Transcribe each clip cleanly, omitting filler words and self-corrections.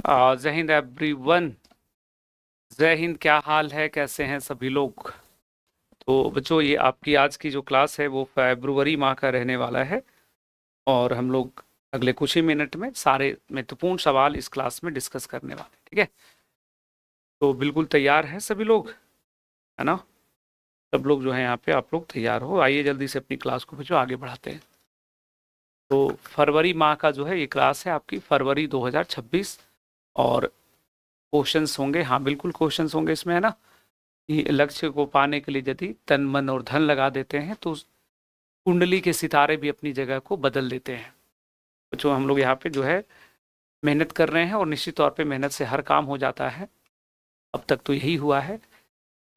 जय हिंद एवरीवन। जय हिंद। क्या हाल है, कैसे हैं सभी लोग? तो बच्चों, ये आपकी आज की जो क्लास है वो फरवरी माह का रहने वाला है। और हम लोग अगले कुछ ही मिनट में सारे महत्वपूर्ण सवाल इस क्लास में डिस्कस करने वाले हैं। ठीक है, तो बिल्कुल तैयार हैं सभी लोग, है ना? सब लोग जो है यहाँ पे, आप लोग तैयार हो? आइए जल्दी से अपनी क्लास को बच्चों आगे बढ़ाते हैं। तो फरवरी माह का जो है ये क्लास है आपकी, फरवरी 2026। और क्वेश्चंस होंगे, हाँ बिल्कुल क्वेश्चंस होंगे इसमें, है ना? कि लक्ष्य को पाने के लिए यदि तन मन और धन लगा देते हैं तो कुंडली के सितारे भी अपनी जगह को बदल देते हैं। बच्चों, हम लोग यहाँ पे जो है मेहनत कर रहे हैं और निश्चित तौर पे मेहनत से हर काम हो जाता है। अब तक तो यही हुआ है।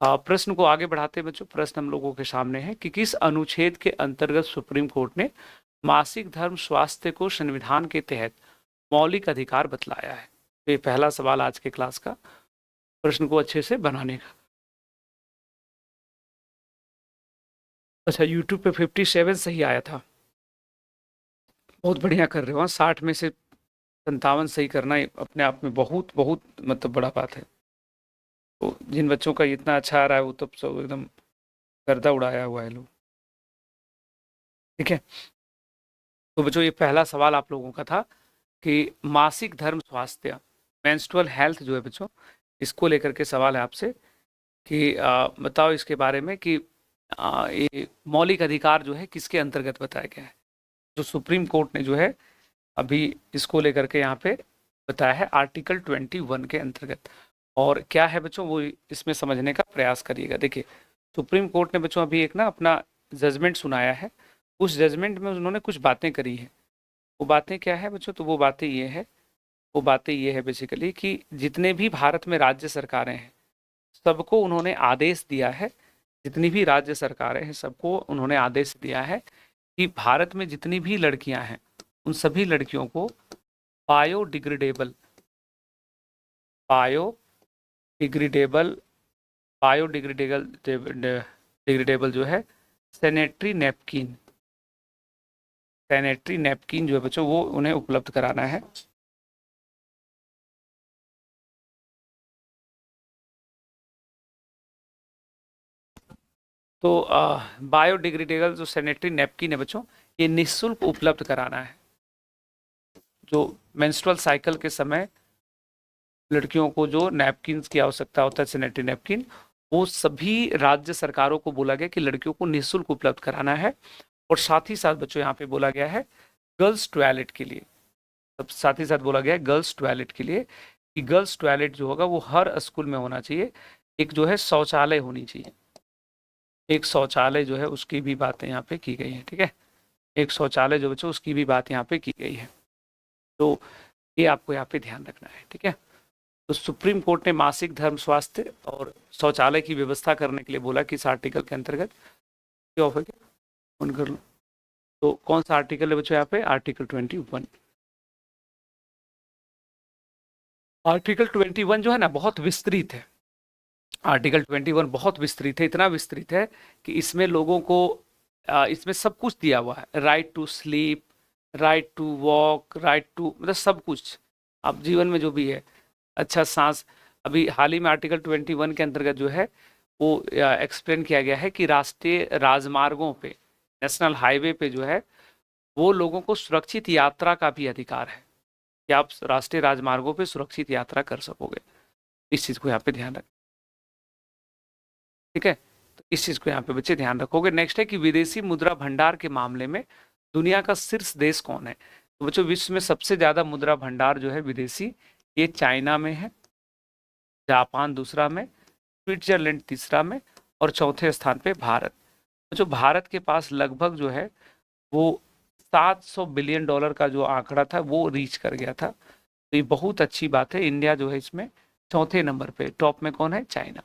प्रश्न को आगे बढ़ाते हैं बच्चों। प्रश्न हम लोगों के सामने है कि किस अनुच्छेद के अंतर्गत सुप्रीम कोर्ट ने मासिक धर्म स्वास्थ्य को संविधान के तहत मौलिक अधिकार बतलाया है? तो ये पहला सवाल आज के क्लास का, प्रश्न को अच्छे से बनाने का। अच्छा, यूट्यूब पे 57 सही आया था, बहुत बढ़िया कर रहे हो। 60 में से 57 सही करना ही अपने आप में बहुत बहुत मतलब बड़ा बात है। तो जिन बच्चों का इतना अच्छा आ रहा है वो तो सब एकदम गर्दा उड़ाया हुआ है लोग। ठीक है, तो बच्चों ये पहला सवाल आप लोगों का था कि मासिक धर्म स्वास्थ्य, मेंस्ट्रुअल हेल्थ जो है बच्चों, इसको लेकर के सवाल है आपसे कि बताओ इसके बारे में कि ये मौलिक अधिकार जो है किसके अंतर्गत बताया गया है? जो सुप्रीम कोर्ट ने जो है अभी इसको लेकर के यहाँ पे बताया है आर्टिकल 21 के अंतर्गत। और क्या है बच्चों, वो इसमें समझने का प्रयास करिएगा। देखिए, सुप्रीम कोर्ट ने बच्चों अभी एक ना अपना जजमेंट सुनाया है। उस जजमेंट में उन्होंने कुछ बातें करी हैं। वो बातें क्या है बच्चों? तो वो बातें ये है बेसिकली कि जितने भी भारत में राज्य सरकारें हैं सबको उन्होंने आदेश दिया है, जितनी भी राज्य सरकारें हैं सबको उन्होंने आदेश दिया है कि भारत में जितनी भी लड़कियां हैं उन सभी लड़कियों को बायोडिग्रेडेबल बायोडिग्रेडेबल बायोडिग्रेडेबल डिग्रेडेबल जो है सैनिटरी नैपकिन जो है बच्चों वो उन्हें उपलब्ध कराना है। तो बायोडिग्रेडेबल जो सैनिटरी नैपकिन है बच्चों, ये निःशुल्क उपलब्ध कराना है। जो मेंस्ट्रुअल साइकिल के समय लड़कियों को जो नैपकिन की आवश्यकता होता है, सैनिटरी नैपकिन, वो सभी राज्य सरकारों को बोला गया कि लड़कियों को निःशुल्क उपलब्ध कराना है। और साथ ही साथ बच्चों यहाँ पे बोला गया है गर्ल्स टॉयलेट के लिए, सब साथ ही साथ बोला गया है गर्ल्स टॉयलेट के लिए कि गर्ल्स टॉयलेट जो होगा वो हर स्कूल में होना चाहिए। एक जो है शौचालय होनी चाहिए, एक शौचालय जो है उसकी भी बातें यहाँ पे की गई है। ठीक है, एक शौचालय जो बच्चों उसकी भी बात यहाँ पे की गई है। तो ये आपको यहाँ पे ध्यान रखना है। ठीक है, तो सुप्रीम कोर्ट ने मासिक धर्म स्वास्थ्य और शौचालय की व्यवस्था करने के लिए बोला कि इस आर्टिकल के अंतर्गत क्या ऑफर क्या ऑन कर लो। तो कौन सा आर्टिकल है बच्चों यहाँ पे? आर्टिकल 21। आर्टिकल 21 जो है ना बहुत विस्तृत है। आर्टिकल 21 बहुत विस्तृत है, इतना विस्तृत है कि इसमें लोगों को इसमें सब कुछ दिया हुआ है। Right to sleep, right to walk, right to मतलब सब कुछ आप जीवन में जो भी है, अच्छा सांस। अभी हाल ही में आर्टिकल 21 के अंतर्गत जो है वो एक्सप्लेन किया गया है कि राष्ट्रीय राजमार्गों पे, नेशनल हाईवे पे जो है वो लोगों को सुरक्षित यात्रा का भी अधिकार है कि आप राष्ट्रीय राजमार्गों पे सुरक्षित यात्रा कर सकोगे। इस चीज़ को यहाँ पे ध्यान रखें। ठीक है, तो इस चीज़ को यहाँ पे बच्चे ध्यान रखोगे। नेक्स्ट है कि विदेशी मुद्रा भंडार के मामले में दुनिया का शीर्ष देश कौन है? तो बच्चों, विश्व में सबसे ज़्यादा मुद्रा भंडार जो है विदेशी, ये चाइना में है, जापान दूसरा में, स्विट्जरलैंड तीसरा में, और चौथे स्थान पे भारत। जो भारत के पास लगभग जो है वो 700 बिलियन डॉलर का जो आंकड़ा था वो रीच कर गया था। तो ये बहुत अच्छी बात है। इंडिया जो है इसमें चौथे नंबर पे, टॉप में कौन है? चाइना।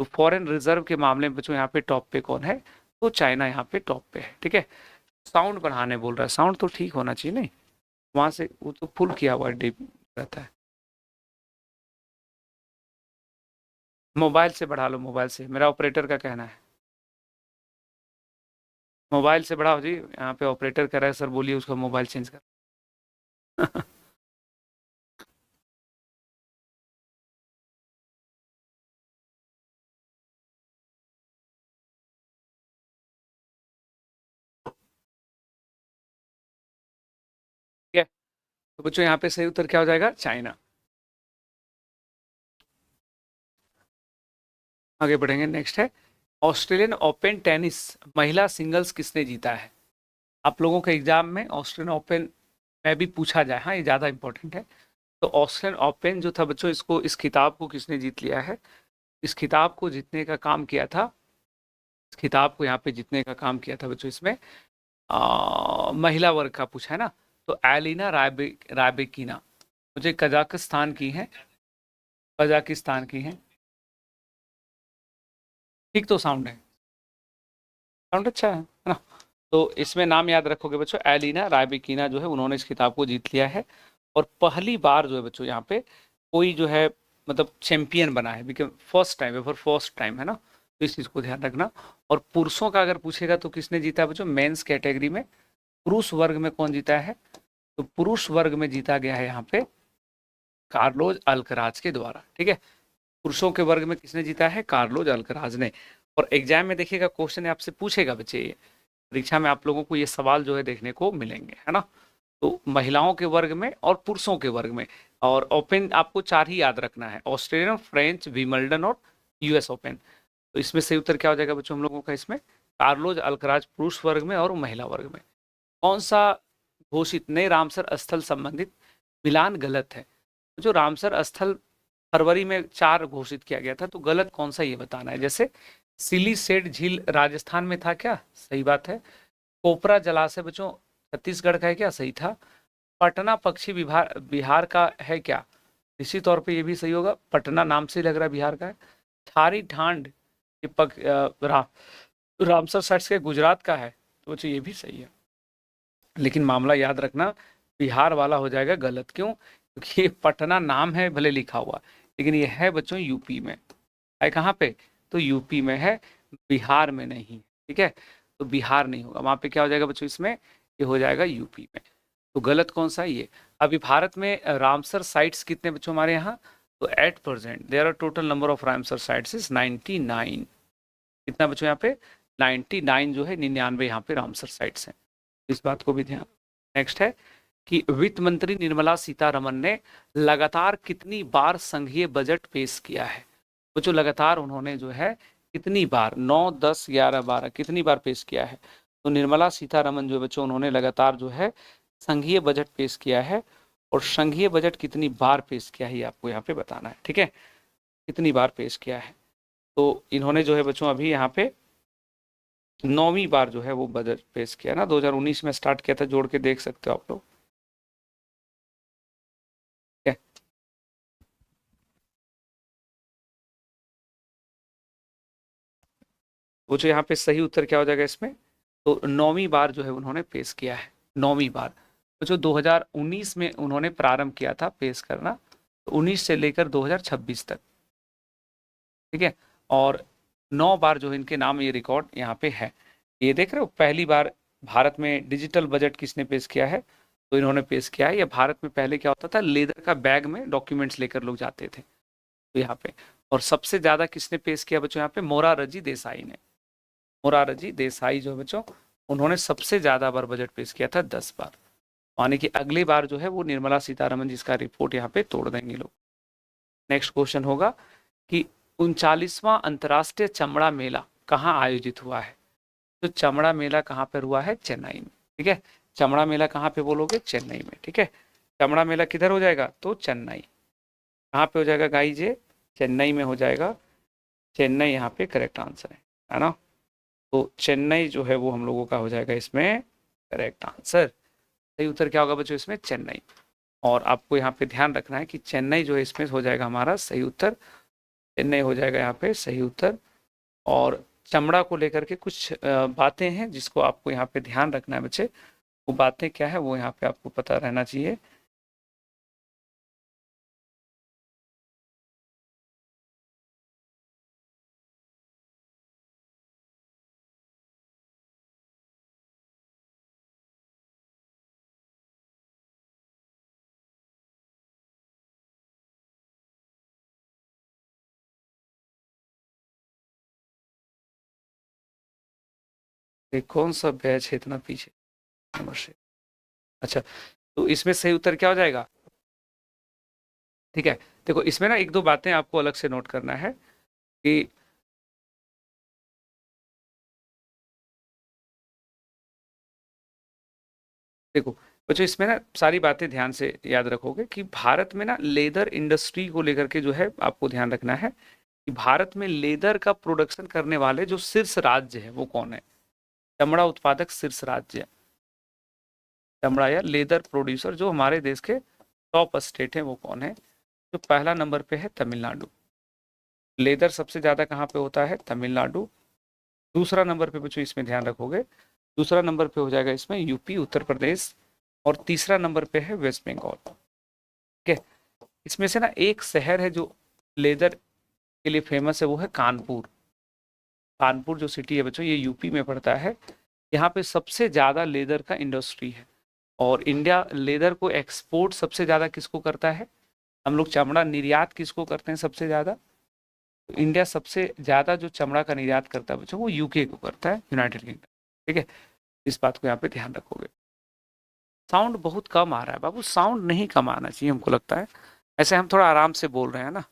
तो फॉरेन रिजर्व के मामले में बच्चों यहाँ पे टॉप पे कौन है? तो चाइना यहाँ पे टॉप पे है। ठीक है, साउंड बढ़ाने बोल रहा है, साउंड तो ठीक होना चाहिए नहीं, वहां से वो तो फुल किया हुआ डीप रहता है। मोबाइल से बढ़ा लो, मोबाइल से, मेरा ऑपरेटर का कहना है। मोबाइल से बढ़ाओ जी, यहाँ पे ऑपरेटर कह रहा है सर बोलिए उसका मोबाइल चेंज कर। तो बच्चों यहाँ पे सही उत्तर क्या हो जाएगा? चाइना। आगे बढ़ेंगे, नेक्स्ट है ऑस्ट्रेलियन ओपन टेनिस महिला सिंगल्स किसने जीता है? आप लोगों के एग्जाम में ऑस्ट्रेलियन ओपन में भी पूछा जाए, हाँ ये ज़्यादा इंपॉर्टेंट है। तो ऑस्ट्रेलियन ओपन जो था बच्चों, इसको इस खिताब को किसने जीत लिया है? इस खिताब को जीतने का काम किया था, इस खिताब को यहाँ पे जीतने का काम किया था बच्चों इसमें महिला वर्ग का पूछा है ना, तो एलिना रायबेकिना मुझे कजाकिस्तान की है, कजाकिस्तान की है। ठीक तो साउंड है, साउंड अच्छा है ना? तो इसमें नाम याद रखोगे बच्चों, एलिना रायबेकिना जो है उन्होंने इस खिताब को जीत लिया है। और पहली बार जो है बच्चों यहाँ पे कोई जो है मतलब चैंपियन बना है, because first time, for first time है ना, तो इस चीज़ को ध्यान रखना। और पुरुषों का अगर पूछेगा तो किसने जीता है बच्चों? मेंस कैटेगरी में पुरुष वर्ग में कौन जीता है? तो पुरुष वर्ग में जीता गया है यहाँ पे कार्लोज अल्कराज के द्वारा। ठीक है, पुरुषों के वर्ग में किसने जीता है? कार्लोज अल्कराज ने। और एग्जाम में देखिएगा क्वेश्चन आपसे पूछेगा बच्चे, ये परीक्षा में आप लोगों को ये सवाल जो है देखने को मिलेंगे, है ना? तो महिलाओं के वर्ग में और पुरुषों के वर्ग में, और ओपन आपको 4 ही याद रखना है, ऑस्ट्रेलियन, फ्रेंच, विंबलडन और यूएस ओपन। तो इसमें सही उत्तर क्या हो जाएगा बच्चों हम लोगों का? इसमें कार्लोज अल्कराज पुरुष वर्ग में और महिला वर्ग में। कौन सा घोषित नए रामसर स्थल संबंधित मिलान गलत है? जो रामसर स्थल फरवरी में 4 घोषित किया गया था, तो गलत कौन सा ये बताना है। जैसे सिली सेठ झील राजस्थान में था क्या? सही बात है। कोपरा जलाशय बच्चों छत्तीसगढ़ का है क्या? सही था। पटना पक्षी विभाग बिहार का है क्या? निश्चित तौर पे ये भी सही होगा, पटना नाम से लग रहा है बिहार का है। थारी ढांड ये रामसर साइट्स के गुजरात का है, तो बच्चों ये भी सही है। लेकिन मामला याद रखना, बिहार वाला हो जाएगा गलत। क्यों? क्योंकि ये पटना नाम है भले लिखा हुआ, लेकिन ये है बच्चों यूपी में है। कहाँ पे? तो यूपी में है, बिहार में नहीं। ठीक है, तो बिहार नहीं होगा वहां पे, क्या हो जाएगा बच्चों इसमें? ये हो जाएगा यूपी में। तो गलत कौन सा है ये? अभी भारत में रामसर साइट्स कितने बच्चों हमारे यहाँ? तो at present there are total number of Ramsar sites is 99। कितना बच्चों यहाँ पे? 99 जो है, 99 यहाँ पे रामसर साइट्स हैं। इस बात को भी ध्यान। नेक्स्ट है कि वित्त मंत्री निर्मला सीतारमन ने लगातार कितनी बार संघीय बजट पेश किया है? वो जो लगातार उन्होंने जो है कितनी बार, 9, 10, 11, 12 कितनी बार पेश किया है? तो निर्मला सीतारमन जो बच्चों उन्होंने लगातार जो है संघीय बजट पेश किया है। और संघीय बजट कितनी बार पेश किया है ये आपको यहाँ पे बताना है। ठीक है, कितनी बार पेश किया है? तो इन्होंने जो है बच्चों अभी यहाँ पे 9वीं बार जो है वो बजट पेश किया ना, 2019 में स्टार्ट किया था, जोड़ के देख सकते हो आप लोग। वो जो यहाँ पे सही उत्तर क्या हो जाएगा इसमें? तो 9वीं बार जो है उन्होंने पेश किया है, 9वीं बार। तो जो 2019 में उन्होंने प्रारंभ किया था पेश करना, तो 19 से लेकर 2026 तक। ठीक है, और 9 बार जो है इनके नाम ये रिकॉर्ड यहाँ पे है। ये देख रहे हो, पहली बार भारत में डिजिटल बजट किसने पेश किया है? तो इन्होंने पेश किया है। ये भारत में पहले क्या होता था, लेदर का बैग में डॉक्यूमेंट्स लेकर लोग जाते थे, तो यहाँ पे। और सबसे ज्यादा किसने पेश किया बच्चों यहाँ पे? मोरारजी देसाई ने। मोरारजी देसाई जो है बच्चों, उन्होंने सबसे ज्यादा बार बजट पेश किया था, 10 बार। यानी कि अगली बार जो है वो निर्मला सीतारमन जी इसका रिपोर्ट यहाँ पे तोड़ देंगे लोग। नेक्स्ट क्वेश्चन होगा कि 39वां अंतर्राष्ट्रीय चमड़ा मेला कहाँ आयोजित हुआ है? तो चमड़ा मेला कहाँ पर हुआ है? चेन्नई में। ठीक है, चमड़ा मेला कहाँ पे बोलोगे? चेन्नई में। ठीक है, चमड़ा मेला किधर हो जाएगा? तो चेन्नई। कहाँ पे हो जाएगा गाइज? चेन्नई में हो जाएगा। चेन्नई यहाँ पे करेक्ट आंसर है ना? तो चेन्नई जो है वो हम लोगों का हो जाएगा इसमें करेक्ट आंसर। सही उत्तर क्या होगा बच्चों इसमें? चेन्नई। और आपको यहाँ पे ध्यान रखना है कि चेन्नई जो है इसमें हो जाएगा हमारा सही उत्तर, चेन्नई हो जाएगा यहाँ पे सही उत्तर। और चमड़ा को लेकर के कुछ बातें हैं जिसको आपको यहाँ पे ध्यान रखना है बच्चे। वो बातें क्या है वो यहाँ पे आपको पता रहना चाहिए। कौन सा बैच है इतना पीछे नंबर से? अच्छा, तो इसमें सही उत्तर क्या हो जाएगा? ठीक है, देखो इसमें ना एक दो बातें आपको अलग से नोट करना है कि देखो बच्चों, इसमें ना सारी बातें ध्यान से याद रखोगे कि भारत में ना लेदर इंडस्ट्री को लेकर के जो है आपको ध्यान रखना है कि भारत में लेदर का प्रोडक्शन करने वाले जो शीर्ष राज्य है वो कौन है। चमड़ा उत्पादक शीर्ष राज्य, चमड़ा या लेदर प्रोड्यूसर जो हमारे देश के टॉप स्टेट है वो कौन है? जो पहला नंबर पे है तमिलनाडु। लेदर सबसे ज्यादा कहाँ पे होता है? तमिलनाडु। दूसरा नंबर पे बच्चों इसमें ध्यान रखोगे, दूसरा नंबर पे हो जाएगा इसमें यूपी, उत्तर प्रदेश, और तीसरा नंबर पे है वेस्ट बंगाल। ठीक है, इसमें से ना एक शहर है जो लेदर के लिए फेमस है, वो है कानपुर। कानपुर जो सिटी है बच्चों ये यूपी में पड़ता है। यहाँ पे सबसे ज्यादा लेदर का इंडस्ट्री है और इंडिया लेदर को एक्सपोर्ट सबसे ज्यादा किसको करता है? हम लोग चमड़ा निर्यात किसको करते हैं सबसे ज्यादा? तो इंडिया सबसे ज्यादा जो चमड़ा का निर्यात करता है बच्चों वो यूके को करता है, यूनाइटेड किंगडम। ठीक है, इस बात को यहाँ पे ध्यान रखोगे। साउंड बहुत कम आ रहा है बाबू, साउंड नहीं कम आना चाहिए हमको लगता है। ऐसे हम थोड़ा आराम से बोल रहे हैं ना,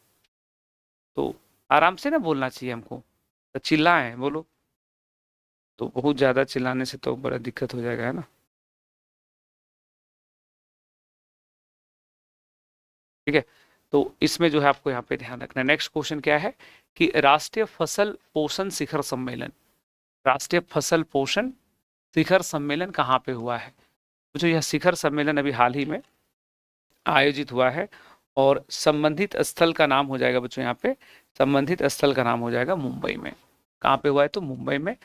तो आराम से ना बोलना चाहिए हमको, तो चिल्लाएं बोलो, तो बहुत ज्यादा चिल्लाने से तो बड़ा दिक्कत हो जाएगा, है ना। ठीक है, तो इसमें जो है आपको यहाँ पे ध्यान रखना है। नेक्स्ट क्वेश्चन क्या है कि राष्ट्रीय फसल पोषण शिखर सम्मेलन, राष्ट्रीय फसल पोषण शिखर सम्मेलन कहाँ पे हुआ है? जो यह शिखर सम्मेलन अभी हाल ही में आयोजित हुआ है और संबंधित स्थल का नाम हो जाएगा बच्चों, यहाँ पे संबंधित स्थल का नाम हो जाएगा मुंबई में। कहाँ पे हुआ है? तो मुंबई में।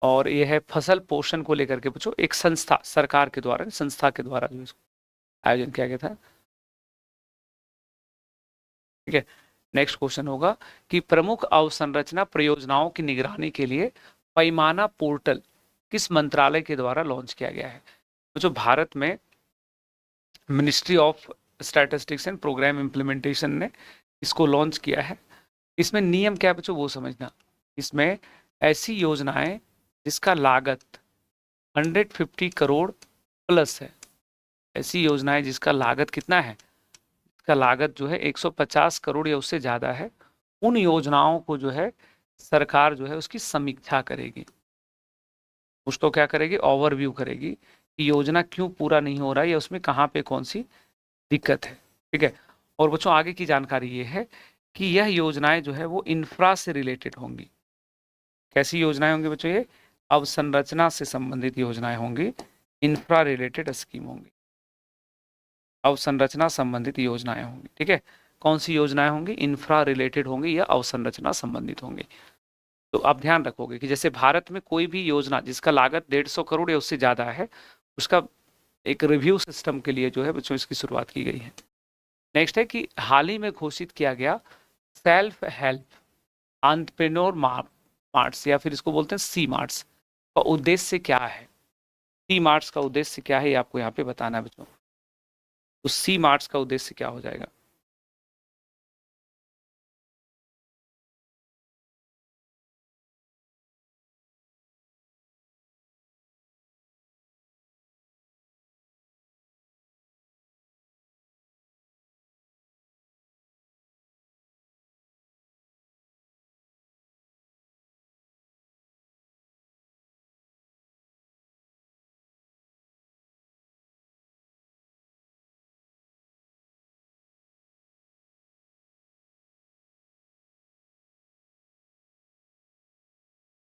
और यह है फसल पोषण को लेकर के बच्चों एक संस्था, सरकार के द्वारा, संस्था के द्वारा जो इसको आयोजन किया गया था। ठीक है, नेक्स्ट क्वेश्चन होगा कि प्रमुख अवसंरचना परियोजनाओं की निगरानी के लिए पैमाना पोर्टल किस मंत्रालय के द्वारा लॉन्च किया गया है? जो भारत में ministry of statistics and programme implementation ने इसको लॉन्च किया है। इसमें नियम क्या है बच्चों वो समझना। इसमें ऐसी योजनाएं जिसका लागत 150 करोड़ प्लस है, ऐसी योजनाएं जिसका लागत कितना है? इसका लागत जो है 150 करोड़ या उससे ज्यादा है, उन योजनाओं को जो है सरकार जो है उसकी समीक्षा करेगी, उसको क्या करेगी? ओवरव्यू करेगी कि योजना क्यों पूरा नहीं हो रहा है या उसमें कहाँ पे कौन सी दिक्कत है। ठीक है, और बच्चों आगे की जानकारी ये है कि यह योजनाएं जो है वो इंफ्रा से रिलेटेड होंगी। कैसी योजनाएं होंगी बच्चों? ये अवसंरचना से संबंधित योजनाएं होंगी, इंफ्रा रिलेटेड स्कीम होंगी, अवसंरचना संबंधित योजनाएं होंगी। ठीक है, कौन सी योजनाएं होंगी? इंफ्रा रिलेटेड होंगी या अवसंरचना संबंधित होंगी। तो आप ध्यान रखोगे कि जैसे भारत में कोई भी योजना जिसका लागत 150 करोड़ या उससे ज्यादा है, उसका एक रिव्यू सिस्टम के लिए जो है बच्चों इसकी शुरुआत की गई है। नेक्स्ट है कि हाल ही में घोषित किया गया सेल्फ हेल्प एंटरप्रेन्योर मार्ट्स या फिर इसको बोलते हैं सी मार्ट्स का उद्देश्य क्या है? सी मार्ट्स का उद्देश्य क्या है ये आपको यहाँ पे बताना है बच्चों। तो सी मार्ट्स का उद्देश्य क्या हो जाएगा?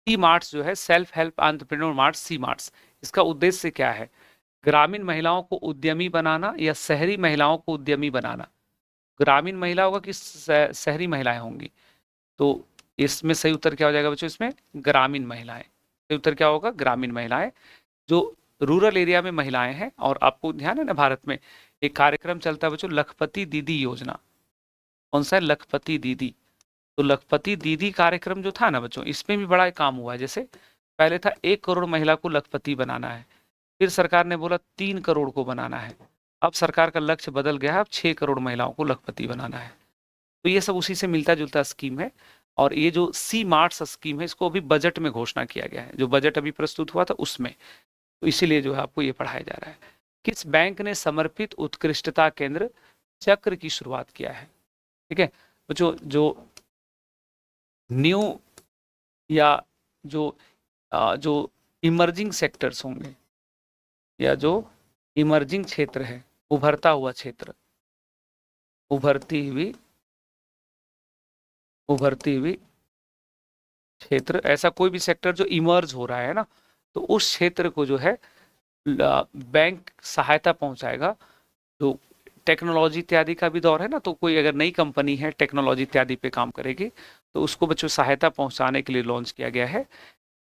सी मार्ट्स जो है सेल्फ हेल्प एंटरप्रेन्योर मार्ट्स, सी मार्ट्स, इसका उद्देश्य क्या है? ग्रामीण महिलाओं को उद्यमी बनाना या शहरी महिलाओं को उद्यमी बनाना? ग्रामीण महिला होगा कि शहरी महिलाएं होंगी? तो इसमें सही उत्तर क्या हो जाएगा बच्चों? इसमें ग्रामीण महिलाएं। सही उत्तर क्या होगा? ग्रामीण महिलाएं। जो रूरल एरिया में महिलाएं हैं, और आपको ध्यान है ना भारत में एक कार्यक्रम चलता है बच्चों लखपति दीदी योजना। कौन सा है? लखपति दीदी। तो लखपति दीदी कार्यक्रम जो था ना बच्चों, इसमें भी बड़ा काम हुआ है। जैसे पहले था 1 करोड़ महिला को लखपति बनाना है, फिर सरकार ने बोला 3 करोड़ को बनाना है, अब सरकार का लक्ष्य बदल गया है, अब 6 करोड़ महिलाओं को लखपति बनाना है। तो ये सब उसी से मिलता जुलता स्कीम है। और ये जो सी मार्ट्स स्कीम है इसको अभी बजट में घोषणा किया गया है, जो बजट अभी प्रस्तुत हुआ था उसमें, तो इसीलिए जो है आपको ये पढ़ाया जा रहा है। किस बैंक ने समर्पित उत्कृष्टता केंद्र चक्र की शुरुआत किया है? ठीक है बच्चों, जो न्यू या जो जो इमर्जिंग सेक्टर्स होंगे या जो इमर्जिंग क्षेत्र है, उभरता हुआ क्षेत्र, उभरती हुई क्षेत्र, ऐसा कोई भी सेक्टर जो इमर्ज हो रहा है ना, तो उस क्षेत्र को जो है बैंक सहायता पहुंचाएगा। जो टेक्नोलॉजी इत्यादि का भी दौर है ना, तो कोई अगर नई कंपनी है टेक्नोलॉजी इत्यादि पे काम करेगी तो उसको बच्चों सहायता पहुंचाने के लिए लॉन्च किया गया है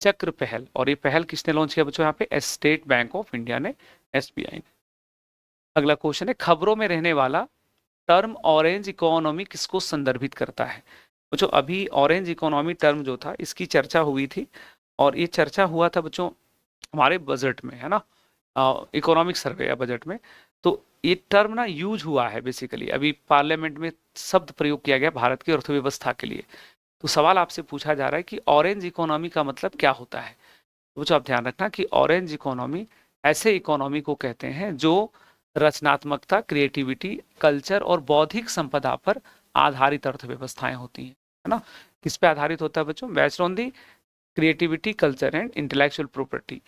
चक्र पहल। और ये पहल किसने लॉन्च किया बच्चों? यहाँ पे स्टेट बैंक ऑफ इंडिया ने, एसबीआई ने। अगला क्वेश्चन है, खबरों में रहने वाला टर्म ऑरेंज इकोनॉमी किसको संदर्भित करता है? बच्चों अभी ऑरेंज इकोनॉमी टर्म जो था इसकी चर्चा हुई थी, और ये चर्चा हुआ था बच्चों हमारे बजट में, है ना, इकोनॉमिक सर्वे या बजट में। तो ये टर्म ना यूज हुआ है बेसिकली, अभी पार्लियामेंट में शब्द प्रयोग किया गया भारत की अर्थव्यवस्था के लिए। तो सवाल आपसे पूछा जा रहा है कि ऑरेंज इकोनॉमी का मतलब क्या होता है? तो बच्चों आप ध्यान रखना कि ऑरेंज इकोनॉमी ऐसे इकोनॉमी को कहते हैं जो रचनात्मकता, क्रिएटिविटी, कल्चर और बौद्धिक संपदा पर आधारित अर्थव्यवस्थाएं होती हैं, है ना। किस पे आधारित होता है बच्चों? Based on the creativity, culture and intellectual property.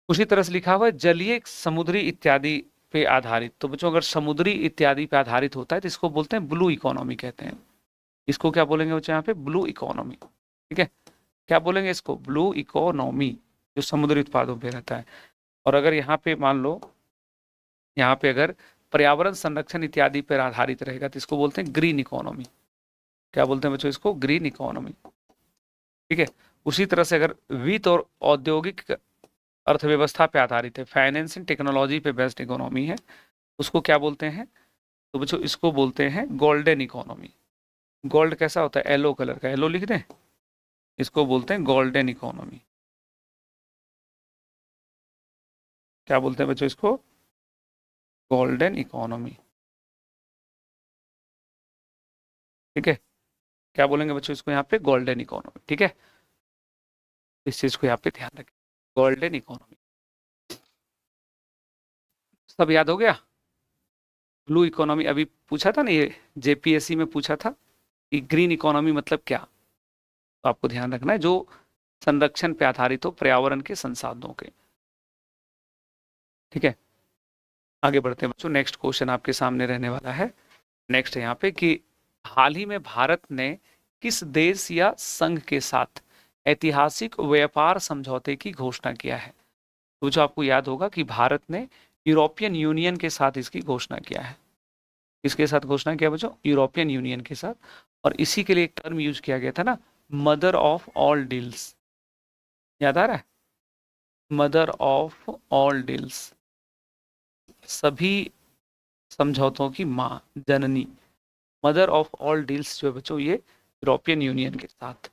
उसी तरह से लिखा हुआ है जलीय, समुद्री इत्यादि पे आधारित। तो बच्चों अगर समुद्री इत्यादि पे आधारित होता है तो इसको बोलते हैं ब्लू इकोनॉमी कहते हैं। इसको क्या बोलेंगे बच्चों यहाँ पे? Blue economy. ठीक है, क्या बोलेंगे इसको? ब्लू इकोनॉमी, जो समुद्री उत्पादों पे रहता है। और अगर यहाँ पे मान लो, यहाँ पे अगर पर्यावरण संरक्षण इत्यादि पर आधारित रहेगा तो इसको बोलते हैं ग्रीन इकोनॉमी। क्या बोलते हैं बच्चों? इसको ग्रीन इकोनॉमी। ठीक है, उसी तरह से अगर वित्त और औद्योगिक अर्थव्यवस्था पे आधारित है, फाइनेंसिंग टेक्नोलॉजी पे बेस्ड इकोनॉमी है, उसको क्या बोलते हैं? तो बच्चों इसको बोलते हैं गोल्डन इकोनॉमी। गोल्ड कैसा होता है? येलो कलर का, येलो लिख दें, इसको बोलते हैं गोल्डन इकोनॉमी। क्या बोलते हैं बच्चों इसको? Golden economy. ठीक है, क्या बोलेंगे बच्चों इसको यहाँ पे? Golden economy. ठीक है, इस चीज को यहाँ पे ध्यान रखें, गोल्डन इकोनॉमी। सब याद हो गया? ब्लू इकोनॉमी अभी पूछा था ना, ये जेपीएससी में पूछा था कि ग्रीन इकोनॉमी मतलब क्या। तो आपको ध्यान रखना है जो संरक्षण पे आधारित हो, पर्यावरण के संसाधनों के। ठीक है, आगे बढ़ते हैं बच्चों। नेक्स्ट क्वेश्चन आपके सामने रहने वाला है। नेक्स्ट है यहाँ पे कि हाल ही में भारत ने किस देश या संघ के साथ ऐतिहासिक व्यापार समझौते की घोषणा किया है? तो जो आपको याद होगा कि भारत ने यूरोपियन यूनियन के साथ इसकी घोषणा किया है। किसके साथ घोषणा किया बच्चों? यूरोपियन यूनियन के साथ। और इसी के लिए एक टर्म यूज किया गया था ना, मदर ऑफ ऑल डील्स। याद आ रहा है? मदर ऑफ ऑल डील्स, सभी समझौतों की माँ, जननी। मदर ऑफ ऑल डील्स जो है बच्चों ये यूरोपियन यूनियन के साथ।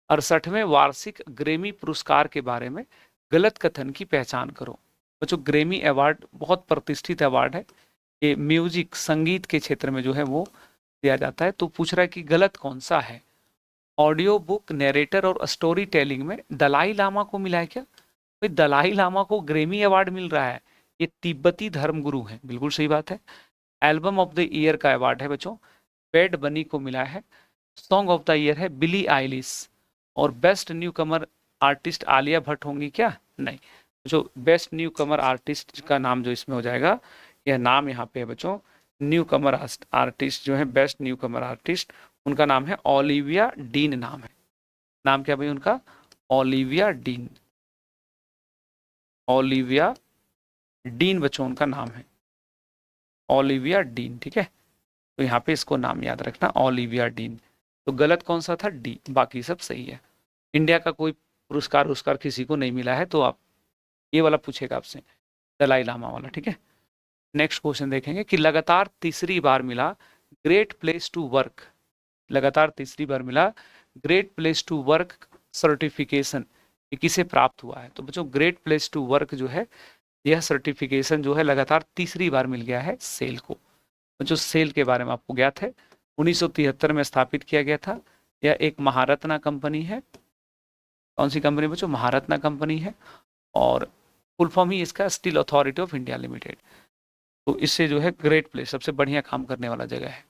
68वें वार्षिक ग्रेमी पुरस्कार के बारे में गलत कथन की पहचान करो। बच्चों ग्रेमी अवार्ड बहुत प्रतिष्ठित अवार्ड है, ये म्यूजिक, संगीत के क्षेत्र में जो है वो दिया जाता है। तो पूछ रहा है कि गलत कौन सा है? ऑडियो बुक, नरेटर और स्टोरी टेलिंग में दलाई लामा को मिला है क्या? भाई दलाई लामा को ग्रेमी अवार्ड मिल रहा है, ये तिब्बती धर्मगुरु हैं, बिल्कुल सही बात है। एल्बम ऑफ द ईयर का अवार्ड है बच्चों, बैड बनी को मिला है। सॉन्ग ऑफ द ईयर है बिली आइलिश। और बेस्ट न्यू कमर आर्टिस्ट आलिया भट्ट होंगी क्या? नहीं। जो बेस्ट न्यू कमर आर्टिस्ट का नाम जो इसमें हो जाएगा, यह नाम यहाँ पे है बच्चों, न्यू कमर आर्टिस्ट जो है, बेस्ट न्यू कमर आर्टिस्ट, उनका नाम है ओलिविया डीन। नाम है, नाम क्या भाई उनका? Olivia dean. ओलिविया डीन बच्चों उनका नाम है, ओलिविया डीन। ठीक है, तो यहाँ पे इसको नाम याद रखना, ओलिविया डीन। तो गलत कौन सा था? डी, बाकी सब सही है। इंडिया का कोई पुरस्कार किसी को नहीं मिला है, तो आप ये वाला पूछेगा आपसे, दलाई लामा वाला। ठीक है, नेक्स्ट क्वेश्चन देखेंगे कि लगातार तीसरी बार मिला ग्रेट प्लेस टू वर्क, लगातार तीसरी बार मिला great place to work certification, ये किसे प्राप्त हुआ है? तो बच्चों ग्रेट प्लेस टू वर्क जो है, यह सर्टिफिकेशन जो है लगातार तीसरी बार मिल गया है सेल को। बच्चों सेल के बारे में आपको ज्ञात है, 1973 में स्थापित किया गया था। यह एक महारत्ना कंपनी है। कौन सी कंपनी बच्चों? महारत्ना कंपनी है। और फुल फॉर्म ही इसका steel authority of India limited. तो इससे जो है ग्रेट प्लेस, सबसे बढ़िया काम करने वाला जगह है।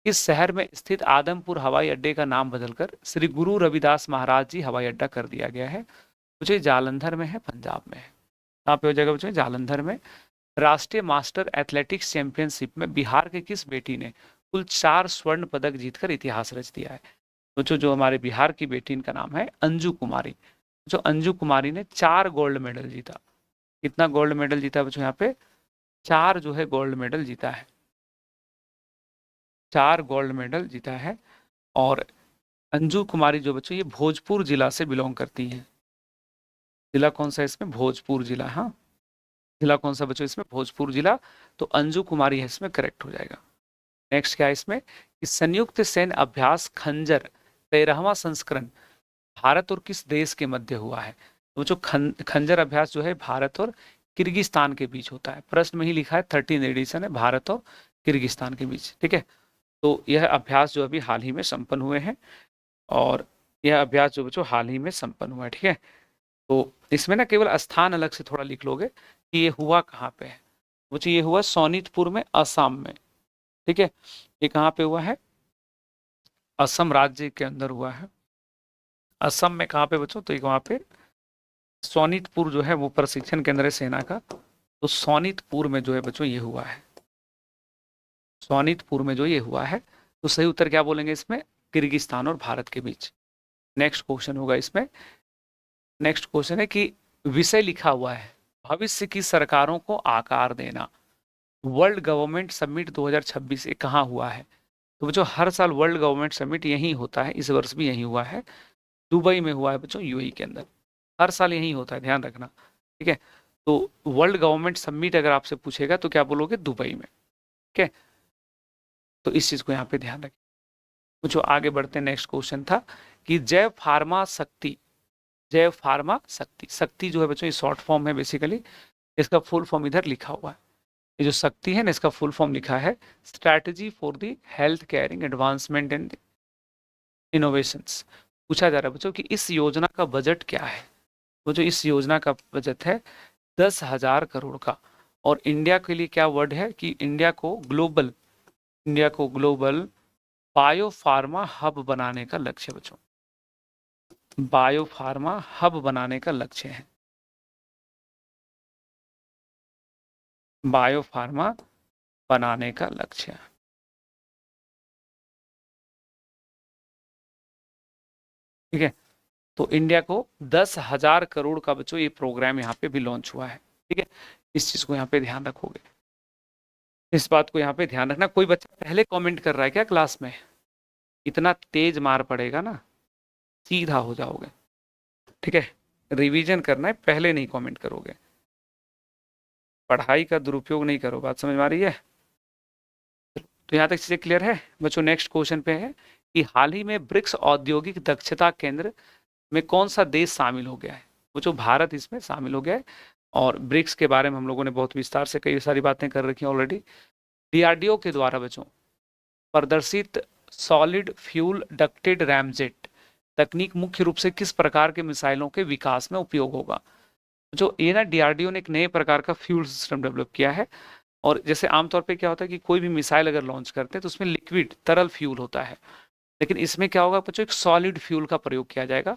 इस शहर में स्थित आदमपुर हवाई अड्डे का नाम बदलकर श्री गुरु रविदास महाराज जी हवाई अड्डा कर दिया गया है। मुझे जालंधर में है, पंजाब में है। कहाँ पे हो जाएगा बच्चों? जालंधर में। राष्ट्रीय मास्टर एथलेटिक्स चैंपियनशिप में बिहार के किस बेटी ने कुल 4 स्वर्ण पदक जीतकर इतिहास रच दिया है? बच्चों जो हमारे बिहार की बेटी, इनका नाम है अंजू कुमारी। जो अंजू कुमारी ने 4 गोल्ड मेडल जीता। कितना गोल्ड मेडल जीता बच्चों? यहाँ पे 4 जो है गोल्ड मेडल जीता है, 4 गोल्ड मेडल जीता है। और अंजू कुमारी जो बच्चों, ये भोजपुर जिला से बिलोंग करती हैं। जिला कौन सा है इसमें? भोजपुर जिला। हाँ, जिला कौन सा बच्चों इसमें? भोजपुर जिला। तो अंजू कुमारी है इसमें, करेक्ट हो जाएगा। नेक्स्ट क्या है इसमें कि संयुक्त सैन्य अभ्यास खंजर 13वां संस्करण भारत और किस देश के मध्य हुआ है? तो बच्चों खंजर अभ्यास जो है भारत और किर्गिस्तान के बीच होता है। प्रश्न में ही लिखा है 13 एडिशन है भारत और किर्गिस्तान के बीच। ठीक है, तो यह अभ्यास जो अभी हाल ही में संपन्न हुए हैं, और यह अभ्यास जो बच्चों हाल ही में संपन्न हुआ है। ठीक है, तो इसमें ना केवल स्थान अलग से थोड़ा लिख लोगे कि ये हुआ कहाँ पे है। बच्चों ये हुआ सोनितपुर में, असम में। ठीक है, ये कहाँ पे हुआ है? असम राज्य के अंदर हुआ है। असम में कहाँ पे बच्चों? तो एक वहाँ पे सोनितपुर जो है वो प्रशिक्षण केंद्र है सेना का। तो सोनितपुर में जो है बच्चों ये हुआ है, सोनितपुर में जो ये हुआ है। तो सही उत्तर क्या बोलेंगे इसमें? किर्गिस्तान और भारत के बीच। नेक्स्ट क्वेश्चन होगा इसमें। नेक्स्ट क्वेश्चन है कि विषय लिखा हुआ है भविष्य की सरकारों को आकार देना। वर्ल्ड गवर्नमेंट समिट 2026 ये कहाँ हुआ है? तो बच्चों हर साल वर्ल्ड गवर्नमेंट समिट यही होता है, इस वर्ष भी यही हुआ है, दुबई में हुआ है बच्चों, यूएई के अंदर। हर साल यही होता है, ध्यान रखना। ठीक है, तो वर्ल्ड गवर्नमेंट समिट अगर आपसे पूछेगा तो क्या बोलोगे? दुबई में। ठीक है, तो इस चीज को यहाँ पे ध्यान रखें। कुछ आगे बढ़ते हैं। नेक्स्ट क्वेश्चन था कि जैव फार्मा शक्ति, जैव फार्मा शक्ति, शक्ति जो है बच्चों ये शॉर्ट फॉर्म है बेसिकली, इसका फुल फॉर्म इधर लिखा हुआ है। ये जो शक्ति है ना, इसका फुल फॉर्म लिखा है strategy for the health caring advancement and innovations. पूछा जा रहा है बच्चों कि इस योजना का बजट क्या है? वो जो इस योजना का बजट है 10,000 करोड़ का। और इंडिया के लिए क्या वर्ड है कि इंडिया को ग्लोबल बायो फार्मा हब बनाने का लक्ष्य है बच्चों। बायो फार्मा हब बनाने का लक्ष्य है, बायो फार्मा बनाने का लक्ष्य है। ठीक है, तो इंडिया को 10,000 करोड़ का बच्चों ये प्रोग्राम यहाँ पे भी लॉन्च हुआ है। ठीक है, इस चीज को यहाँ पे ध्यान रखोगे, इस बात को यहाँ पे ध्यान रखना। कोई बच्चा पहले कमेंट कर रहा है क्या क्लास में? इतना तेज मार पड़ेगा ना, सीधा हो जाओगे। ठीक है, रिवीजन करना है, पहले नहीं कमेंट करोगे। पढ़ाई का दुरुपयोग नहीं करो, बात समझ में आ रही है? तो यहाँ तक चीजें क्लियर है बच्चों। नेक्स्ट क्वेश्चन पे है कि हाल ही में ब्रिक्स औद्योगिक दक्षता केंद्र में कौन सा देश शामिल हो गया है? बच्चों भारत इसमें शामिल हो गया है। और ब्रिक्स के बारे में हम लोगों ने बहुत विस्तार से कई सारी बातें कर रखी हैं ऑलरेडी। डीआरडीओ के द्वारा बच्चों प्रदर्शित सॉलिड फ्यूल डक्टेड रैमजेट तकनीक मुख्य रूप से किस प्रकार के मिसाइलों के विकास में उपयोग होगा? जो ये ना डीआरडीओ ने एक नए प्रकार का फ्यूल सिस्टम डेवलप किया है। और जैसे आमतौर पे क्या होता है कि कोई भी मिसाइल अगर लॉन्च करते हैं तो उसमें लिक्विड तरल फ्यूल होता है, लेकिन इसमें क्या होगा बच्चों? एक सॉलिड फ्यूल का प्रयोग किया जाएगा।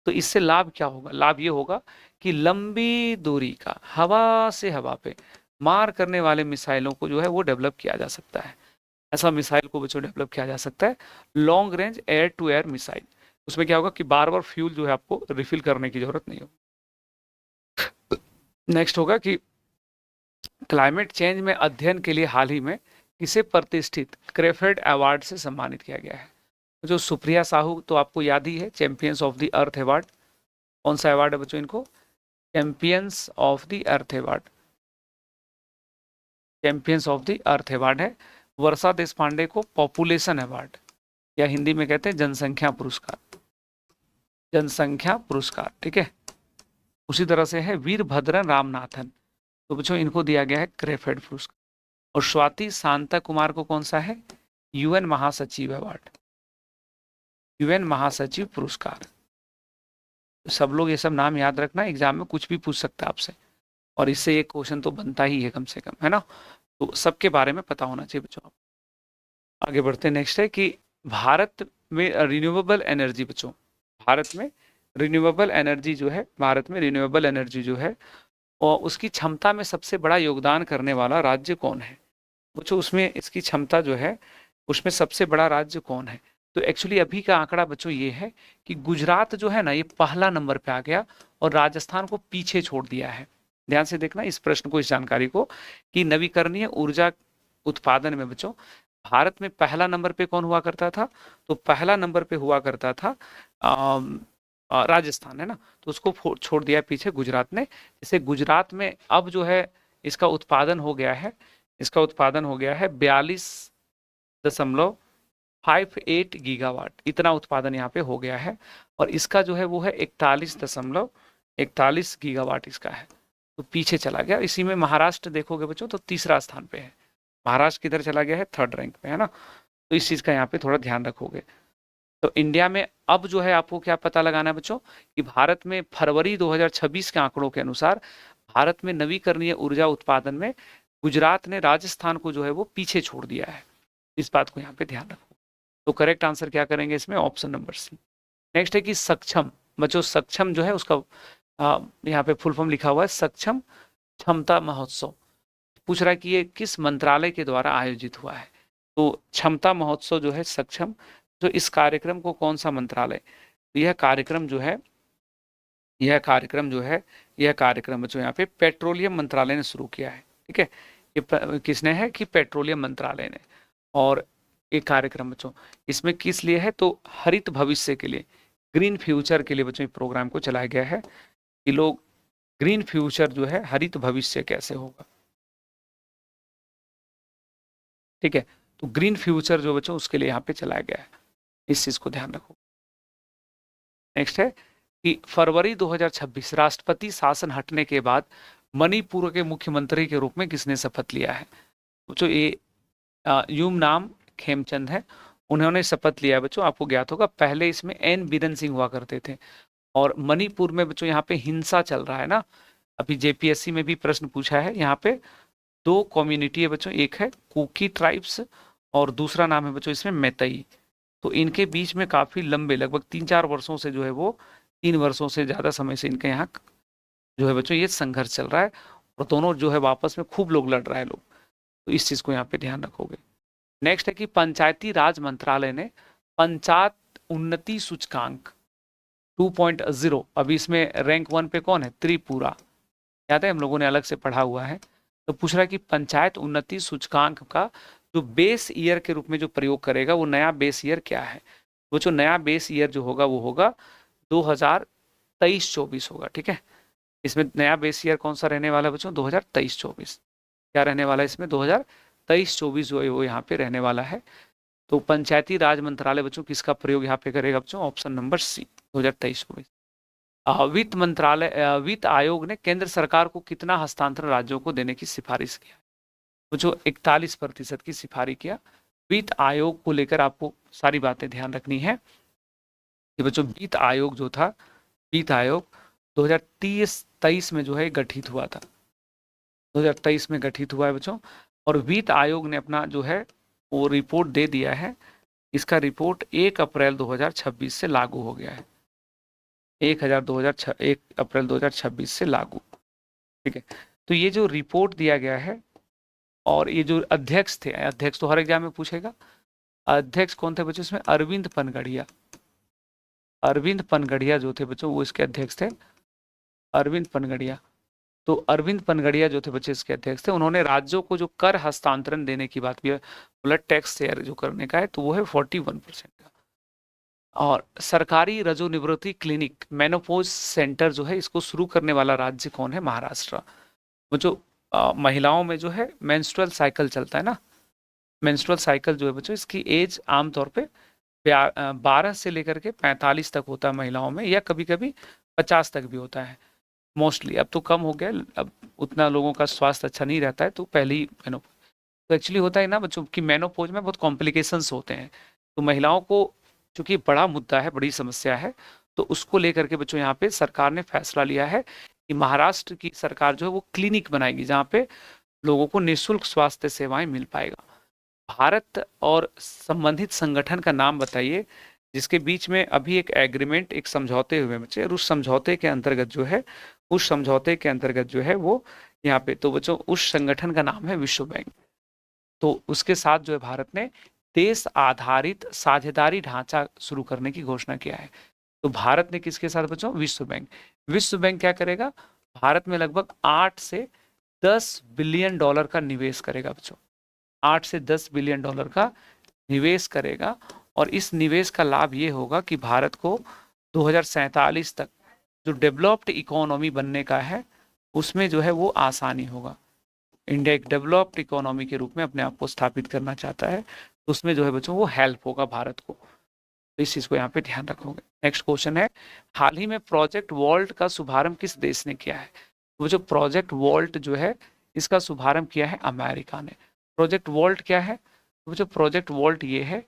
तो इससे लाभ क्या होगा? लाभ ये होगा कि लंबी दूरी का हवा से हवा पे मार करने वाले मिसाइलों को जो है वो डेवलप किया जा सकता है। ऐसा मिसाइल को बच्चों डेवलप किया जा सकता है, long range air to air missile. उसमें क्या होगा कि बार बार फ्यूल जो है आपको रिफिल करने की जरूरत नहीं होगी। नेक्स्ट होगा कि क्लाइमेट चेंज में अध्ययन के लिए हाल ही में किसे प्रतिष्ठित क्रेफेड अवार्ड से सम्मानित किया गया है? जो सुप्रिया साहू तो आपको याद ही है, champions of the earth award. कौन सा अवार्ड है बच्चों इनको? Champions of the earth award, champions of the earth award है। वर्षा देशपांडे को पॉपुलेशन अवार्ड, या हिंदी में कहते हैं जनसंख्या पुरस्कार, जनसंख्या पुरस्कार। ठीक है, उसी तरह से है वीरभद्रन रामनाथन, तो बच्चों इनको दिया गया है क्रेफेड पुरस्कार। और स्वाति शांता कुमार को कौन सा है? यूएन महासचिव अवार्ड, यूएन महासचिव पुरस्कार। सब लोग ये सब नाम याद रखना, एग्जाम में कुछ भी पूछ सकता है आपसे। और इससे एक क्वेश्चन तो बनता ही है कम से कम, है ना। तो सबके बारे में पता होना चाहिए बच्चों। आगे बढ़ते हैं। नेक्स्ट है कि भारत में रिन्यूएबल एनर्जी बच्चों, भारत में रिन्यूएबल एनर्जी जो है, भारत में रिन्यूएबल एनर्जी जो है और उसकी क्षमता में सबसे बड़ा योगदान करने वाला राज्य कौन है बच्चों। उसमें इसकी क्षमता जो है उसमें सबसे बड़ा राज्य कौन है। तो एक्चुअली अभी का आंकड़ा बच्चों ये है कि गुजरात जो है ना, ये पहला नंबर पे आ गया और राजस्थान को पीछे छोड़ दिया है। ध्यान से देखना इस प्रश्न को, इस जानकारी को, कि नवीकरणीय ऊर्जा उत्पादन में बच्चों भारत में पहला नंबर पे कौन हुआ करता था। तो पहला नंबर पे हुआ करता था राजस्थान, है ना। तो उसको छोड़ दिया पीछे गुजरात ने। जैसे गुजरात में अब जो है इसका उत्पादन हो गया है, इसका उत्पादन हो गया है 42.58 गीगावाट, इतना उत्पादन यहाँ पे हो गया है। और इसका जो है वो है 41.41 गीगावाट इसका है। तो पीछे चला गया। इसी में महाराष्ट्र देखोगे बच्चों तो तीसरा स्थान पे है। महाराष्ट्र किधर चला गया है, थर्ड रैंक पे, है ना। तो इस चीज का यहाँ पे थोड़ा ध्यान रखोगे। तो इंडिया में अब जो है आपको क्या पता लगाना है बच्चों कि भारत में फरवरी 2026 के आंकड़ों के अनुसार भारत में नवीकरणीय ऊर्जा उत्पादन में गुजरात ने राजस्थान को जो है वो पीछे छोड़ दिया है। इस बात को यहाँ पे ध्यान रखो। तो करेक्ट आंसर क्या करेंगे इसमें, ऑप्शन नंबर सी। नेक्स्ट है कि सक्षम बच्चों, सक्षम जो है उसका यहाँ पे फुल फॉर्म लिखा हुआ है सक्षम क्षमता महोत्सव। पूछ रहा है कि ये किस मंत्रालय के द्वारा आयोजित हुआ है। तो क्षमता महोत्सव जो है सक्षम, तो इस कार्यक्रम को कौन सा मंत्रालय, यह कार्यक्रम जो है, यह कार्यक्रम बच्चों यहाँ पे पेट्रोलियम मंत्रालय ने शुरू किया है। ठीक है, ये किसने है कि पेट्रोलियम मंत्रालय ने। और एक कार्यक्रम बच्चों इसमें किस लिए है, तो हरित भविष्य के लिए, ग्रीन फ्यूचर के लिए बच्चों प्रोग्राम को चलाया गया है कि लोग ग्रीन फ्यूचर जो है, हरित भविष्य कैसे होगा। ठीक है, तो ग्रीन फ्यूचर जो बच्चों उसके लिए यहाँ पे चलाया गया है, इस चीज को ध्यान रखो। नेक्स्ट है कि फरवरी 2026 राष्ट्रपति शासन हटने के बाद मणिपुर के मुख्यमंत्री के रूप में किसने शपथ लिया है। बच्चों ये यूम नाम खेमचंद है, उन्होंने शपथ लिया है बच्चों। आपको ज्ञात होगा पहले इसमें एन बीरेन सिंह हुआ करते थे। और मणिपुर में बच्चों यहाँ पे हिंसा चल रहा है ना, अभी जेपीएससी में भी प्रश्न पूछा है। यहाँ पे दो कम्युनिटी है बच्चों, एक है कुकी ट्राइब्स और दूसरा नाम है बच्चों इसमें मैतई। तो इनके बीच में काफी लंबे, लगभग 3-4 वर्षों से जो है वो, 3 वर्षों से ज्यादा समय से इनके यहाँ जो है बच्चों ये संघर्ष चल रहा है और दोनों जो है आपस में खूब लोग लड़ रहा है लोग। तो इस चीज को यहाँ पे ध्यान रखोगे। नेक्स्ट है कि पंचायती राज मंत्रालय ने पंचायत उन्नति सूचकांक 2.0, अभी इसमें रैंक 1 पे कौन है, त्रिपुरा, याद है हम लोगों ने अलग से पढ़ा हुआ है। तो पूछ रहा है कि पंचायत उन्नति सूचकांक का जो बेस ईयर के रूप में जो प्रयोग करेगा वो नया बेस ईयर क्या है। वो जो नया बेस ईयर जो होगा वो होगा 2023-24 होगा। ठीक है, इसमें नया बेस ईयर कौन सा रहने वाला है बच्चों, 2023-24। क्या रहने वाला है इसमें, 2023-24 जो है वो यहाँ पे रहने वाला है। तो पंचायती राज मंत्रालय बच्चों किसका प्रयोग यहाँ पे करेगा बच्चों, ऑप्शन नंबर सी, 2023-24। वित्त मंत्रालय, वित्त आयोग ने केंद्र सरकार को कितना हस्तांतरण राज्यों को देने की सिफारिश किया, तो जो 41% की सिफारिश किया। वित्त आयोग को लेकर आपको सारी बातें ध्यान रखनी है कि बच्चों वित्त आयोग जो था, वित्त आयोग 2023 में जो है गठित हुआ था, 2023 में गठित हुआ है बच्चों। और वित्त आयोग ने अपना जो है वो रिपोर्ट दे दिया है। इसका रिपोर्ट 1 अप्रैल 2026 से लागू हो गया है, 1 अप्रैल 2026 से लागू। ठीक है, तो ये जो रिपोर्ट दिया गया है, और ये जो अध्यक्ष थे, अध्यक्ष तो हर एग्जाम में पूछेगा, अध्यक्ष कौन थे बच्चों इसमें, अरविंद पनगड़िया। अरविंद पनगड़िया जो थे बच्चों वो इसके अध्यक्ष थे, अरविंद पनगड़िया। तो अरविंद पनगड़िया जो थे बच्चे इसके अध्यक्ष थे। उन्होंने राज्यों को जो कर हस्तांतरण देने की बात भी है, ब्लड टैक्स शेयर जो करने का है, तो वो है 41% का। और सरकारी रजोनिवृत्ति क्लिनिक, मेनोपोज सेंटर जो है, इसको शुरू करने वाला राज्य कौन है, महाराष्ट्र। वो जो महिलाओं में जो है मेंस्ट्रुअल साइकिल चलता है ना, मेंस्ट्रुअल साइकिल जो है बच्चों इसकी एज आमतौर पे 12 से लेकर के 45 तक होता है महिलाओं में, या कभी कभी 50 तक भी होता है मोस्टली। अब तो कम हो गया, अब उतना लोगों का स्वास्थ्य अच्छा नहीं रहता है, तो पहले ही मेनोपोज। तो एक्चुअली होता है ना बच्चों कि मेनोपोज में बहुत कॉम्प्लिकेशंस होते हैं। तो महिलाओं को चूंकि बड़ा मुद्दा है, बड़ी समस्या है, तो उसको लेकर के बच्चों यहाँ पे सरकार ने फैसला लिया है कि महाराष्ट्र की सरकार जो है वो क्लिनिक बनाएगी जहाँ पे लोगों को निःशुल्क स्वास्थ्य सेवाएं मिल पाएगा। भारत और संबंधित संगठन का नाम बताइए जिसके बीच में अभी एक एग्रीमेंट, एक समझौते हुए बच्चे, और उस समझौते के अंतर्गत जो है, उस समझौते के अंतर्गत जो है वो यहाँ पे, तो बच्चों उस संगठन का नाम है विश्व बैंक। तो उसके साथ जो है भारत ने देश आधारित साझेदारी ढांचा शुरू करने की घोषणा किया है। तो भारत ने किसके साथ बच्चों? विश्व बैंक। विश्व बैंक क्या करेगा? भारत में लगभग 8 से 10 बिलियन डॉलर का निवेश करेगा बच्चों। 8 से 10 बिलियन डॉलर का निवेश करेगा, और इस निवेश का लाभ ये होगा कि भारत को 2047 तक जो डेवलप्ड इकोनॉमी बनने का है उसमें जो है वो आसानी होगा। इंडिया एक डेवलप्ड इकोनॉमी के रूप में अपने आप को स्थापित करना चाहता है, तो उसमें जो है बच्चों वो हेल्प होगा भारत को। तो इस चीज को यहाँ पे ध्यान रखोगे। नेक्स्ट क्वेश्चन है, हाल ही में प्रोजेक्ट वॉल्ट का शुभारंभ किस देश ने किया है? वो जो प्रोजेक्ट वॉल्ट जो है इसका शुभारंभ किया है अमेरिका ने। प्रोजेक्ट वॉल्ट क्या है? वो जो प्रोजेक्ट वॉल्ट ये है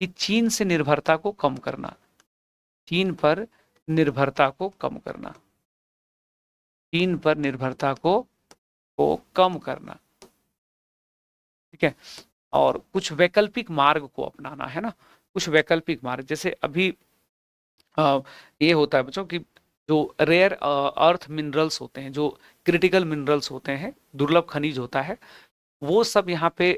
कि चीन से निर्भरता को कम करना, चीन पर निर्भरता को कम करना, चीन पर निर्भरता को कम करना, ठीक है। और कुछ वैकल्पिक मार्ग को अपनाना है ना, कुछ वैकल्पिक मार्ग, जैसे अभी ये होता है बच्चों कि जो रेयर अर्थ मिनरल्स होते हैं, जो क्रिटिकल मिनरल्स होते हैं, दुर्लभ खनिज होता है, वो सब यहाँ पे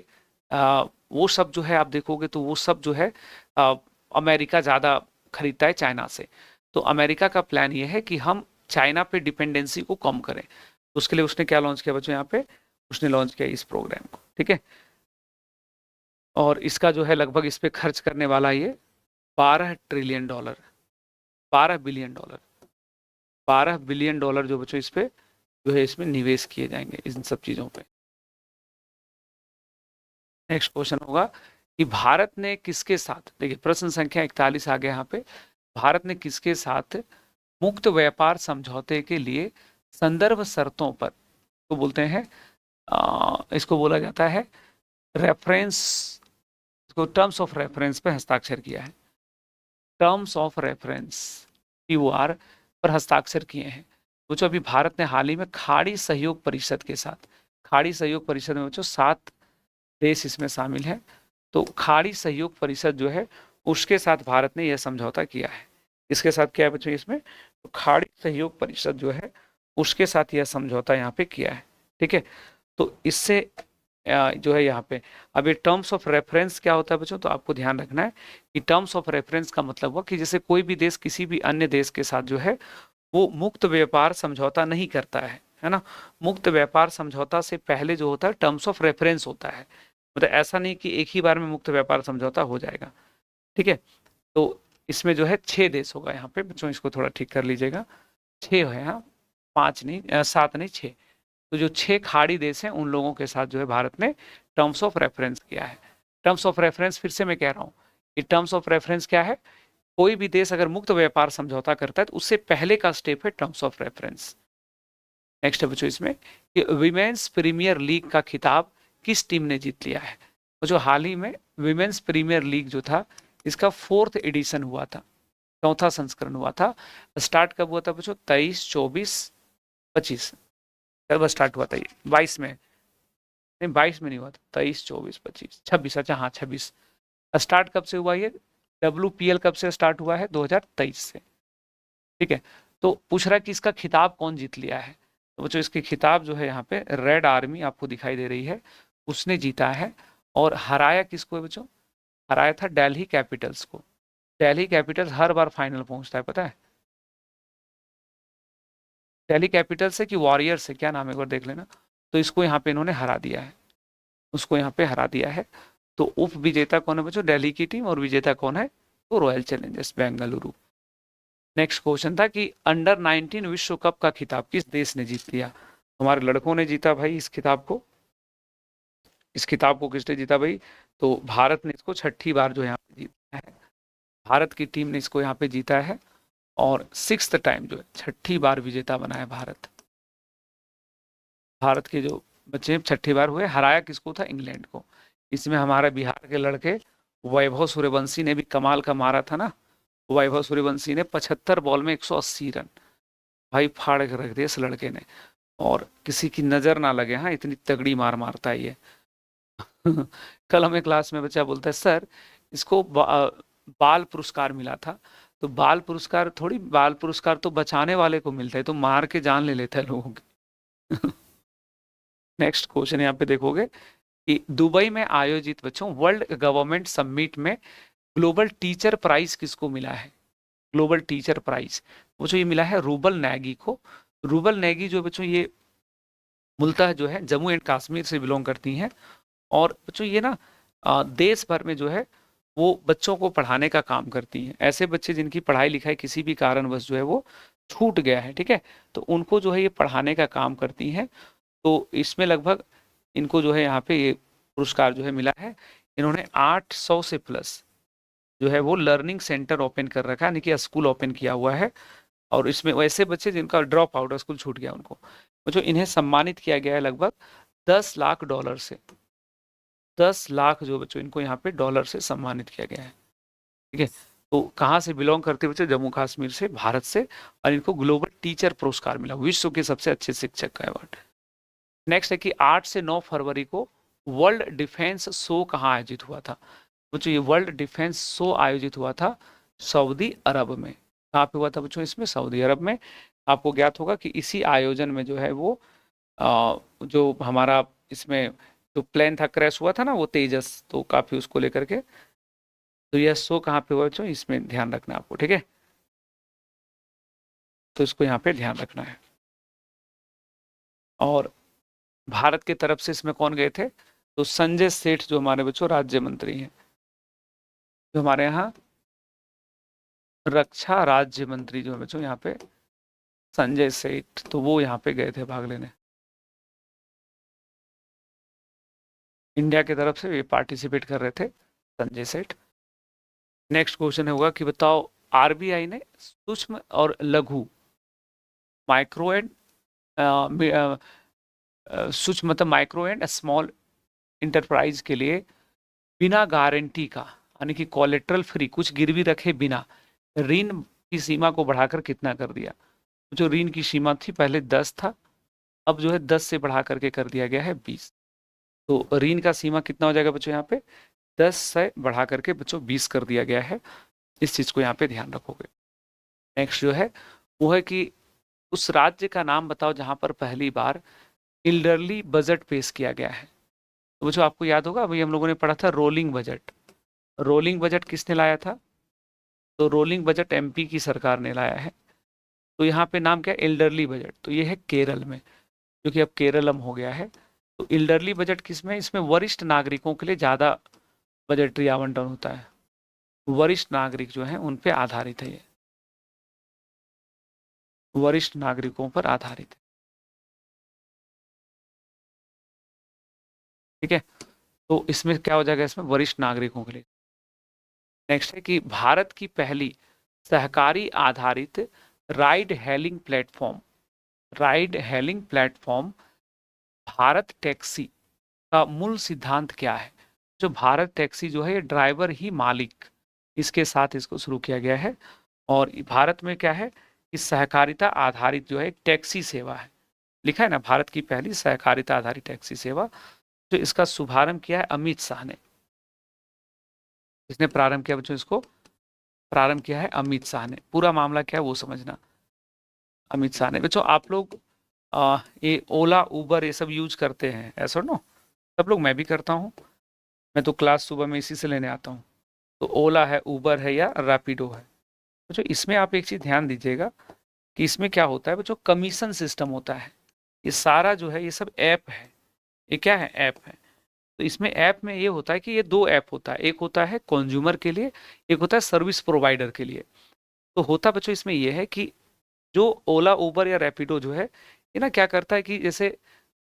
वो सब जो है आप देखोगे तो वो सब जो है अमेरिका ज़्यादा खरीदता है चाइना से। तो अमेरिका का प्लान ये है कि हम चाइना पे डिपेंडेंसी को कम करें। तो उसके लिए उसने क्या लॉन्च किया बच्चों? यहाँ पे उसने लॉन्च किया इस प्रोग्राम को, ठीक है। और इसका जो है लगभग इस पे खर्च करने वाला ये 12 trillion dollar, 12 billion dollar, 12 billion dollar जो बच्चों इस पे जो है इसमें निवेश किए जाएंगे इन सब चीज़ों पे। नेक्स्ट क्वेश्चन होगा कि भारत ने किसके साथ, देखिए प्रश्न संख्या 41 आ गया यहाँ पे, भारत ने किसके साथ मुक्त व्यापार समझौते के लिए संदर्भ शर्तों पर, तो बोलते हैं इसको बोला जाता है रेफरेंस, इसको टर्म्स ऑफ रेफरेंस पे हस्ताक्षर किया है। टर्म्स ऑफ रेफरेंस TOR पर हस्ताक्षर किए हैं। बच्चों अभी भारत ने हाल ही में खाड़ी सहयोग परिषद के साथ, खाड़ी सहयोग परिषद में बच्चों 7 देश इसमें शामिल हैं, तो खाड़ी सहयोग परिषद जो है उसके साथ भारत ने यह समझौता किया है। इसके साथ क्या है बच्चों इसमें? तो खाड़ी सहयोग परिषद जो है उसके साथ यह समझौता यहाँ पे किया है, ठीक है। तो इससे जो है यहाँ पे अब ये टर्म्स ऑफ रेफरेंस क्या होता है बच्चों? तो आपको ध्यान रखना है कि टर्म्स ऑफ रेफरेंस का मतलब हुआ कि जैसे कोई भी देश किसी भी अन्य देश के साथ जो है वो मुक्त व्यापार समझौता नहीं करता है ना। मुक्त व्यापार समझौता से पहले जो होता है टर्म्स ऑफ रेफरेंस होता है, मतलब ऐसा नहीं कि एक ही बार में मुक्त व्यापार समझौता हो जाएगा, ठीक है। तो इसमें जो है 6 देश होगा यहाँ पे बच्चों, इसको थोड़ा ठीक कर लीजिएगा, 6 है यहाँ, 5 नहीं 7 नहीं 6। तो जो 6 खाड़ी देश हैं उन लोगों के साथ जो है भारत ने टर्म्स ऑफ रेफरेंस किया है। टर्म्स ऑफ रेफरेंस फिर से मैं कह रहा हूँ कि टर्म्स ऑफ रेफरेंस क्या है? कोई भी देश अगर मुक्त व्यापार समझौता करता है तो उससे पहले का स्टेप है टर्म्स ऑफ रेफरेंस। नेक्स्ट है बच्चों इसमें कि विमेन्स प्रीमियर लीग का खिताब किस टीम ने जीत लिया है? और जो हाल ही में विमेन्स प्रीमियर लीग जो था इसका 4th एडिशन हुआ था, 4था संस्करण हुआ था। स्टार्ट कब हुआ था बच्चों? 23, 24, 25 कब स्टार्ट हुआ था? ये 22 में नहीं, 22 में नहीं हुआ था, 23, 24, 25, 26, अच्छा हाँ 26। स्टार्ट कब से हुआ ये? WPL कब से स्टार्ट हुआ है? 2023 से, ठीक है। तो पूछ रहा है कि इसका खिताब कौन जीत लिया है? तो बच्चों इसके खिताब जो है यहाँ पे रेड आर्मी आपको दिखाई दे रही है, उसने जीता है। और हराया किसको है बच्चों? हराया था दिल्ली कैपिटल्स को। दिल्ली कैपिटल्स हर बार फाइनल पहुंचता है, पता है? दिल्ली कैपिटल्स है कि वॉरियर्स है, क्या नाम है एक बार देख लेना। तो इसको यहाँ पे इन्होंने हरा दिया है, उसको यहाँ पे हरा दिया है। तो उप विजेता कौन है बच्चों? दिल्ली की टीम। और विजेता कौन है? तो royal Challengers Bengaluru. Next question था कि अंडर 19 विश्व कप का खिताब किस देश ने जीत लिया? हमारे लड़कों ने जीता भाई इस खिताब को। इस खिताब को किसने जीता भाई? तो भारत ने इसको 6ठी बार जो यहाँ पे जीता है, भारत की टीम ने इसको यहाँ पे जीता है। और 6th टाइम जो है 6ठी बार विजेता बना है भारत। भारत के जो बच्चे 6ठी बार हुए, हराया किसको था? इंग्लैंड को। इसमें हमारे बिहार के लड़के वैभव सूर्यवंशी ने भी कमाल का मारा था ना। वैभव सूर्यवंशी ने 75 बॉल में 180 रन, भाई फाड़ के रख दिया इस लड़के ने, और किसी की नजर ना लगे, हाँ इतनी तगड़ी मार मारता है ये। कल हमें क्लास में बच्चा बोलता है सर इसको बाल पुरस्कार मिला था। तो बाल पुरस्कार थोड़ी, बाल पुरस्कार तो बचाने वाले को मिलता है, तो मार के जान ले लेता है लोगों की। नेक्स्ट क्वेश्चन यहाँ पे देखोगे कि दुबई में आयोजित बच्चों वर्ल्ड गवर्नमेंट समिट में ग्लोबल टीचर प्राइज किसको मिला है? ग्लोबल टीचर प्राइज बच्चों ये मिला है रूबल नैगी को। रूबल नैगी जो बच्चों ये मूलतः जो है जम्मू एंड कश्मीर से बिलोंग करती हैं, और बच्चों ये ना देश भर में जो है वो बच्चों को पढ़ाने का काम करती हैं। ऐसे बच्चे जिनकी पढ़ाई लिखाई किसी भी कारणवश जो है वो छूट गया है, ठीक है, तो उनको जो है ये पढ़ाने का काम करती हैं। तो इसमें लगभग इनको जो है यहाँ पे ये पुरस्कार जो है मिला है। इन्होंने 800 से प्लस जो है वो लर्निंग सेंटर ओपन कर रखा है, यानी कि स्कूल ओपन किया हुआ है। और इसमें वैसे बच्चे जिनका ड्रॉप आउट स्कूल छूट गया उनको, जो इन्हें सम्मानित किया गया है लगभग 10 लाख डॉलर से। 10 लाख जो बच्चों इनको यहाँ पे डॉलर से सम्मानित किया गया है, ठीक है। तो कहाँ से बिलोंग करते बच्चे? जम्मू कश्मीर से, भारत से। और इनको ग्लोबल टीचर पुरस्कार मिला, विश्व के सबसे अच्छे शिक्षक का अवार्ड। नेक्स्ट है कि 8 से 9 फरवरी को वर्ल्ड डिफेंस शो कहाँ आयोजित हुआ था? बच्चों ये वर्ल्ड डिफेंस शो आयोजित हुआ था सऊदी अरब में। कहाँ पे हुआ था बच्चों? इसमें सऊदी अरब में। आपको ज्ञात होगा कि इसी आयोजन में जो है वो जो हमारा इसमें जो प्लेन था क्रैश हुआ था ना वो तेजस, तो काफी उसको लेकर के, तो यह शो कहाँ पे हुआ बच्चों? इसमें ध्यान रखना आपको, ठीक है, तो इसको यहाँ पे ध्यान रखना है। और भारत की तरफ से इसमें कौन गए थे? तो संजय सेठ जो हमारे बच्चों राज्य मंत्री हैं, जो हमारे यहाँ रक्षा राज्य मंत्री जो है बच्चों यहाँ पे संजय सेठ, तो वो यहाँ पे गए थे भाग लेने। इंडिया की तरफ से ये पार्टिसिपेट कर रहे थे संजय सेठ। नेक्स्ट क्वेश्चन होगा कि बताओ आरबीआई ने सूक्ष्म और लघु माइक्रो एंड सूक्ष्म मतलब माइक्रो एंड स्मॉल इंटरप्राइज के लिए बिना गारंटी का, यानी कि कोलेट्रल फ्री, कुछ गिरवी रखे बिना ऋण की सीमा को बढ़ाकर कितना कर दिया? जो ऋण की सीमा थी पहले 10 था, अब जो है 10 से बढ़ा करके कर दिया गया है 20। तो ऋण का सीमा कितना हो जाएगा बच्चों? यहाँ पे 10 से बढ़ा करके बच्चों 20 कर दिया गया है। इस चीज को यहाँ पे ध्यान रखोगे। नेक्स्ट जो है वो है कि उस राज्य का नाम बताओ जहां पर पहली बार इल्डरली बजट पेश किया गया है। तो बच्चों आपको याद होगा अभी हम लोगों ने पढ़ा था रोलिंग बजट। रोलिंग बजट किसने लाया था? तो रोलिंग बजट एमपी की सरकार ने लाया है। तो यहाँ पे नाम क्या है? Elderly budget. तो ये है केरल में, जो कि अब केरलम हो गया है। तो एल्डरली बजट किसमें? इसमें वरिष्ठ नागरिकों के लिए ज्यादा बजटरी आवंटन होता है। वरिष्ठ नागरिक जो है उन पे आधारित है ये, वरिष्ठ नागरिकों पर आधारित है, ठीक है। तो इसमें क्या हो जाएगा? इसमें वरिष्ठ नागरिकों के लिए। नेक्स्ट है कि भारत की पहली सहकारी आधारित ride hailing platform, ride hailing platform Bharat taxi का मूल सिद्धांत क्या है? जो भारत टैक्सी जो है ये ड्राइवर ही मालिक, इसके साथ इसको शुरू किया गया है। और भारत में क्या है कि सहकारिता आधारित जो है एक टैक्सी सेवा है, लिखा है ना, भारत की पहली सहकारिता आधारित टैक्सी सेवा। जो इसका शुभारंभ किया है अमित शाह ने। इसने प्रारंभ किया बच्चों, इसको प्रारंभ किया है अमित शाह ने। पूरा मामला क्या है वो समझना, अमित शाह ने। बच्चों आप लोग ये ओला उबर ये सब यूज करते हैं ऐसा नो? सब लोग, मैं भी करता हूँ। मैं तो क्लास सुबह में इसी से लेने आता हूँ। तो ओला है, उबर है या रैपिडो है। बच्चों इसमें आप एक चीज ध्यान दीजिएगा कि इसमें क्या होता है बच्चों, कमीशन सिस्टम होता है। ये सारा जो है ये सब ऐप है। ये क्या है? ऐप है। तो इसमें ऐप में ये होता है कि ये दो ऐप होता है, एक होता है कंज्यूमर के लिए, एक होता है सर्विस प्रोवाइडर के लिए। तो होता बच्चों इसमें ये है कि जो ओला उबर या रैपिडो जो है ये ना क्या करता है कि जैसे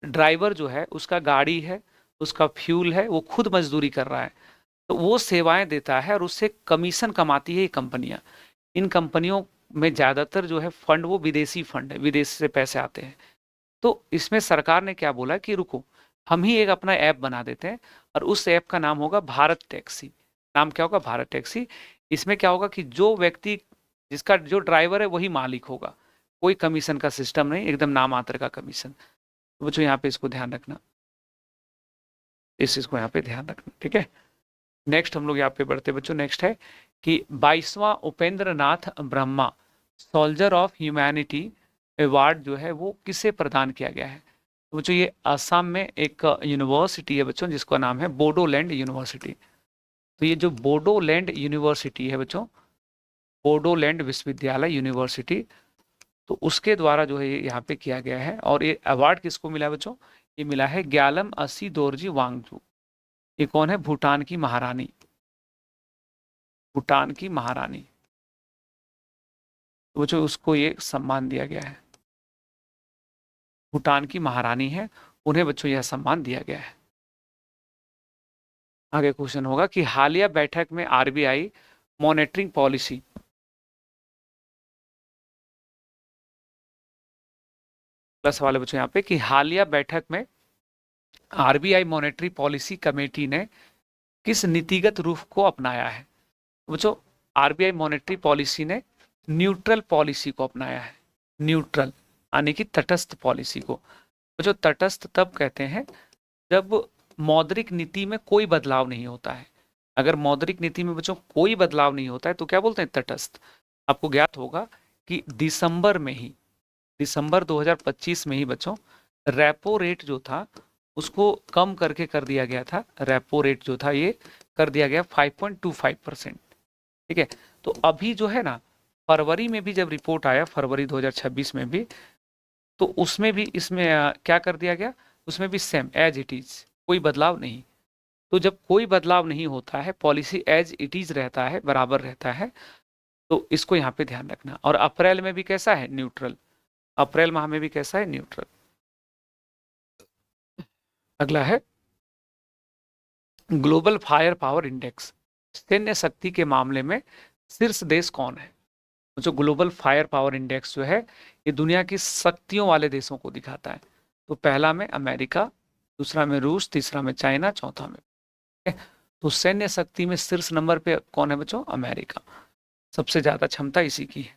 ड्राइवर जो है उसका गाड़ी है, उसका फ्यूल है, वो खुद मजदूरी कर रहा है, तो वो सेवाएं देता है और उससे कमीशन कमाती है ये कंपनियां। इन कंपनियों में ज्यादातर जो है फंड वो विदेशी फंड है, विदेश से पैसे आते हैं। तो इसमें सरकार ने क्या बोला कि रुको, हम ही एक अपना ऐप बना देते हैं और उस ऐप का नाम होगा भारत टैक्सी। नाम क्या होगा? भारत टैक्सी। इसमें क्या होगा कि जो व्यक्ति, जिसका जो ड्राइवर है वही मालिक होगा, कोई कमीशन का सिस्टम नहीं, एकदम नाम मात्र का कमीशन। तो बच्चों यहाँ पे इसको ध्यान रखना, इस चीज को यहाँ पे ध्यान रखना, ठीक है। नेक्स्ट हम लोग यहाँ पे बढ़ते बच्चों, नेक्स्ट है कि 22वां Upendra Nath Brahma soldier of humanity award जो है वो किसे प्रदान किया गया है। तो बच्चों ये असम में एक यूनिवर्सिटी है बच्चों, जिसका नाम है बोडोलैंड यूनिवर्सिटी। तो ये जो बोडोलैंड यूनिवर्सिटी है बच्चों, बोडोलैंड विश्वविद्यालय यूनिवर्सिटी, तो उसके द्वारा जो है ये यहाँ पे किया गया है। और ये अवार्ड किसको मिला बच्चों, ये मिला है ग्यालम अस्सी दोरजी वांगचू। ये कौन है, भूटान की महारानी, भूटान की महारानी। तो बच्चों उसको ये सम्मान दिया गया है, भूटान की महारानी है, उन्हें बच्चों यह सम्मान दिया गया है। आगे क्वेश्चन होगा कि हालिया बैठक में आरबीआई मॉनेटरिंग पॉलिसी, प्लस वाले बच्चों यहाँ पे कि हालिया बैठक में आरबीआई मॉनेटरी पॉलिसी कमेटी ने किस नीतिगत रूप को अपनाया है। बच्चों आरबीआई मॉनेटरी पॉलिसी ने न्यूट्रल पॉलिसी को अपनाया है, न्यूट्रल यानी कि तटस्थ पॉलिसी को। बच्चों तटस्थ तब कहते हैं जब मौद्रिक नीति में कोई बदलाव नहीं होता है। अगर मौद्रिक नीति में बच्चों कोई बदलाव नहीं होता है तो क्या बोलते हैं, तटस्थ। आपको ज्ञात होगा कि दिसंबर में ही, दिसंबर 2025 में ही बच्चों रेपो रेट जो था उसको कम करके कर दिया गया था। रेपो रेट जो था ये कर दिया गया 5.25%, ठीक है। तो अभी जो है ना, फरवरी में भी जब रिपोर्ट आया, फरवरी 2026 में भी, तो उसमें भी इसमें क्या कर दिया गया, उसमें भी सेम एज इट इज, कोई बदलाव नहीं। तो जब कोई बदलाव नहीं होता है, पॉलिसी एज इट इज रहता है, बराबर रहता है, तो इसको यहाँ पे ध्यान रखना। और अप्रैल में भी कैसा है, न्यूट्रल, अप्रैल माह में भी कैसा है, न्यूट्रल। अगला है ग्लोबल फायर पावर इंडेक्स, सैन्य शक्ति के मामले में शीर्ष देश कौन है। जो ग्लोबल फायर पावर इंडेक्स जो है ये दुनिया की शक्तियों वाले देशों को दिखाता है। तो पहला में अमेरिका, दूसरा में रूस, तीसरा में चाइना, चौथा में, तो सैन्य शक्ति में शीर्ष नंबर पे कौन है बच्चों, अमेरिका, सबसे ज्यादा क्षमता इसी की है।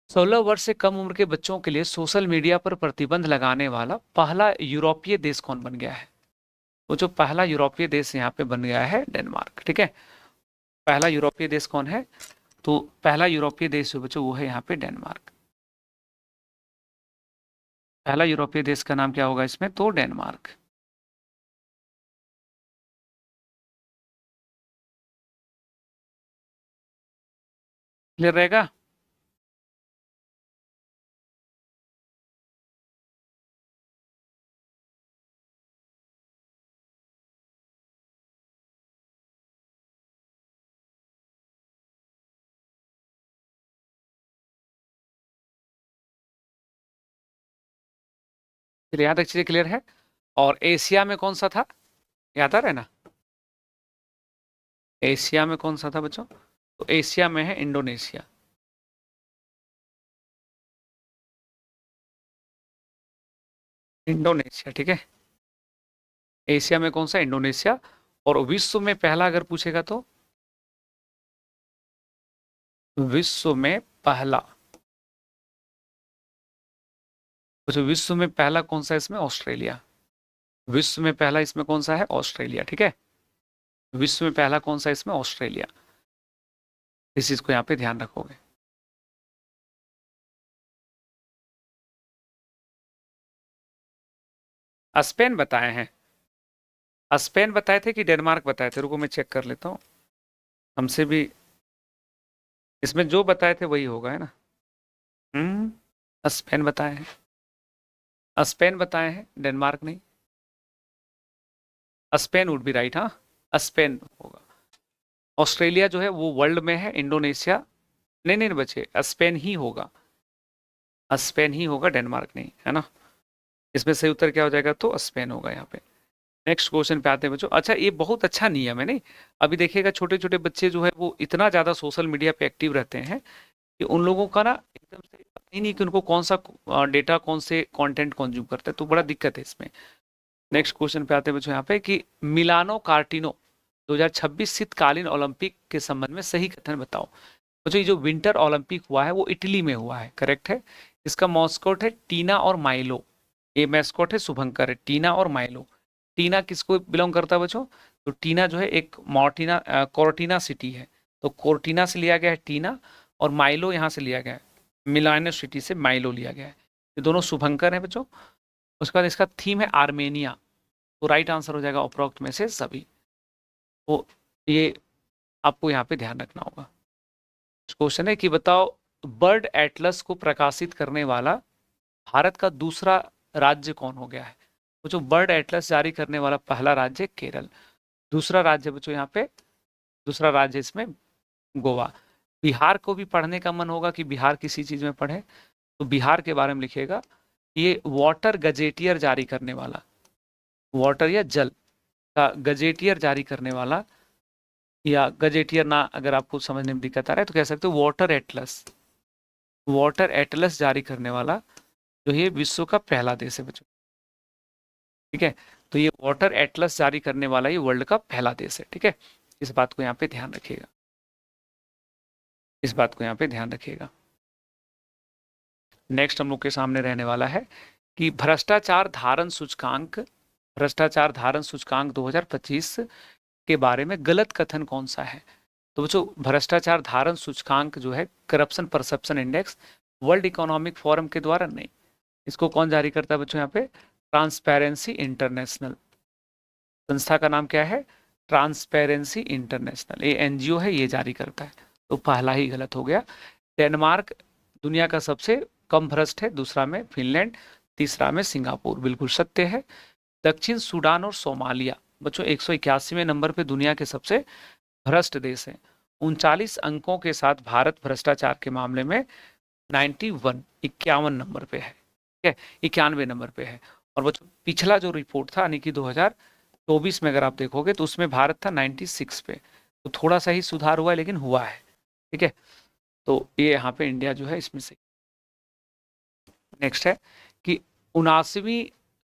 16 वर्ष से कम उम्र के बच्चों के लिए सोशल मीडिया पर प्रतिबंध लगाने वाला पहला यूरोपीय देश कौन बन गया है। वो जो पहला यूरोपीय देश यहाँ पे बन गया है डेनमार्क, ठीक है। पहला यूरोपीय देश कौन है, तो पहला यूरोपीय देश जो बच्चों वो है यहाँ पे डेनमार्क। पहला यूरोपीय देश का नाम क्या होगा इसमें, तो डेनमार्क। क्लियर रहेगा। चलिए यहाँ तक चीजें क्लियर है। और एशिया में कौन सा था, याद आ रहा है ना, एशिया में कौन सा था बच्चों, तो एशिया में है इंडोनेशिया। इंडोनेशिया, ठीक है, एशिया में कौन सा, इंडोनेशिया। और विश्व में पहला अगर पूछेगा तो विश्व में पहला, तो विश्व में पहला कौन सा इसमें, ऑस्ट्रेलिया। विश्व में पहला इसमें कौन सा है, ऑस्ट्रेलिया, ठीक है। विश्व में पहला कौन सा इसमें, ऑस्ट्रेलिया। इस चीज को यहाँ पे ध्यान रखोगे। स्पेन बताए हैं, स्पेन बताए थे कि डेनमार्क बताए थे, रुको मैं चेक कर लेता हूँ। हमसे भी इसमें जो बताए थे वही होगा, है ना। स्पेन बताए हैं, स्पेन बताए हैं, डेनमार्क नहीं। स्पेन वुड बी राइट, हाँ स्पेन होगा। ऑस्ट्रेलिया जो है वो वर्ल्ड में है, इंडोनेशिया नहीं, नहीं बचे, स्पेन ही होगा, स्पेन ही होगा, डेनमार्क नहीं, है ना। इसमें सही उत्तर क्या हो जाएगा, तो स्पेन होगा यहाँ पे। नेक्स्ट क्वेश्चन पे आते हैं बच्चों। अच्छा ये बहुत अच्छा नियम है, नहीं अभी देखिएगा छोटे छोटे बच्चे जो है वो इतना ज्यादा सोशल मीडिया पे एक्टिव रहते हैं कि उन लोगों का ना एकदम से पता ही नहीं कि उनको कौन सा डेटा, कौन से कंटेंट कंज्यूम करते हैं, तो बड़ा दिक्कत है इसमें। नेक्स्ट क्वेश्चन पे आते हैं बच्चों यहाँ पे कि मिलानो कार्टिनो 2026 शीतकालीन ओलंपिक के संबंध में सही कथन बताओ। बच्चों ये जो विंटर ओलंपिक हुआ है वो इटली में हुआ है, करेक्ट है। इसका मॉस्कोट है टीना और माइलो। ये मैस्कोट है शुभंकर है, टीना और माइलो। टीना किसको बिलोंग करता है बच्चों? तो टीना जो है एक मॉर्टिना कोर्टिना सिटी है, तो कोर्टिना से लिया गया है टीना, और माइलो यहाँ से लिया गया है, मिलानो सिटी से माइलो लिया गया है। ये दोनों शुभंकर हैं बच्चों। उसके बाद इसका थीम है आर्मेनिया, तो राइट आंसर हो जाएगा उपरोक्त में से सभी। तो ये आपको यहाँ पे ध्यान रखना होगा। क्वेश्चन है कि बताओ बर्ड एटलस को प्रकाशित करने वाला भारत का दूसरा राज्य कौन हो गया है? तो जो बर्ड एटलस जारी करने वाला पहला राज्य है केरल, दूसरा राज्य बच्चों यहाँ पे, दूसरा राज्य इसमें गोवा। बिहार को भी पढ़ने का मन होगा कि बिहार किसी चीज में पढ़े, तो बिहार के बारे में लिखिएगा, ये वाटर गजेटियर जारी करने वाला, वाटर या जल का गजेटियर जारी करने वाला, या गजेटियर ना अगर आपको समझने में दिक्कत आ रहा है तो कह सकते हो वाटर एटलस, वाटर एटलस जारी करने वाला जो ये विश्व का पहला देश है बच्चों, ठीक है। तो ये वाटर एटलस जारी करने वाला ये वर्ल्ड का पहला देश है, ठीक है। इस बात को यहाँ पे ध्यान रखिएगा, इस बात को यहाँ पे ध्यान रखिएगा। नेक्स्ट हम लोग के सामने रहने वाला है कि भ्रष्टाचार धारण सूचकांक, भ्रष्टाचार धारण सूचकांक 2025 के बारे में गलत कथन कौन सा है? तो बच्चों भ्रष्टाचार धारण सूचकांक जो है corruption perception index, world economic forum के द्वारा नहीं, इसको कौन जारी करता है बच्चों? यहाँ पे ट्रांसपेरेंसी इंटरनेशनल, संस्था का नाम क्या है? ट्रांसपेरेंसी इंटरनेशनल, ये एनजीओ है, ये जारी करता है। तो पहला ही गलत हो गया। डेनमार्क दुनिया का सबसे कम भ्रष्ट है, दूसरा में फिनलैंड, तीसरा में सिंगापुर, बिल्कुल सत्य है। दक्षिण सूडान और सोमालिया बच्चों 181वें नंबर पे दुनिया के सबसे भ्रष्ट देश हैं। 39 अंकों के साथ भारत भ्रष्टाचार के मामले में 51 नंबर पे है, ठीक है, 91 नंबर पे है। और बच्चों पिछला जो रिपोर्ट था यानी कि 2024 में अगर आप देखोगे तो उसमें भारत था 96 पे, तो थोड़ा सा ही सुधार हुआ है लेकिन हुआ है, ठीक है। तो ये यहाँ पे इंडिया जो है इसमें से। नेक्स्ट है कि 79वीं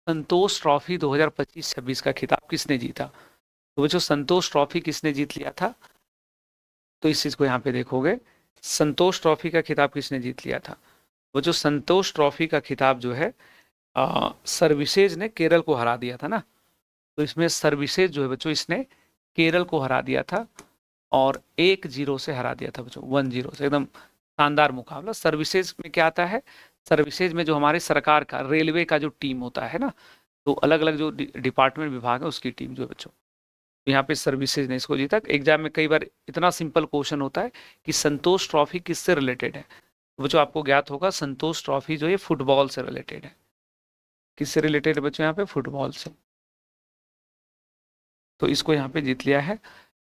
संतोष ट्रॉफी 2025-26 का खिताब किसने जीता? तो बच्चों संतोष ट्रॉफी किसने जीत लिया था? तो इस चीज को यहाँ पे देखोगे, संतोष ट्रॉफी का खिताब किसने जीत लिया था? वो जो संतोष ट्रॉफी का खिताब जो है सर्विसेज ने केरल को हरा दिया था ना, तो इसमें सर्विसेज जो है बच्चों इसने केरल को हरा दिया था, और 1-0 से हरा दिया था बच्चों, 1-0 से, एकदम शानदार मुकाबला। सर्विसेज में क्या आता है? सर्विसेज में जो हमारे सरकार का रेलवे का जो टीम होता है ना, तो अलग अलग जो डिपार्टमेंट विभाग है उसकी टीम जो है बच्चों, तो यहाँ पे सर्विसेज ने इसको जीता। एग्जाम में कई बार इतना सिंपल क्वेश्चन होता है कि संतोष ट्रॉफी किससे रिलेटेड है, तो बच्चों आपको ज्ञात होगा संतोष ट्रॉफी जो है फुटबॉल से रिलेटेड है। किससे रिलेटेड है बच्चों? यहाँ पे फुटबॉल से, तो इसको यहाँ पे जीत लिया है।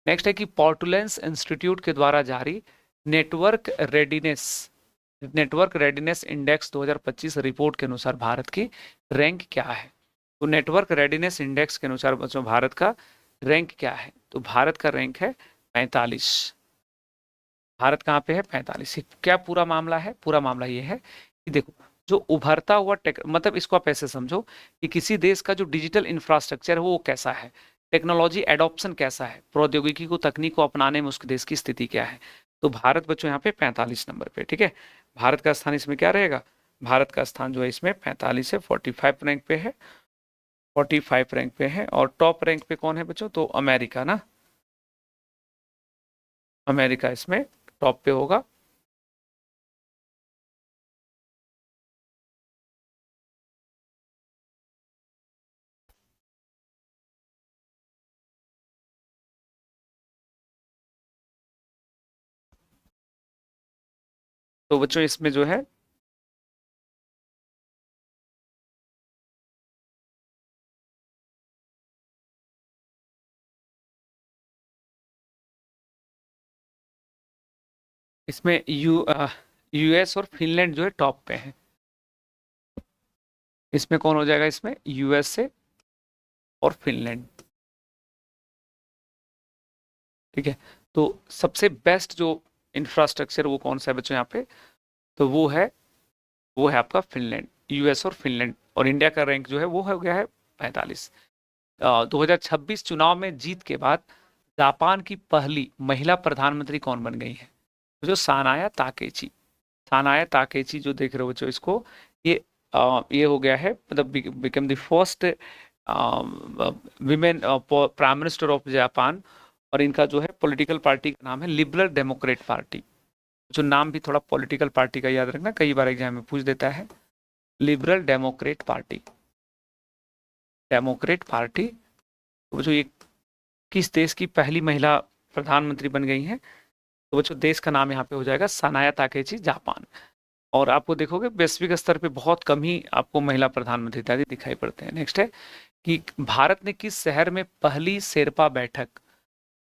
नेक्स्ट है कि पोर्टुलेंस इंस्टीट्यूट के द्वारा जारी नेटवर्क रेडिनेस इंडेक्स 2025 रिपोर्ट के अनुसार भारत की रैंक क्या है? तो नेटवर्क रेडिनेस इंडेक्स के अनुसार बच्चों भारत का रैंक क्या है? तो भारत का रैंक है 45। भारत कहाँ पे है? 45। क्या पूरा मामला है? पूरा मामला ये है कि देखो जो उभरता हुआ मतलब इसको आप ऐसे समझो कि किसी देश का जो डिजिटल इंफ्रास्ट्रक्चर है वो कैसा है, टेक्नोलॉजी एडॉप्शन कैसा है, प्रौद्योगिकी को तकनीक को अपनाने में उस देश की स्थिति क्या है। तो भारत बच्चों यहाँ पे 45 नंबर पे, ठीक है। भारत का स्थान इसमें क्या रहेगा? भारत का स्थान जो है इसमें 45 है, 45 रैंक पे है, 45 रैंक पे है। और टॉप रैंक पे कौन है बच्चों? तो अमेरिका ना, अमेरिका इसमें टॉप पे होगा। तो बच्चों इसमें जो है इसमें यूएस और फिनलैंड जो है टॉप पे है। इसमें कौन हो जाएगा? इसमें यूएसए और फिनलैंड, ठीक है। तो सबसे बेस्ट जो इंफ्रास्ट्रक्चर वो कौन सा है बच्चों यहाँ पे? तो वो है आपका फिनलैंड, यूएस और फिनलैंड। और इंडिया का रैंक जो है वो हो गया है 45। 2026 चुनाव में जीत के बाद जापान की पहली महिला प्रधानमंत्री कौन बन गई है? जो सानाया ताकेची, सानाया ताकेची जो देख रहे हो बच्चों इसको, ये ये हो गया है, मतलब become the first women prime minister of Japan. और इनका जो है पॉलिटिकल पार्टी का नाम है लिबरल डेमोक्रेट पार्टी। जो नाम भी थोड़ा पॉलिटिकल पार्टी का याद रखना, कई बार एग्जाम में पूछ देता है। Liberal Democrat party, Democrat party. तो जो ये किस देश की पहली महिला प्रधानमंत्री बन गई हैं, तो बच्चों देश का नाम यहाँ पे हो जाएगा सानाया ताकेची, जापान। और आपको देखोगे वैश्विक स्तर पे बहुत कम ही आपको महिला प्रधानमंत्री इत्यादि दिखाई पड़ते हैं। नेक्स्ट है कि भारत ने किस शहर में पहली शेरपा बैठक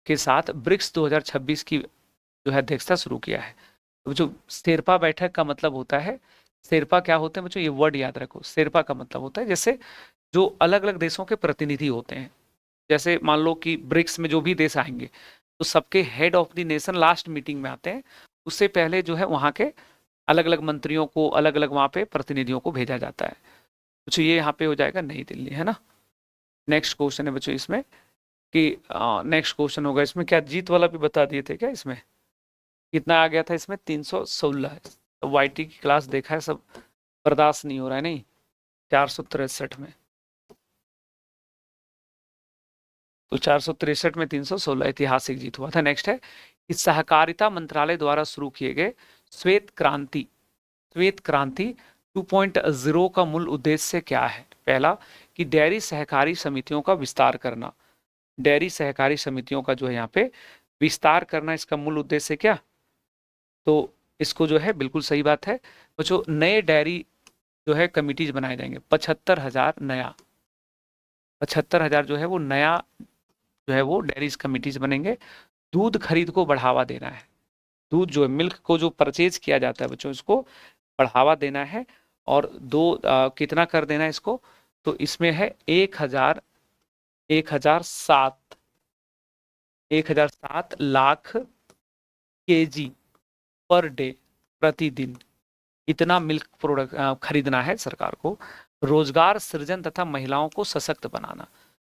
के साथ ब्रिक्स 2026 की जो है अध्यक्षता शुरू किया है। तो जो शेरपा बैठक का मतलब होता है, शेरपा क्या होते हैं बच्चों, ये वर्ड याद रखो। शेरपा का मतलब होता है जैसे जो अलग अलग देशों के प्रतिनिधि होते हैं, जैसे मान लो कि ब्रिक्स में जो भी देश आएंगे तो सबके head of the nation last meeting में आते हैं। उससे पहले जो है वहाँ के अलग अलग मंत्रियों को, अलग अलग वहाँ पे प्रतिनिधियों को भेजा जाता है। बच्चों ये यहाँ पे हो जाएगा नई दिल्ली, है ना। नेक्स्ट क्वेश्चन है बच्चों इसमें कि नेक्स्ट क्वेश्चन होगा इसमें, क्या जीत वाला भी बता दिए थे क्या इसमें? कितना आ गया था इसमें? 316। वाईटी की क्लास देखा है सब, बर्दाश्त नहीं हो रहा है नहीं। 463 में, तो 463 में 316 ऐतिहासिक जीत हुआ था। नेक्स्ट है कि सहकारिता मंत्रालय द्वारा शुरू किए गए श्वेत क्रांति, श्वेत क्रांति 2.0 का मूल उद्देश्य क्या है? पहला कि डेयरी सहकारी समितियों का विस्तार करना, डेयरी सहकारी समितियों का जो है यहाँ पे विस्तार करना, इसका मूल उद्देश्य क्या? तो इसको जो है बिल्कुल सही बात है बच्चों, नए डेयरी जो है कमिटीज बनाए जाएंगे। 75,000 नया, 75,000 जो है वो नया जो है वो डेयरीज कमिटीज बनेंगे। दूध खरीद को बढ़ावा देना है, दूध जो है मिल्क को जो परचेज किया जाता है बच्चों, इसको बढ़ावा देना है। और कितना कर देना है इसको? तो इसमें है 1,007 लाख केजी पर डे, प्रतिदिन इतना मिल्क प्रोडक्ट खरीदना है सरकार को। रोजगार सृजन तथा महिलाओं को सशक्त बनाना,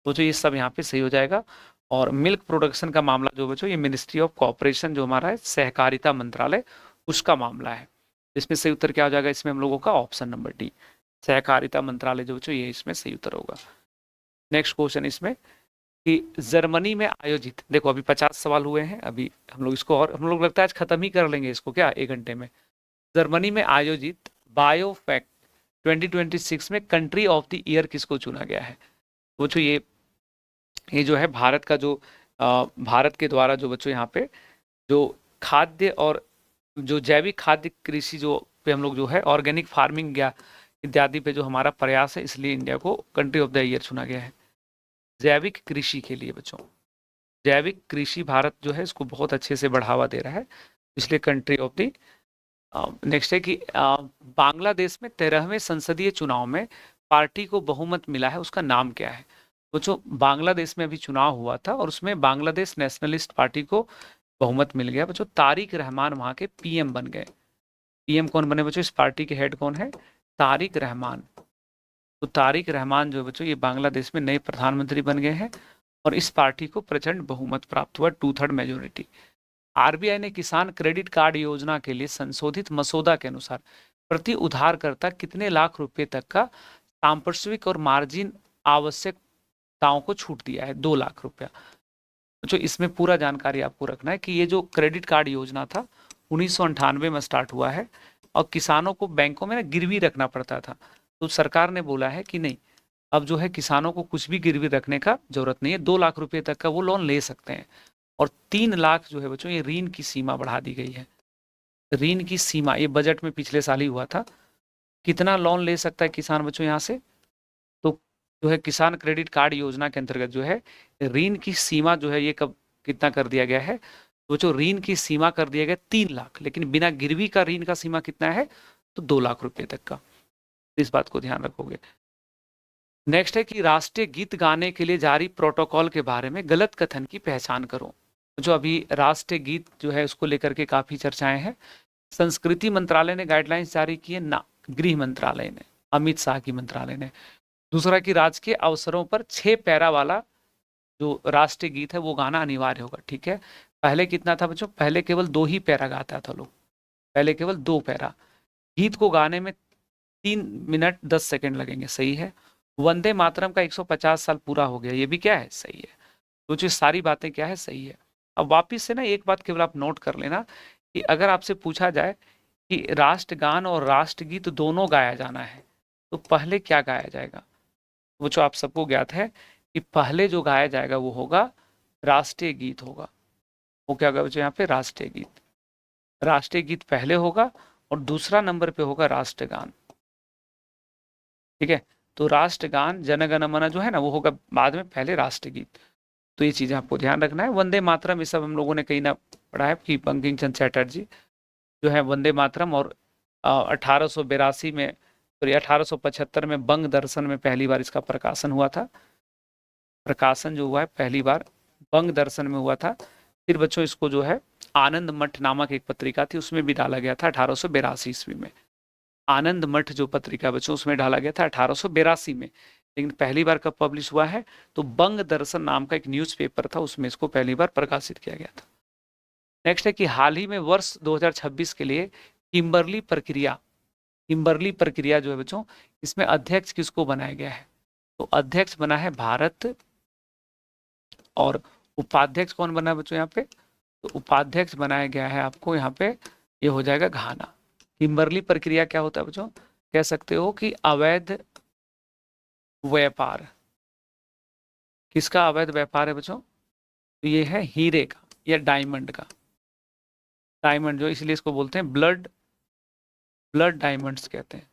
तो जो ये सब यहाँ पे सही हो जाएगा। और मिल्क प्रोडक्शन का मामला जो बच्चों, ये मिनिस्ट्री ऑफ कॉपरेशन जो हमारा है, सहकारिता मंत्रालय, उसका मामला है। इसमें सही उत्तर क्या हो जाएगा इसमें हम लोगों का? ऑप्शन नंबर डी, सहकारिता मंत्रालय जो बच्चों, ये इसमें सही उत्तर होगा। नेक्स्ट क्वेश्चन इसमें कि जर्मनी में आयोजित, देखो अभी 50 सवाल हुए हैं, अभी हम लोग इसको, और हम लोग लगता है आज खत्म ही कर लेंगे इसको, क्या 1 घंटे में। जर्मनी में आयोजित बायोफेक्ट 2026 में कंट्री ऑफ द ईयर किसको चुना गया है? बच्चों ये जो है भारत का जो भारत के द्वारा जो बच्चों यहाँ पे जो खाद्य और जो जैविक खाद्य कृषि जो पे हम लोग जो है ऑर्गेनिक फार्मिंग या इत्यादि पे जो हमारा प्रयास है, इसलिए इंडिया को कंट्री ऑफ द ईयर चुना गया है जैविक कृषि के लिए। बच्चों जैविक कृषि भारत जो है इसको बहुत अच्छे से बढ़ावा दे रहा है, इसलिए कंट्री ऑफ द। नेक्स्ट है कि बांग्लादेश में 13वें संसदीय चुनाव में पार्टी को बहुमत मिला है, उसका नाम क्या है? बच्चों बांग्लादेश में अभी चुनाव हुआ था और उसमें बांग्लादेश नेशनलिस्ट पार्टी को बहुमत मिल गया बच्चों। तारिक रहमान वहां के पीएम बन गए। पीएम कौन बने बच्चों? इस पार्टी के हेड कौन है? तारिक रहमान। तो तारिक रहमान जो है बच्चों, ये बांग्लादेश में नए प्रधानमंत्री बन गए हैं और इस पार्टी को प्रचंड बहुमत प्राप्त हुआ, 2/3 मेजोरिटी। आरबीआई ने किसान क्रेडिट कार्ड योजना के लिए संशोधित मसौदा के अनुसार प्रति उधारकर्ता कितने लाख रुपए तक का सांपार्श्विक और मार्जिन आवश्यकताओं को छूट दिया है? 2 लाख रुपया। तो इसमें पूरा जानकारी आपको रखना है कि ये जो क्रेडिट कार्ड योजना था 1998 में स्टार्ट हुआ है और किसानों को बैंकों में ना गिरवी रखना पड़ता था। तो सरकार ने बोला है कि नहीं, अब जो है किसानों को कुछ भी गिरवी रखने का जरूरत नहीं है, 2 लाख रुपए तक का वो लोन ले सकते हैं। और 3 लाख जो है बच्चों, ये ऋण की सीमा बढ़ा दी गई है। ऋण की सीमा ये बजट में पिछले साल ही हुआ था। कितना लोन ले सकता है किसान बच्चों यहाँ से? तो जो है किसान क्रेडिट कार्ड योजना के अंतर्गत जो है ऋण की सीमा जो है ये कब कितना कर दिया गया है? तो जो ऋण की सीमा कर दिया गया 3 लाख, लेकिन बिना गिरवी का ऋण का सीमा कितना है? तो 2 लाख रुपए तक का। इस बात को ध्यान रखोगे। नेक्स्ट है कि राष्ट्रीय गीत गाने के लिए जारी प्रोटोकॉल के बारे में गलत कथन की पहचान करो। जो अभी राष्ट्रीय गीत जो है उसको लेकर के काफी चर्चाएं हैं। संस्कृति मंत्रालय ने गाइडलाइंस जारी की है ना, गृह मंत्रालय ने, अमित शाह की मंत्रालय ने। दूसरा कि राजकीय अवसरों पर 6 पैरा वाला जो राष्ट्रीय गीत है वो गाना अनिवार्य होगा, ठीक है। पहले कितना था बच्चों, पहले केवल 2 ही पैरा गाता था लोग, पहले केवल 2 पैरा। गीत को गाने में 3 मिनट 10 सेकंड लगेंगे, सही है। वंदे मातरम का 150 साल पूरा हो गया, ये भी क्या है, सही है। तो जो सारी बातें क्या है, सही है। अब वापिस से ना एक बात केवल आप नोट कर लेना कि अगर आपसे पूछा जाए कि राष्ट्रगान और राष्ट्रगीत दोनों गाया जाना है तो पहले क्या गाया जाएगा, वो जो आप सबको ज्ञात है कि पहले जो गाया जाएगा वो होगा राष्ट्रीय गीत होगा। वो क्या होगा बच्चों, यहाँ पे राष्ट्रीय गीत, राष्ट्रीय गीत पहले होगा और दूसरा नंबर पे होगा राष्ट्रगान। ठीक है, तो राष्ट्रगान जनगण मन जो है ना वो होगा बाद में, पहले राष्ट्रगीत। तो ये चीजें आपको ध्यान रखना है। वंदे मातरम ये सब हम लोगों ने कहीं ना पढ़ा है कि बंकिम चंद्र चटर्जी जो है वंदे मातरम, और 1882 में, सॉरी 1875 में बंग दर्शन में पहली बार इसका प्रकाशन हुआ था। प्रकाशन जो हुआ है पहली बार बंग दर्शन में हुआ था। फिर बच्चों इसको जो है आनंद मठ नामक एक पत्रिका थी उसमें भी डाला गया था 1882 ईस्वी में। आनंद मठ जो पत्रिका बच्चों उसमें डाला गया था 1882 में। लेकिन पहली बार कब पब्लिश हुआ है, तो बंग दर्शन नाम का एक न्यूज़पेपर था उसमें इसको पहली बार प्रकाशित किया गया था। नेक्स्ट है कि हाल ही में वर्ष 2026 के लिए किम्बरली प्रक्रिया, किम्बरली प्रक्रिया जो है बच्चों इसमें अध्यक्ष किसको बनाया गया है, तो अध्यक्ष बना है भारत, और उपाध्यक्ष कौन बना है बच्चों यहाँ पे, तो उपाध्यक्ष बनाया गया है आपको यहाँ पे, ये हो जाएगा घाना। किम्बरली प्रक्रिया क्या होता है बच्चों, कह सकते हो कि अवैध व्यापार, किसका अवैध व्यापार है बच्चों, तो ये है हीरे का या डायमंड का। डायमंड जो इसलिए इसको बोलते हैं ब्लड, ब्लड डायमंड्स कहते हैं,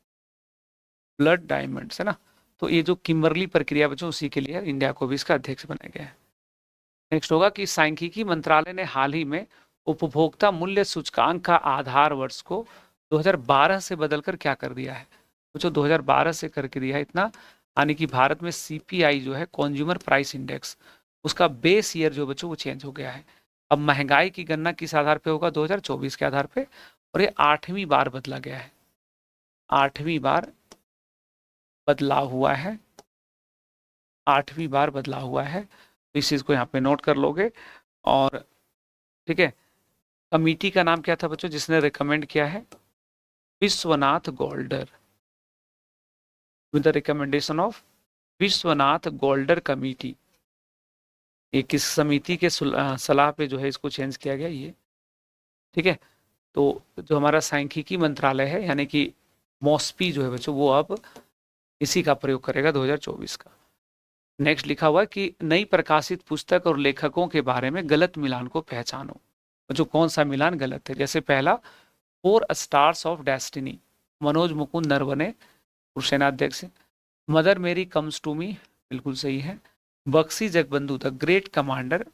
ब्लड डायमंड्स है ना। तो ये जो किम्बरली प्रक्रिया बच्चों उसी के लिए इंडिया को भी इसका अध्यक्ष बनाया गया है। नेक्स्ट होगा कि सांख्यिकी मंत्रालय ने हाल ही में उपभोक्ता मूल्य सूचकांक का आधार वर्ष को 2012 से बदलकर क्या कर दिया है, बच्चों 2012 से करके दिया है इतना, यानी कि भारत में सीपीआई जो है कंज्यूमर प्राइस इंडेक्स उसका बेस ईयर जो बच्चों वो चेंज हो गया है। अब महंगाई की गणना किस आधार पे होगा, 2024 के आधार पे, और ये 8वीं बार बदला गया है, 8वीं बार बदलाव हुआ है, 8वीं बार बदलाव हुआ है। तो इस चीज को यहाँ पे नोट कर लोगे। और ठीक है, कमिटी का नाम क्या था बच्चों जिसने रिकमेंड किया है, Vishwanath Goldar, with the recommendation of Vishwanath Goldar committee. ये किस समिति के सलाह पे जो है इसको चेंज किया गया ये, ठीक है। तो जो हमारा सांख्यिकी मंत्रालय है यानी कि मॉस्पी जो है बच्चों वो अब इसी का प्रयोग करेगा 2024 का। नेक्स्ट लिखा हुआ है कि नई प्रकाशित पुस्तक और लेखकों के बारे में गलत मिलान को पहचानो। जो कौन सा मिलान गलत है, जैसे पहला 4 stars of destiny Manoj Mukund Naravane सेनाध्यक्ष, Mother Mary comes to me बिल्कुल सही है, Bakshi Jagabandhu the great commander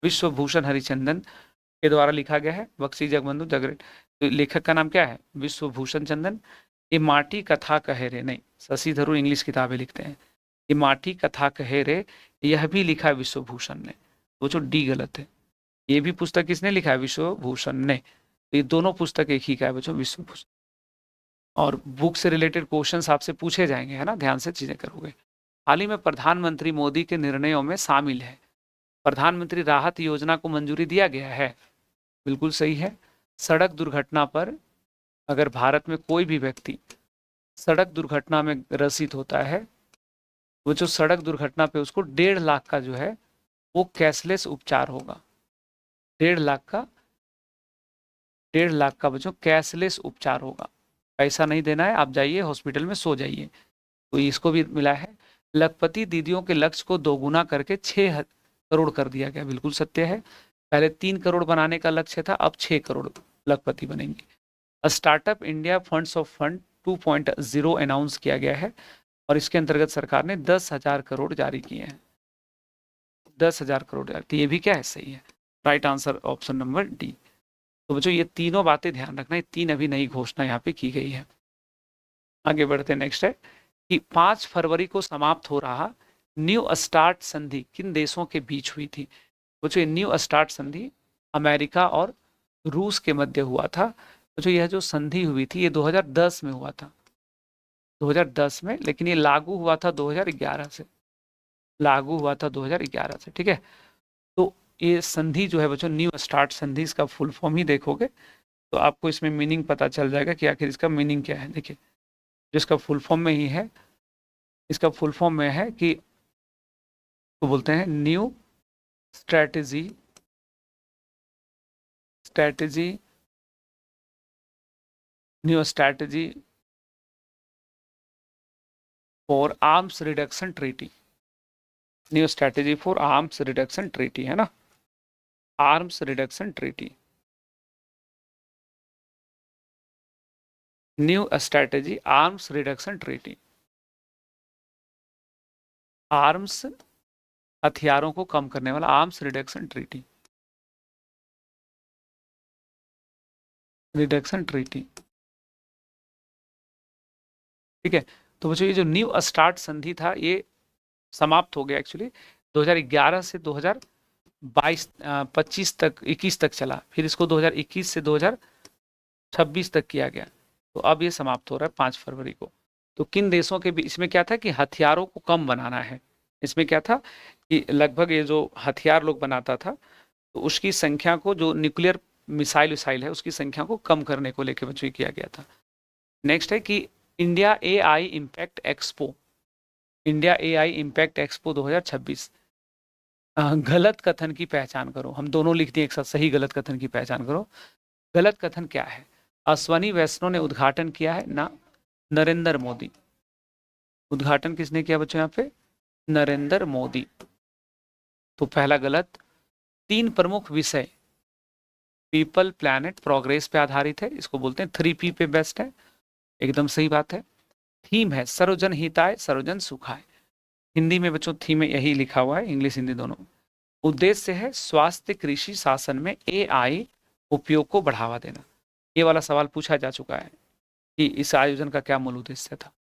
Biswabhusan Harichandan के द्वारा लिखा गया है, बक्सी जगबंधु द ग्रेट, तो लेखक का नाम क्या है, विश्वभूषण चंद्रन। ये माटी कथा कहे रे, नहीं शशि थरूर इंग्लिश किताबें लिखते हैं, ये माटी कथा कहे रे यह भी लिखा है विश्वभूषण ने, वो जो डी गलत है, ये भी पुस्तक किसने लिखा है, विश्वभूषण ने। तो ये दोनों पुस्तक एक ही का है बच्चों, विश्वभूषण। और बुक से रिलेटेड क्वेश्चंस आपसे पूछे जाएंगे, है ना, ध्यान से चीजें करोगे। हाल ही में प्रधानमंत्री मोदी के निर्णयों में शामिल है, प्रधानमंत्री राहत योजना को मंजूरी दिया गया है, बिल्कुल सही है। सड़क दुर्घटना पर अगर भारत में कोई भी व्यक्ति सड़क दुर्घटना में ग्रसित होता है, वो जो सड़क दुर्घटना पे उसको 1.5 लाख का जो है वो कैशलेस उपचार होगा, 1.5 लाख का, 1.5 लाख का बच्चों कैशलेस उपचार होगा, पैसा नहीं देना है, आप जाइए हॉस्पिटल में सो जाइए। तो इसको भी मिला है। लखपति दीदियों के लक्ष्य को दोगुना करके 6 करोड़ कर दिया गया, बिल्कुल सत्य है। पहले 3 करोड़ बनाने का लक्ष्य था, अब 6 करोड़ लखपति बनेंगे। Startup India funds of fund 2.0 announce किया गया है और इसके अंतर्गत सरकार ने 10,000 करोड़ जारी किए हैं, 10,000 करोड़ जारी, तो ये भी क्या है, सही है। Right answer option number D. तो बच्चों ये तीनों बातें ध्यान रखना, ये 3 अभी नई घोषणा यहाँ पे की गई है। आगे बढ़ते, नेक्स्ट है कि 5 फरवरी को समाप्त हो रहा न्यू स्टार्ट संधि किन देशों के बीच हुई थी। बच्चों ये न्यू स्टार्ट संधि अमेरिका और रूस के मध्य हुआ था। बच्चों यह जो संधि हुई थी ये 2010 में हुआ था, 2010 में, लेकिन ये लागू हुआ था 2011 से, लागू हुआ था 2011 से, ठीक है। तो ये संधि जो है बच्चों, न्यू स्टार्ट संधि, इसका फुल फॉर्म ही देखोगे तो आपको इसमें मीनिंग पता चल जाएगा कि आखिर इसका मीनिंग क्या है। देखिए, जिसका फुल फॉर्म में ही है, इसका फुल फॉर्म में है कि तो बोलते हैं new strategy new strategy for arms reduction treaty. New strategy for arms reduction treaty है ना, arms reduction treaty, new strategy arms reduction treaty. Arms, हथियारों को कम करने वाला, arms reduction treaty, reduction treaty. ठीक है, तो बच्चों ये जो न्यू स्टार्ट संधि था ये समाप्त हो गया एक्चुअली 2011 से 2022 25 तक 21 तक चला, फिर इसको 2021 से 2026 तक किया गया, तो अब ये समाप्त हो रहा है 5 फरवरी को। तो किन देशों के बीच, इसमें क्या था कि हथियारों को कम बनाना है। इसमें क्या था कि लगभग ये जो हथियार लोग बनाता था तो उसकी संख्या को, जो न्यूक्लियर मिसाइल विसाइल है उसकी संख्या को कम करने को लेकर बच्चों किया गया था। नेक्स्ट है कि India AI impact expo, India AI impact expo 2026। गलत कथन की पहचान करो, हम दोनों लिख दिए एक साथ, सही गलत कथन की पहचान करो। गलत कथन क्या है? अश्वनी वैष्णव ने उद्घाटन किया है ना नरेंद्र मोदी। उद्घाटन किसने किया बच्चों यहाँ पे? नरेंद्र मोदी। तो पहला गलत। 3 प्रमुख विषय पीपल प्लैनेट प्रोग्रेस पे आधारित है, इसको बोलते हैं 3P पे बेस्ट है, एकदम सही बात है। थीम है सर्वजन हिताय सर्वजन सुखाय, हिंदी में बच्चों थीम में यही लिखा हुआ है, इंग्लिश हिंदी दोनों। उद्देश्य है स्वास्थ्य कृषि शासन में एआई उपयोग को बढ़ावा देना। ये वाला सवाल पूछा जा चुका है कि इस आयोजन का क्या मूल उद्देश्य था।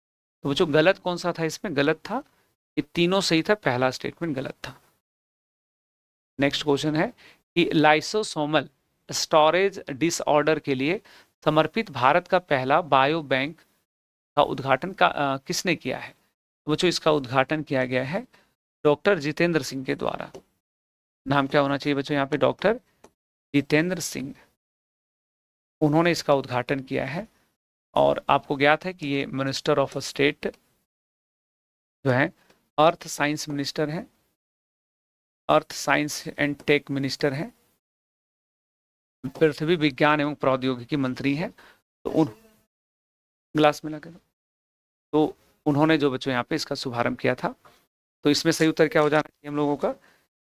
तो बच्चों गलत कौन सा था इसमें? गलत था, ये तीनों सही था, पहला स्टेटमेंट गलत था। नेक्स्ट क्वेश्चन है कि लाइसोसोमल स्टोरेज डिसऑर्डर के लिए समर्पित भारत का पहला बायो बैंक का उद्घाटन किसने किया है? तो बच्चों इसका उद्घाटन किया गया है डॉक्टर जितेंद्र सिंह के द्वारा। नाम क्या होना चाहिए बच्चों यहाँ पे? डॉक्टर जितेंद्र सिंह, उन्होंने इसका उद्घाटन किया है। और आपको ज्ञात है कि ये मिनिस्टर ऑफ स्टेट जो है, अर्थ साइंस मिनिस्टर है, earth science and tech minister है, पृथ्वी विज्ञान एवं प्रौद्योगिकी मंत्री है। तो उन ग्लास में लगे, तो उन्होंने जो बच्चों यहाँ पे इसका शुभारंभ किया था। तो इसमें सही उत्तर क्या हो जाना चाहिए हम लोगों का?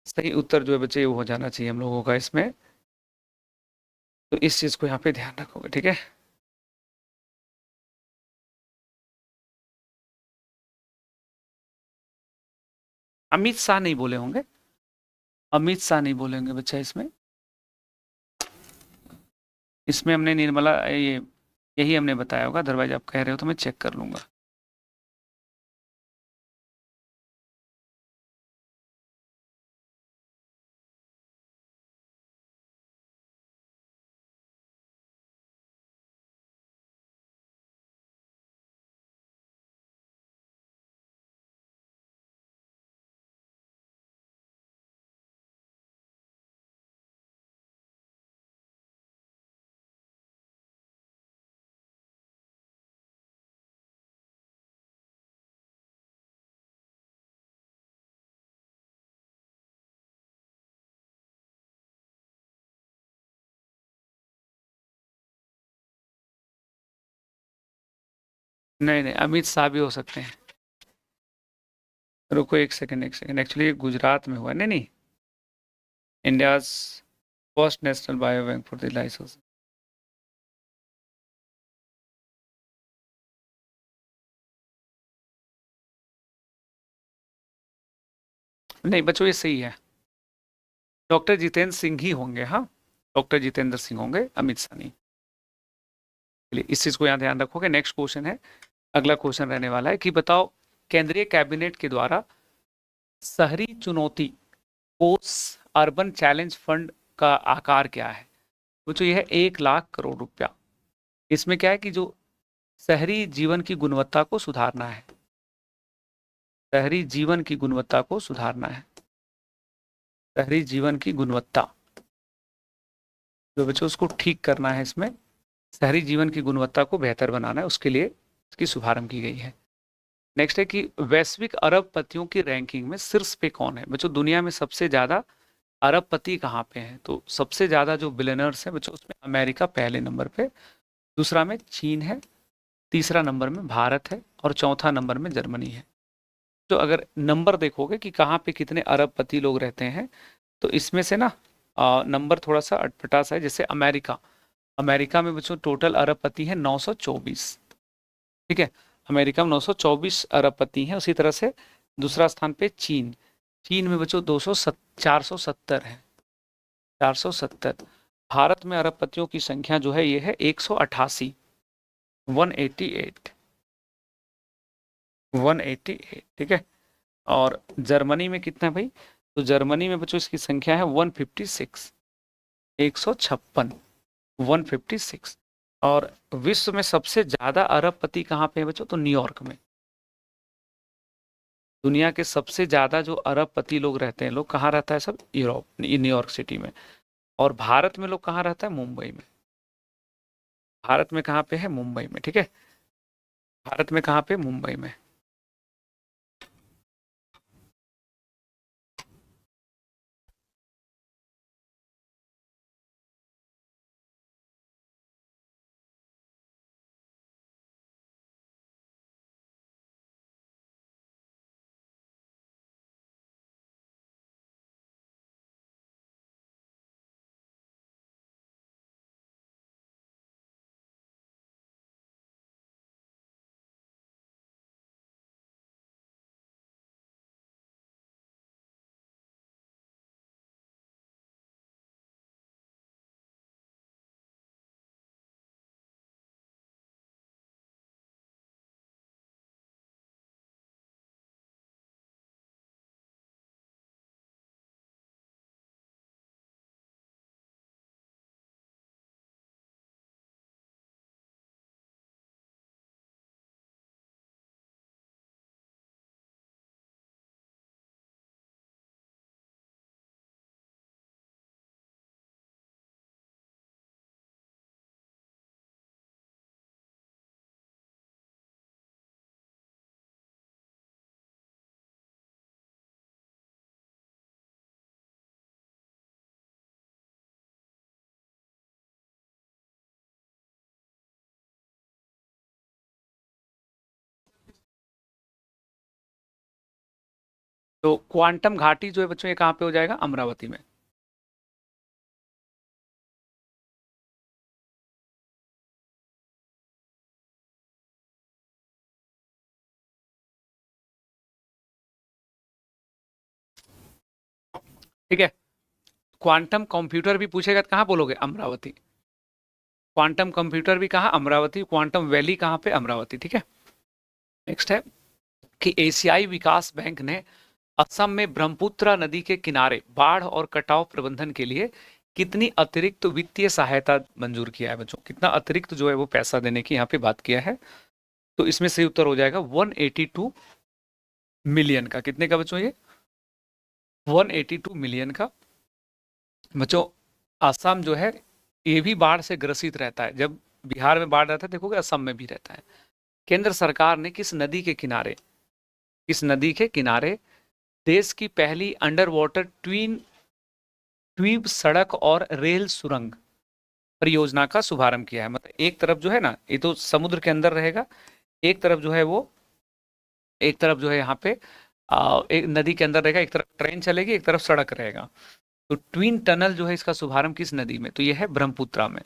सही उत्तर जो है बच्चे वो हो जाना चाहिए हम लोगों का इसमें। तो इस चीज को यहाँ पे ध्यान रखोगे, ठीक है। अमित शाह नहीं बोले होंगे, अमित शाह नहीं बोलेंगे बच्चा इसमें। इसमें हमने निर्मला ये यही हमने बताया होगा, अदरवाइज आप कह रहे हो तो मैं चेक कर लूंगा। नहीं नहीं, अमित शाह भी हो सकते हैं। रुको एक सेकंड, एक सेकंड, एक्चुअली गुजरात में हुआ। नहीं नहीं, India first national bio bank for the licence. नहीं बच्चों ये सही है, डॉक्टर जितेंद्र सिंह ही होंगे। हाँ, डॉक्टर जितेंद्र सिंह होंगे, अमित शाह नहीं। चलिए इस चीज को यहाँ ध्यान रखोगे। नेक्स्ट क्वेश्चन है, अगला क्वेश्चन रहने वाला है कि बताओ केंद्रीय कैबिनेट के द्वारा शहरी चुनौती कोष अर्बन चैलेंज फंड का आकार क्या है? बच्चों यह है 1 लाख करोड़ रुपया। इसमें क्या है कि जो शहरी जीवन की गुणवत्ता को सुधारना है, शहरी जीवन की गुणवत्ता को सुधारना है, शहरी जीवन की गुणवत्ता जो बच्चों उसको ठीक करना है, इसमें शहरी जीवन की गुणवत्ता को बेहतर बनाना है, उसके लिए इसकी शुभारंभ की गई है। नेक्स्ट है कि वैश्विक अरबपतियों की रैंकिंग में शीर्ष पे कौन है बच्चों? दुनिया में सबसे ज्यादा अरबपति कहाँ पे हैं? तो सबसे ज्यादा जो बिलियनर्स हैं बच्चों उसमें अमेरिका पहले नंबर पे, दूसरा में चीन है, तीसरा नंबर में भारत है और चौथा नंबर में जर्मनी है। तो अगर नंबर देखोगे कि कहाँ पे कितने अरबपति लोग रहते हैं, तो इसमें से ना नंबर थोड़ा सा अटपटा सा है। जैसे अमेरिका, अमेरिका में बच्चों टोटल अरबपति है 924। ठीक है, अमेरिका में 924 अरबपति हैं। उसी तरह से दूसरा स्थान पे चीन, चीन में बच्चों 470 है, 470। भारत में अरबपतियों की संख्या जो है ये है 188, 188, 188। ठीक है, और जर्मनी में कितना है भाई? तो जर्मनी में बच्चों इसकी संख्या है 156, 156, 156। और विश्व में सबसे ज्यादा अरबपति कहाँ पे है बच्चों? तो न्यूयॉर्क में। दुनिया के सबसे ज्यादा जो अरबपति लोग रहते हैं, लोग कहाँ रहता है? सब यूरोप, न्यूयॉर्क सिटी में। और भारत में लोग कहाँ रहता है? मुंबई में। भारत में कहाँ पे है? मुंबई में। ठीक है, भारत में कहाँ पे? मुंबई में। तो क्वांटम घाटी जो है बच्चों ये कहाँ पे हो जाएगा? अमरावती में। ठीक है, क्वांटम कंप्यूटर भी पूछेगा तो कहाँ बोलोगे? अमरावती। क्वांटम कंप्यूटर भी कहाँ? अमरावती। क्वांटम वैली कहाँ पे? अमरावती। ठीक है, नेक्स्ट है कि एशियाई विकास बैंक ने असम में ब्रह्मपुत्र नदी के किनारे बाढ़ और कटाव प्रबंधन के लिए कितनी अतिरिक्त वित्तीय सहायता मंजूर किया है बच्चों? कितना अतिरिक्त जो है वो पैसा देने की यहाँ पे बात किया है? तो इसमें सही उत्तर हो जाएगा 182 मिलियन का। कितने का बच्चों? ये 182 मिलियन का। बच्चों असम जो है ये भी बाढ़ से ग्रसित रहता है। जब बिहार में बाढ़ रहता है देखोगे असम में भी रहता है। केंद्र सरकार ने किस नदी के किनारे, किस नदी के किनारे देश की पहली अंडर वाटर ट्वीब सड़क और रेल सुरंग परियोजना का शुभारंभ किया है? मतलब एक तरफ जो है ना ये तो समुद्र के अंदर रहेगा, एक तरफ जो है वो, एक तरफ जो है यहाँ पे एक नदी के अंदर रहेगा, एक तरफ ट्रेन चलेगी, एक तरफ सड़क रहेगा। तो ट्विन टनल जो है इसका शुभारंभ किस नदी में? तो ये है ब्रह्मपुत्रा में।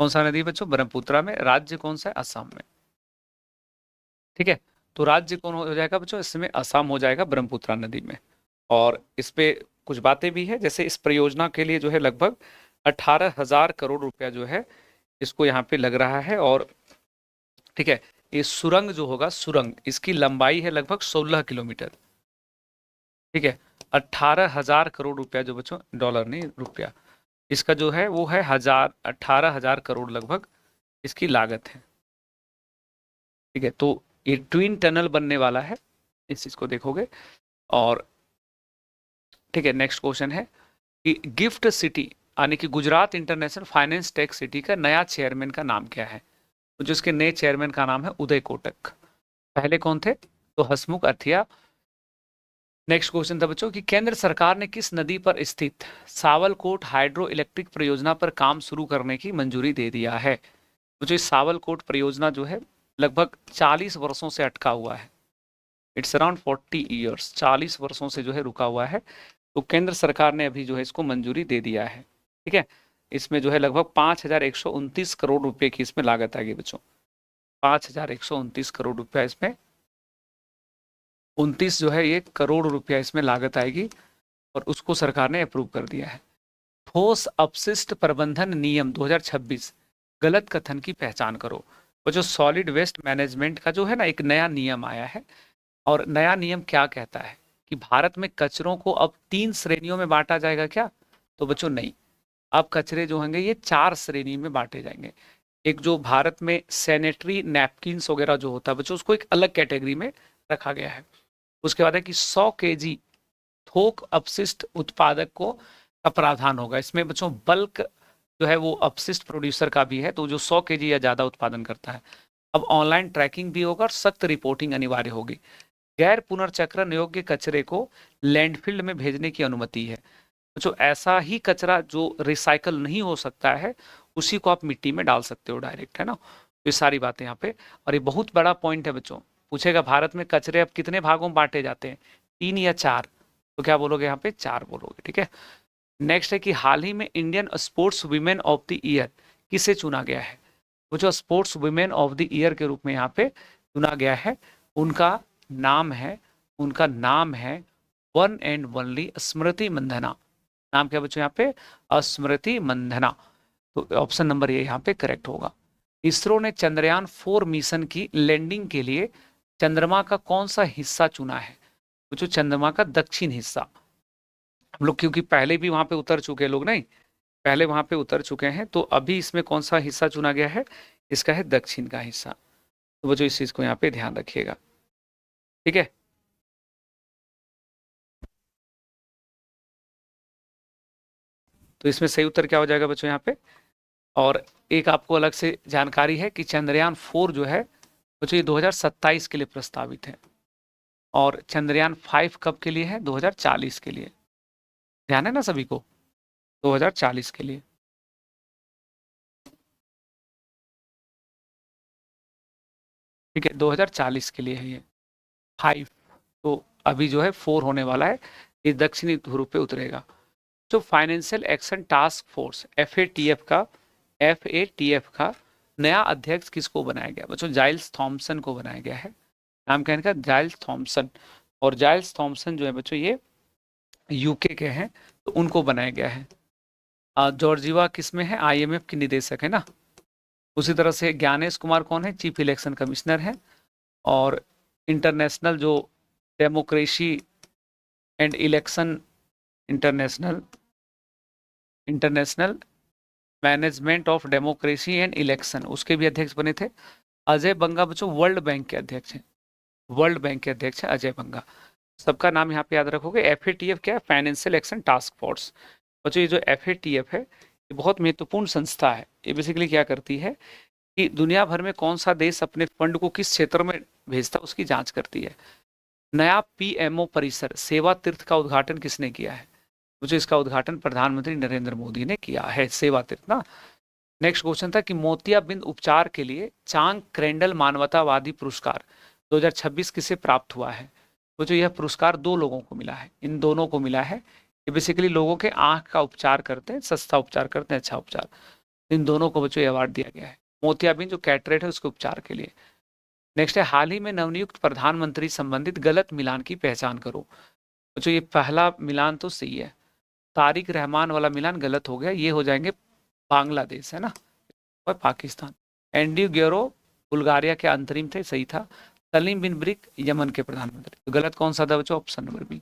कौन सा नदी बच्चों? ब्रह्मपुत्रा में। राज्य कौन सा है? असम में। ठीक है, तो राज्य कौन हो जाएगा बच्चों? इसमें असम हो जाएगा ब्रह्मपुत्रा नदी में। और इस पे कुछ बातें भी है, जैसे इस परियोजना के लिए जो है लगभग 18,000 करोड़ रुपया जो है इसको यहाँ पे लग रहा है। और ठीक है, ये सुरंग जो होगा, सुरंग इसकी लंबाई है लगभग 16 किलोमीटर। ठीक है, 18,000 करोड़ रुपया जो बच्चों, डॉलर नहीं रुपया, इसका जो है वो है 18,000 करोड़ लगभग इसकी लागत है। ठीक है, तो ये ट्विन टनल बनने वाला है, इस चीज को देखोगे। और ठीक है, नेक्स्ट क्वेश्चन है कि गिफ्ट सिटी यानी कि Gujarat international finance tech city का नया चेयरमैन का नाम क्या है? तो जो इसके नए चेयरमैन का नाम है उदय कोटक। पहले कौन थे? तो हसमुख अथिया। नेक्स्ट क्वेश्चन था बच्चों कि केंद्र सरकार ने किस नदी पर स्थित सावलकोट हाइड्रो इलेक्ट्रिक परियोजना पर काम शुरू करने की मंजूरी दे दिया है? तो जो इस सावलकोट परियोजना जो है लगभग 40 वर्षों से अटका हुआ है। इट्स अराउंड 40 ईयर्स, 40 वर्षों से जो है रुका हुआ है। तो केंद्र सरकार ने अभी जो है इसको मंजूरी दे दिया है। ठीक है, इसमें जो है लगभग 5,129 करोड़ रुपए की इसमें लागत आएगी बच्चों। 5,129 करोड़ रुपया इसमें, 29 जो है ये करोड़ रुपया इसमें लागत आएगी और उसको सरकार ने अप्रूव कर दिया है। ठोस अपशिष्ट प्रबंधन नियम 2026 गलत कथन की पहचान करो। वो जो सॉलिड वेस्ट मैनेजमेंट का जो है ना एक नया नियम आया है, और नया नियम क्या कहता है कि भारत में कचरों को अब 3 श्रेणियों में बांटा जाएगा क्या? तो बच्चों नहीं, अब कचरे जो होंगे ये 4 श्रेणी में बांटे जाएंगे। एक जो भारत में सैनिटरी नैपकिन्स वगैरह जो होता है बच्चों, उसको एक अलग कैटेगरी में रखा गया है। उसके बाद है कि 100 केजी थोक अपशिष्ट उत्पादक को का प्रावधान होगा। इसमें बच्चों बल्क जो है वो अपशिष्ट प्रोड्यूसर का भी है, तो जो 100 केजी या ज्यादा उत्पादन करता है। अब ऑनलाइन ट्रैकिंग भी होगा और सख्त रिपोर्टिंग अनिवार्य होगी। गैर पुनर्चक्रण योग्य कचरे को लैंडफिल में भेजने की अनुमति है। जो ऐसा ही कचरा जो रिसाइकल नहीं हो सकता है उसी को आप मिट्टी में डाल सकते हो डायरेक्ट, है ना। तो ये सारी बातें यहाँ पे, और ये बहुत बड़ा पॉइंट है बच्चों। पूछेगा भारत में कचरे अब कितने भागों में बांटे जाते हैं, 3 या 4? तो क्या बोलोगे यहाँ पे? 4 बोलोगे। ठीक है, नेक्स्ट है कि हाल ही में Indian sports women of the year किसे चुना गया है? वो जो sports women of the year के रूप में यहाँ पे चुना गया है, उनका नाम है वन एंड ओनली स्मृति मंधना। नाम क्या बच्चों यहाँ पे? स्मृति मंधना। तो ऑप्शन नंबर ये यहाँ पे करेक्ट होगा। इसरो ने चंद्रयान 4 मिशन की लैंडिंग के लिए चंद्रमा का कौन सा हिस्सा चुना है? तो जो चंद्रमा का दक्षिण हिस्सा। हम लोग क्योंकि पहले भी वहां पे उतर चुके लोग, नहीं पहले वहां पे उतर चुके हैं, तो अभी इसमें कौन सा हिस्सा चुना गया है? इसका है दक्षिण का हिस्सा। तो वो जो इस चीज को यहाँ पे ध्यान रखिएगा। ठीक है, तो इसमें सही उत्तर क्या हो जाएगा बच्चों यहाँ पे? और एक आपको अलग से जानकारी है कि चंद्रयान 4 जो है बच्चों ये 2027 के लिए प्रस्तावित है, और चंद्रयान 5 कब के लिए है? 2040 के लिए। ध्यान है ना सभी को? 2040 के लिए। ठीक है, 2040 के लिए है ये 5। तो अभी जो है 4 होने वाला है, ये दक्षिणी ध्रुव पे उतरेगा। जो financial action task force FATF का नया अध्यक्ष किसको बनाया गया? बच्चों जाइल्स थॉमसन को बनाया गया है। नाम क्या है इनका? Giles Thomson. और जाइल्स थॉमसन जो है बच्चों ये यूके के हैं, तो उनको बनाया गया है। जॉर्जिवा किस में है? IMF की निदेशक है ना। उसी तरह से ज्ञानेश कुमार कौन है? चीफ इलेक्शन कमिश्नर है। और इंटरनेशनल जो democracy and election international management of democracy and election, उसके भी अध्यक्ष बने थे। अजय बंगा बच्चों वर्ल्ड बैंक के अध्यक्ष हैं। वर्ल्ड बैंक के अध्यक्ष है अजय बंगा। सबका नाम यहाँ पे याद रखोगे। FATF क्या है? Financial action task force. बच्चों ये जो FATF है ये बहुत महत्वपूर्ण संस्था है। ये बेसिकली क्या करती है कि दुनिया भर में कौन सा देश अपने फंड को किस क्षेत्र में भेजता है उसकी जांच करती है। नया PMO परिसर सेवा तीर्थ का उद्घाटन किसने किया है? मुझे इसका उद्घाटन प्रधानमंत्री नरेंद्र मोदी ने किया है, सेवा तीर्थ ना। नेक्स्ट क्वेश्चन था कि मोतियाबिंद उपचार के लिए चांग क्रेंडल मानवतावादी पुरस्कार 2026 किसे प्राप्त हुआ है? तो जो यह पुरस्कार 2 लोगों को मिला है, इन दोनों को मिला है। ये बेसिकली लोगों के आंख का उपचार करते हैं, सस्ता उपचार करते हैं, अच्छा उपचार। इन दोनों को बच्चों अवार्ड दिया गया है, मोतियाबिंद जो कैटरेट है उसके उपचार के लिए। नेक्स्ट है हाल ही में नवनियुक्त प्रधानमंत्री संबंधित गलत मिलान की पहचान करो। बच्चों ये पहला मिलान तो सही है, तारिक रहमान वाला मिलान गलत हो गया, ये हो जाएंगे बांग्लादेश, है ना, और पाकिस्तान। एंड्रयू ग्योरो बुल्गारिया के अंतरिम थे, सही था। सलीम बिन ब्रिक यमन के प्रधानमंत्री। तो गलत कौन सा था बच्चों? Option number B.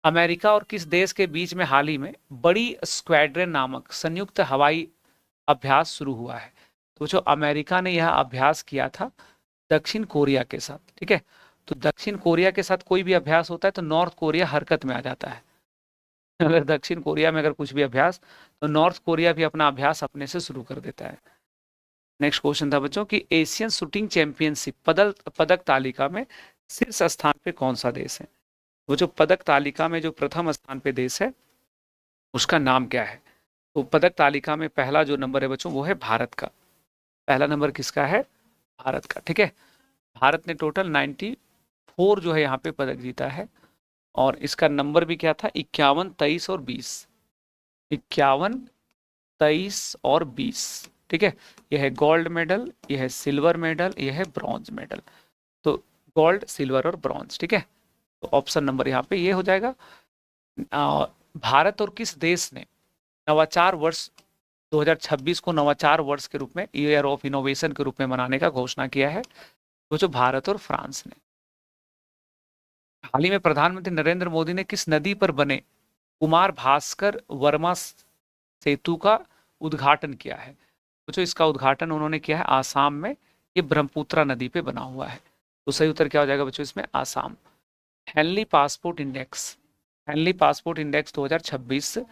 अमेरिका और किस देश के बीच में हाल ही में बड़ी स्क्वाड्रन नामक संयुक्त हवाई अभ्यास शुरू हुआ है? तो जो अमेरिका ने यह अभ्यास किया था दक्षिण कोरिया के साथ। ठीक है, तो दक्षिण कोरिया के साथ कोई भी अभ्यास होता है तो नॉर्थ कोरिया हरकत में आ जाता है। अगर दक्षिण कोरिया में अगर कुछ भी अभ्यास, तो नॉर्थ कोरिया भी अपना अभ्यास अपने से शुरू कर देता है। नेक्स्ट क्वेश्चन था बच्चों कि एशियन शूटिंग चैंपियनशिप पदक तालिका में शीर्ष स्थान पे कौन सा देश है? वो जो पदक तालिका में जो प्रथम स्थान पे देश है उसका नाम क्या है? तो पदक तालिका में पहला जो नंबर है बच्चों वो है भारत का। पहला नंबर किसका है? भारत का। ठीक है, भारत ने टोटल 94 जो है यहाँ पे पदक जीता है, और इसका नंबर भी क्या था? 51, 23 और 20। 51, 23 और 20। ठीक है, यह है गोल्ड मेडल, यह है सिल्वर मेडल, यह है ब्रॉन्ज मेडल। तो गोल्ड, सिल्वर और ब्रॉन्ज। ठीक है, तो ऑप्शन नंबर यहाँ पे ये हो जाएगा। भारत और किस देश ने नवाचार वर्ष 2026 को नवाचार वर्ष के रूप में, ईयर ऑफ इनोवेशन के रूप में मनाने का घोषणा किया है? वो जो भारत और फ्रांस ने। हाल ही में प्रधानमंत्री नरेंद्र मोदी ने किस नदी पर बने कुमार भास्कर वर्मा सेतु का उद्घाटन किया है? तो इसका उद्घाटन उन्होंने किया है आसाम में, ये ब्रह्मपुत्रा नदी पे बना हुआ है। तो सही उत्तर क्या हो जाएगा बच्चों इसमें? Assam. Henley passport index, Henley passport index 2026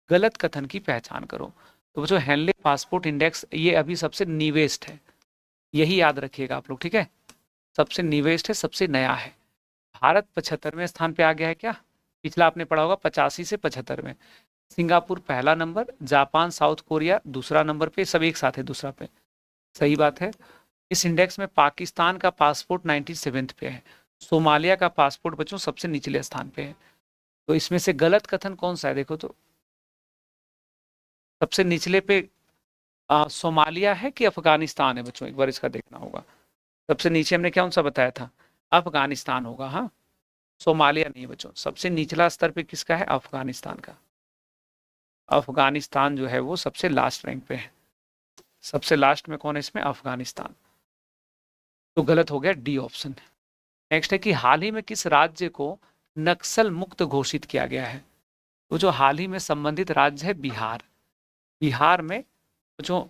गलत कथन की पहचान करो। तो बच्चों हेनली पासपोर्ट इंडेक्स ये अभी सबसे न्यूएस्ट है, यही याद रखिएगा आप लोग। ठीक है, सबसे न्यूएस्ट है, सबसे नया है। भारत 75वें स्थान पे आ गया है क्या? पिछला आपने पढ़ा होगा 85 से 75 में। सिंगापुर पहला नंबर, जापान, साउथ कोरिया दूसरा नंबर पे, सब एक साथ है दूसरा पे। सही बात है। इस इंडेक्स में पाकिस्तान का पासपोर्ट 97 पे है, सोमालिया का पासपोर्ट बच्चों सबसे निचले स्थान पे है। तो इसमें से गलत कथन कौन सा है? देखो तो सबसे निचले पे सोमालिया है कि अफगानिस्तान है बच्चों? एक बार इसका देखना होगा। सबसे नीचे हमने कौन सा बताया था? अफगानिस्तान होगा। हाँ, सोमालिया नहीं बच्चों। सबसे निचला स्तर पे किसका है? अफगानिस्तान का। अफगानिस्तान जो है वो सबसे लास्ट रैंक पे है। सबसे लास्ट में कौन है इसमें? अफगानिस्तान। तो गलत हो गया डी ऑप्शन। नेक्स्ट है कि हाल ही में किस राज्य को नक्सल मुक्त घोषित किया गया है? तो जो हाल ही में संबंधित राज्य है बिहार। बिहार में जो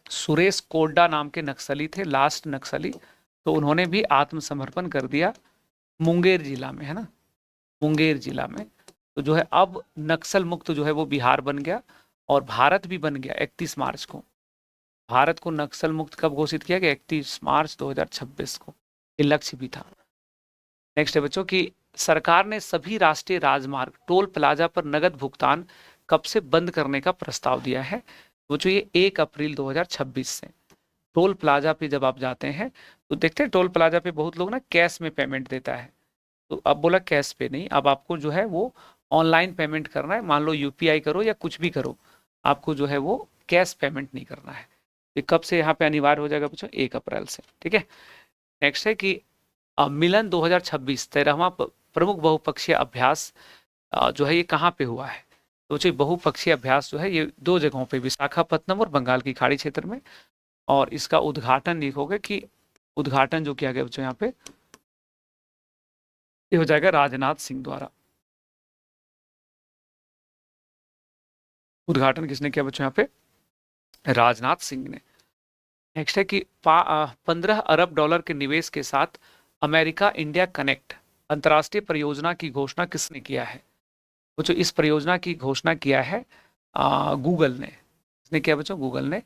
सुरेश कोड्डा नाम के नक्सली थे, लास्ट नक्सली, तो उन्होंने भी आत्मसमर्पण कर दिया मुंगेर जिला में, है ना, मुंगेर जिला में। तो जो है अब नक्सल मुक्त जो है वो बिहार बन गया, और भारत भी बन गया 31 मार्च को। भारत को नक्सल मुक्त कब घोषित किया गया? 31 मार्च 2026 को। ये लक्ष्य भी था। नेक्स्ट है बच्चों कि सरकार ने सभी राष्ट्रीय राजमार्ग टोल प्लाजा पर नगद भुगतान कब से बंद करने का प्रस्ताव दिया है? वो जो ये 1 अप्रैल 2026 से। टोल प्लाजा पे जब आप जाते हैं तो देखते हैं टोल प्लाजा पे बहुत लोग ना कैश में पेमेंट देता है, तो अब बोला कैश पे नहीं, अब आपको जो है वो ऑनलाइन पेमेंट करना है। मान लो यूपीआई करो या कुछ भी करो, आपको जो है वो कैश पेमेंट नहीं करना है। ये कब से यहाँ पे अनिवार्य हो जाएगा बच्चों? 1 अप्रैल से। ठीक है, नेक्स्ट है कि मिलन 2026 13वां प्रमुख बहुपक्षीय अभ्यास जो है ये कहाँ पे हुआ है? तो जो बहुपक्षीय अभ्यास जो है ये 2 जगहों पे, विशाखापत्तनम और बंगाल की खाड़ी क्षेत्र में। और इसका उद्घाटन लिखोगे कि उद्घाटन जो किया गया बच्चों यहाँ पे ये हो जाएगा राजनाथ सिंह द्वारा। उद्घाटन किसने किया बच्चों यहाँ पे? राजनाथ सिंह ने। नेक्स्ट है कि 15 अरब डॉलर के निवेश के साथ अमेरिका इंडिया कनेक्ट अंतर्राष्ट्रीय परियोजना की घोषणा किसने किया है? बच्चों इस परियोजना की घोषणा किया है गूगल ने। किसने किया बच्चों? गूगल ने।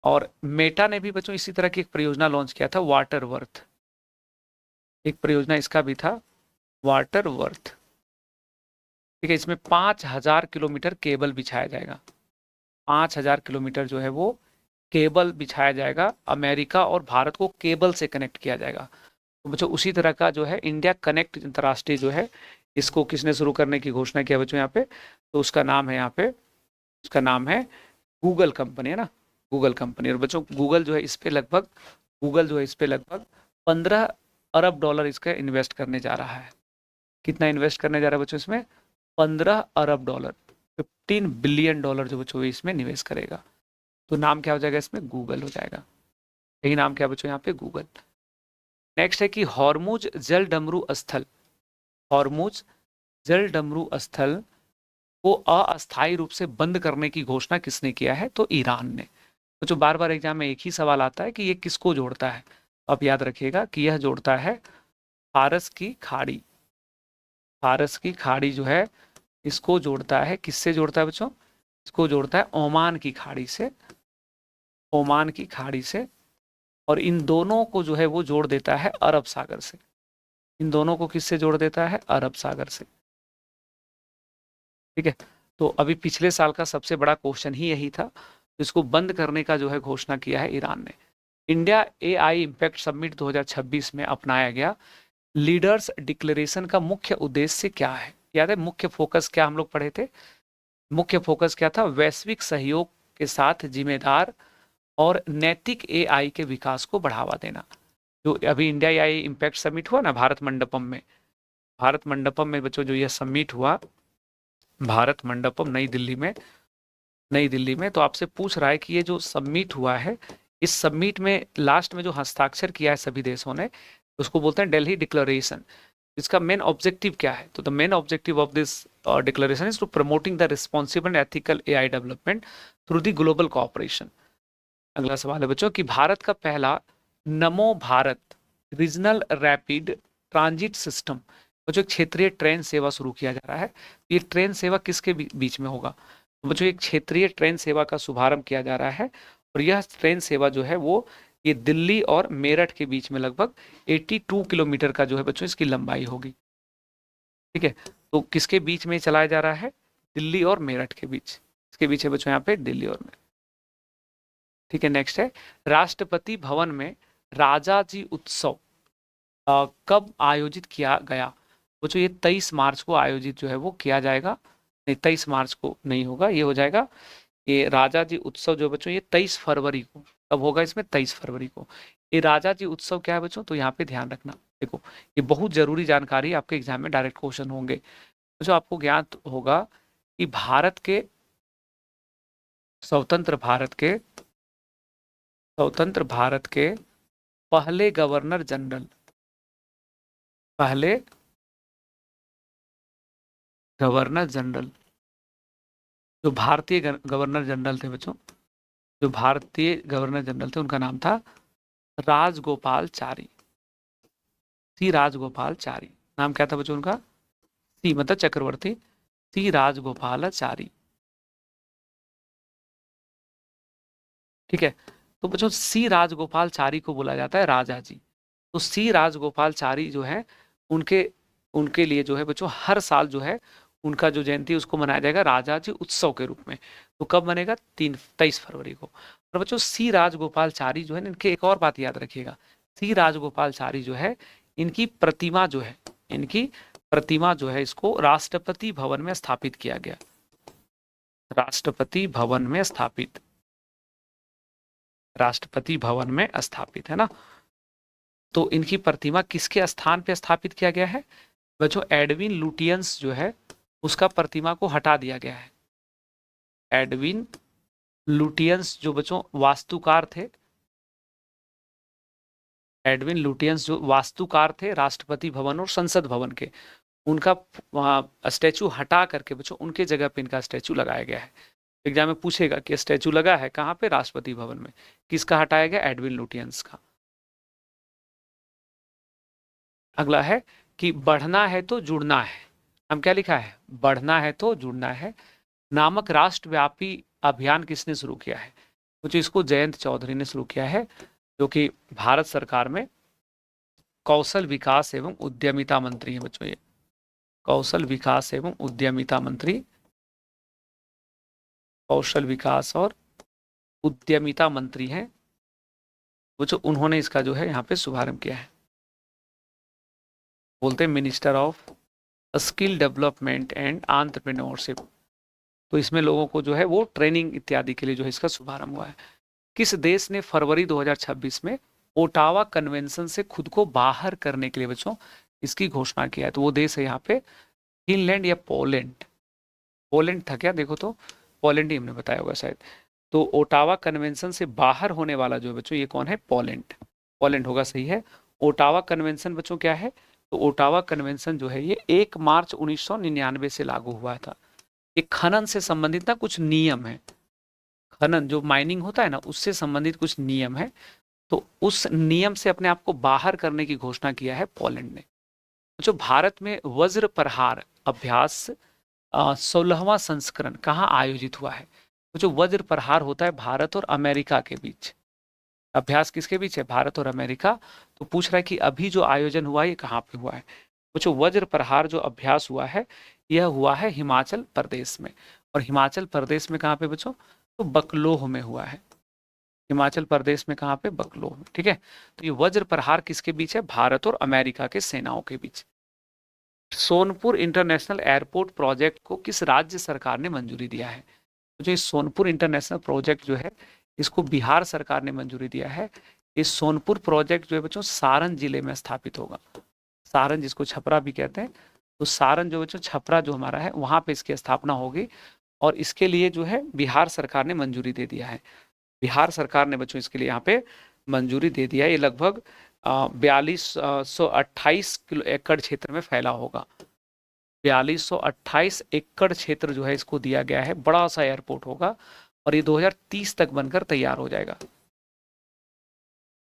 और मेटा ने भी बच्चों इसी तरह की एक परियोजना लॉन्च किया था, वाटर वर्थ। एक परियोजना इसका भी था, वाटर वर्थ। ठीक है, इसमें 5000 किलोमीटर केबल बिछाया जाएगा। 5000 किलोमीटर जो है वो केबल बिछाया जाएगा, अमेरिका और भारत को केबल से कनेक्ट किया जाएगा। तो बच्चों उसी तरह का जो है इंडिया कनेक्ट अंतर्राष्ट्रीय जो है, इसको किसने शुरू करने की घोषणा किया बच्चों यहाँ पे? तो उसका नाम है यहाँ पे, उसका नाम है गूगल कंपनी, है ना, गूगल कंपनी। और बच्चों गूगल जो है इस पे लगभग, गूगल जो है इस पे लगभग 15 अरब डॉलर इसका इन्वेस्ट करने जा रहा है। कितना इन्वेस्ट करने जा रहा है बच्चों इसमें? 15 अरब डॉलर, 15 बिलियन डॉलर जो बच्चों इसमें निवेश करेगा। तो नाम क्या हो जाएगा इसमें? गूगल हो जाएगा। यही नाम क्या बच्चों यहाँ पे? गूगल। नेक्स्ट है कि हॉर्मुज जल डमरू स्थल, हॉर्मुज जल डमरू स्थल को अस्थायी रूप से बंद करने की घोषणा किसने किया है? तो ईरान ने। तो जो बार बार एग्जाम में एक ही सवाल आता है कि ये किसको जोड़ता है, अब याद रखिएगा कि यह जोड़ता है फारस की खाड़ी। फारस की खाड़ी जो है इसको जोड़ता है, किससे जोड़ता है बच्चों? इसको जोड़ता है ओमान की खाड़ी से, ओमान की खाड़ी से, और इन दोनों को जो है वो जोड़ देता है अरब सागर से। इन दोनों को किससे जोड़ देता है? अरब सागर से। ठीक है, तो अभी पिछले साल का सबसे बड़ा क्वेश्चन ही यही था। इसको बंद करने का जो है घोषणा किया है ईरान ने। इंडिया एआई इम्पैक्ट समिट 2026 में अपनाया गया लीडर्स डिक्लेरेशन का मुख्य उद्देश्य क्या है? याद है मुख्य फोकस क्या हम लोग पढ़े थे? मुख्य फोकस क्या था? वैश्विक सहयोग के साथ जिम्मेदार और नैतिक एआई के विकास को बढ़ावा देना। जो अभी इंडिया एआई इम्पैक्ट समिट हुआ ना भारत मंडपम में, भारत मंडपम में बच्चों जो यह समिट हुआ, भारत मंडपम नई दिल्ली में, नई दिल्ली में, तो आपसे पूछ रहा है कि ये जो समिट हुआ है, इस समिट में लास्ट में जो हस्ताक्षर किया है सभी देशों ने, उसको बोलते हैं दिल्ली डिक्लेरेशन। इसका मेन ऑब्जेक्टिव क्या है? तो the main objective of this declaration is to promoting the responsible and ethical AI development through the global cooperation. अगला सवाल है बच्चों कि भारत का पहला Namo Bharat regional rapid transit system, बच्चों एक क्षेत्रीय ट्रेन सेवा शुरू किया जा रहा है। ये ट्रेन सेवा किसके बीच में होगा? तो बच्चों एक क्षेत्रीय ट्रेन सेवा का शुभारंभ किया जा रहा है, और यह ट्रेन सेवा जो है वो ये दिल्ली और मेरठ के बीच में लगभग 82 किलोमीटर का जो है बच्चों इसकी लंबाई होगी। ठीक है, तो किसके बीच में चलाया जा रहा है? दिल्ली और मेरठ के बीच। इसके बीच है बच्चों यहाँ पे दिल्ली और मेरठ। ठीक है, नेक्स्ट है राष्ट्रपति भवन में राजा जी उत्सव कब आयोजित किया गया? बच्चों ये 23 मार्च को आयोजित जो है वो किया जाएगा। नहीं, 23 मार्च को नहीं होगा, ये हो जाएगा, ये राजा जी उत्सव जो बच्चों ये 23 फरवरी को, कब होगा इसमें? 23 फरवरी को। ये राजा जी उत्सव क्या है बच्चों? तो यहाँ पे ध्यान रखना, देखो ये बहुत जरूरी जानकारी, आपके एग्जाम में डायरेक्ट क्वेश्चन होंगे। बच्चों आपको ज्ञात होगा कि भारत के स्वतंत्र भारत के पहले गवर्नर जनरल, पहले गवर्नर जनरल, जो भारतीय गवर्नर जनरल थे बच्चों, जो भारतीय गवर्नर जनरल थे उनका नाम था राजगोपालचारी। सी राजगोपालचारी नाम क्या था बच्चों उनका? सी मतलब चक्रवर्ती, सी राजगोपालाचारी। ठीक है, तो बच्चों सी राजगोपालचारी को बोला जाता है राजा जी। तो सी राजगोपालचारी जो है उनके उनके लिए जो है बच्चों हर साल जो है उनका जो जयंती उसको मनाया जाएगा राजा जी उत्सव के रूप में। तो कब बनेगा? 23 फरवरी को। और बच्चों सी राजगोपालचारी जो है इनके एक और बात याद रखिएगा, सी राजगोपालचारी जो है इनकी प्रतिमा जो है, इनकी प्रतिमा जो है इसको राष्ट्रपति भवन में स्थापित किया गया। राष्ट्रपति भवन में स्थापित, राष्ट्रपति भवन में स्थापित है ना। तो इनकी प्रतिमा किसके स्थान पे स्थापित किया गया है बच्चों? एडविन लुटियंस जो है उसका प्रतिमा को हटा दिया गया है। एडविन लुटियंस जो बच्चों वास्तुकार थे, एडविन लुटियंस जो वास्तुकार थे राष्ट्रपति भवन और संसद भवन के, उनका वहां स्टैचू हटा करके बच्चों उनके जगह पे इनका स्टैचू लगाया गया है। एग्जाम में पूछेगा कि स्टैचू लगा है कहाँ पे? राष्ट्रपति भवन में। किसका हटाया गया? एडविन लुटियंस का। अगला है कि बढ़ना है तो जुड़ना है, हम क्या लिखा है? बढ़ना है तो जुड़ना है नामक राष्ट्रव्यापी अभियान किसने शुरू किया है? तो इसको जयंत चौधरी ने शुरू किया है, जो कि भारत सरकार में कौशल विकास एवं उद्यमिता मंत्री है बच्चों। ये कौशल विकास एवं उद्यमिता मंत्री, कौशल विकास और उद्यमिता मंत्री हैं बच्चों, उन्होंने इसका जो है यहाँ पे शुभारंभ किया है। बोलते हैं minister of skill development and entrepreneurship. तो इसमें लोगों को जो है वो ट्रेनिंग इत्यादि के लिए जो है इसका शुभारंभ हुआ है। किस देश ने फरवरी 2026 में ओटावा कन्वेंशन से खुद को बाहर करने के लिए बच्चों इसकी घोषणा किया है? तो वो देश है यहाँ पे फिनलैंड या पोलैंड। पोलैंड था क्या? देखो तो पोलैंड ही हमने बताया होगा शायद। तो ओटावा कन्वेंशन से बाहर होने वाला जो है बच्चों ये कौन है? पोलैंड। पोलैंड होगा, सही है। ओटावा कन्वेंशन बच्चों क्या है? तो ओटावा कन्वेंशन जो है ये 1 मार्च 1999 से लागू हुआ था। ये खनन से संबंधित ना कुछ नियम है, खनन जो माइनिंग होता है ना उससे संबंधित कुछ नियम है। तो उस नियम से अपने आप को बाहर करने की घोषणा किया है पोलैंड ने। जो भारत में वज्र प्रहार अभ्यास 16वां संस्करण कहाँ आयोजित हुआ है? तो जो वज्र प्रहार होता है भारत और अमेरिका के बीच, अभ्यास किसके बीच है? भारत और अमेरिका। तो पूछ रहा है कि अभी जो आयोजन हुआ है ये कहाँ पे हुआ है? तो जो वज्र प्रहार जो अभ्यास हुआ है यह हुआ है हिमाचल प्रदेश में। और हिमाचल प्रदेश में कहाँ पे बच्चों? तो बकलोह में हुआ है। हिमाचल प्रदेश में कहाँ पे? बकलोह में। ठीक है, तो ये वज्र प्रहार किसके बीच है? भारत और अमेरिका के सेनाओं के बीच। सोनपुर इंटरनेशनल एयरपोर्ट प्रोजेक्ट को किस राज्य सरकार ने मंजूरी दिया है? तो जो सोनपुर इंटरनेशनल प्रोजेक्ट जो है इसको बिहार सरकार ने मंजूरी दिया है। इस सोनपुर प्रोजेक्ट जो है बच्चों सारण जिले में स्थापित होगा। सारण, जिसको छपरा भी कहते हैं, तो सारण जो बच्चों छपरा जो हमारा है वहां पे इसकी स्थापना होगी। और इसके लिए जो है बिहार सरकार ने मंजूरी दे दिया है। बिहार सरकार ने बच्चों इसके लिए यहाँ पे मंजूरी दे दिया है। ये लगभग 4228 किलो एकड़ क्षेत्र में फैला होगा। 4228 एकड़ क्षेत्र जो है इसको दिया गया है। बड़ा सा एयरपोर्ट होगा और ये 2030 तक बनकर तैयार हो जाएगा।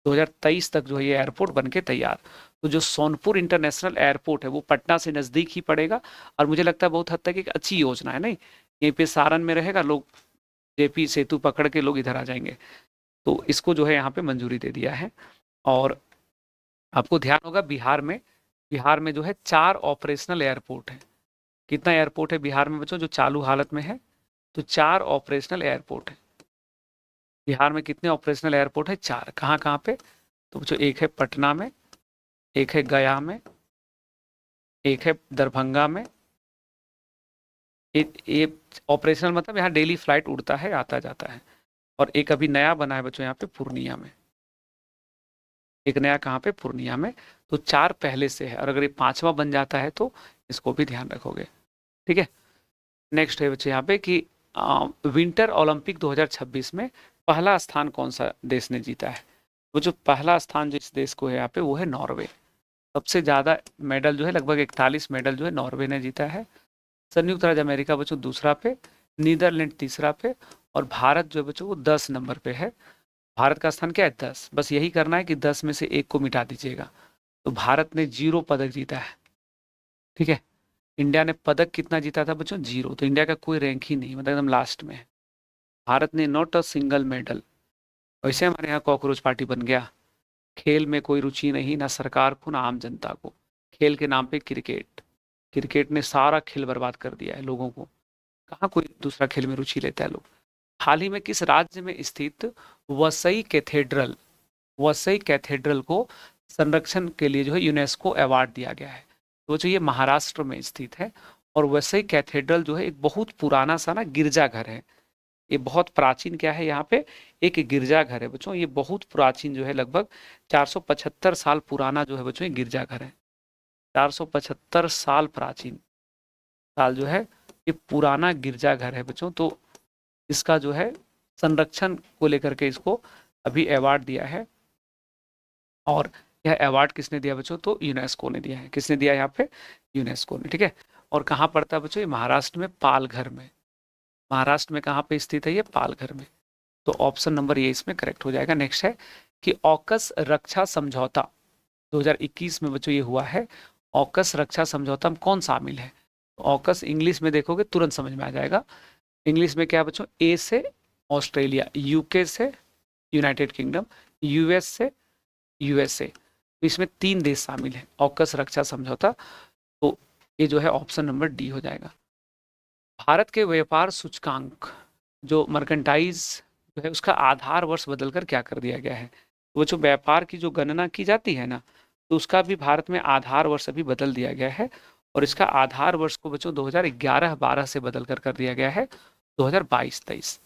2023 तक जो है ये एयरपोर्ट बनके तैयार। तो जो सोनपुर इंटरनेशनल एयरपोर्ट है वो पटना से नजदीक ही पड़ेगा और मुझे लगता है बहुत हद तक एक अच्छी योजना है। नहीं, यहीं पे सारण में रहेगा, लोग जेपी सेतु पकड़ के लोग इधर आ जाएंगे। तो इसको जो है यहाँ पे मंजूरी दे दिया है। और आपको ध्यान होगा बिहार में जो है 4 ऑपरेशनल एयरपोर्ट है। कितना एयरपोर्ट है बिहार में बच्चों जो चालू हालत में है? तो 4 ऑपरेशनल एयरपोर्ट है। बिहार में कितने ऑपरेशनल एयरपोर्ट है? 4। कहाँ कहाँ पे? तो बच्चों एक है पटना में, एक है गया में, एक है दरभंगा में। ये ऑपरेशनल मतलब यहाँ डेली फ्लाइट उड़ता है, आता जाता है। और एक अभी नया बना है बच्चों यहाँ पे पूर्णिया में। एक नया कहाँ पे? पूर्णिया में। तो 4 पहले से है और अगर ये 5वां बन जाता है तो इसको भी ध्यान रखोगे। ठीक है, नेक्स्ट है बच्चे यहाँ पे कि विंटर ओलंपिक 2026 में पहला स्थान कौन सा देश ने जीता है? वो जो पहला स्थान जिस देश को है यहाँ पे वो है नॉर्वे। सबसे ज्यादा मेडल जो है लगभग 41 मेडल जो है नॉर्वे ने जीता है। संयुक्त राज्य अमेरिका बच्चों दूसरा पे, नीदरलैंड तीसरा पे और भारत जो है बच्चों वो 10 नंबर पे है। भारत का स्थान क्या है? 10। बस यही करना है कि 10 में से एक को मिटा दीजिएगा। तो भारत ने 0 पदक जीता है। ठीक है, इंडिया ने पदक कितना जीता था बच्चों? 0। तो इंडिया का कोई रैंक ही नहीं, मतलब एकदम लास्ट में है। भारत ने नॉट अ सिंगल मेडल। वैसे हमारे यहाँ कॉकरोच पार्टी बन गया। खेल में कोई रुचि नहीं, ना सरकार को ना आम जनता को। खेल के नाम पे क्रिकेट, क्रिकेट ने सारा खेल बर्बाद कर दिया है लोगों को। कहाँ कोई दूसरा खेल में रुचि लेता है लोग। हाल ही में किस राज्य में स्थित वसई कैथेड्रल, वसई कैथेड्रल को संरक्षण के लिए जो है यूनेस्को अवार्ड दिया गया है? तो जो ये महाराष्ट्र में स्थित है। और वसई कैथेड्रल जो है एक बहुत पुराना सा ना गिरजाघर है। ये बहुत प्राचीन क्या है? यहाँ पे एक गिरजाघर है बच्चों। ये बहुत प्राचीन जो है लगभग 475 साल पुराना जो है बच्चों ये गिरजाघर है। 475 साल प्राचीन साल जो है ये पुराना गिरजाघर है बच्चों। तो इसका जो है संरक्षण को लेकर के इसको अभी अवार्ड दिया है। और यह अवार्ड किसने दिया बच्चों? तो यूनेस्को ने दिया है। किसने दिया यहाँ पे? यूनेस्को ने। ठीक है, और कहाँ पड़ता है बच्चों? ये महाराष्ट्र में पालघर में। महाराष्ट्र में कहाँ पे स्थित है? ये पालघर में। तो ऑप्शन नंबर ये इसमें करेक्ट हो जाएगा। नेक्स्ट है कि ऑकस रक्षा समझौता 2021 में बच्चों ये हुआ है। ऑकस रक्षा समझौता में कौन शामिल है? ऑकस इंग्लिश में देखोगे तुरंत समझ में आ जाएगा। इंग्लिश में क्या बच्चों? ए से ऑस्ट्रेलिया, यूके से यूनाइटेड किंगडम, यूएस से यूएसए। तो इसमें 3 देश शामिल हैं ऑकस रक्षा समझौता। तो ये जो है ऑप्शन नंबर डी हो जाएगा। भारत के व्यापार सूचकांक जो मर्केंटाइज जो है उसका आधार वर्ष बदलकर क्या कर दिया गया है? वो जो व्यापार की जो गणना की जाती है ना, तो उसका भी भारत में आधार वर्ष अभी बदल दिया गया है। और इसका आधार वर्ष को बच्चों 2011-12 से बदल कर दिया गया है 2022-23।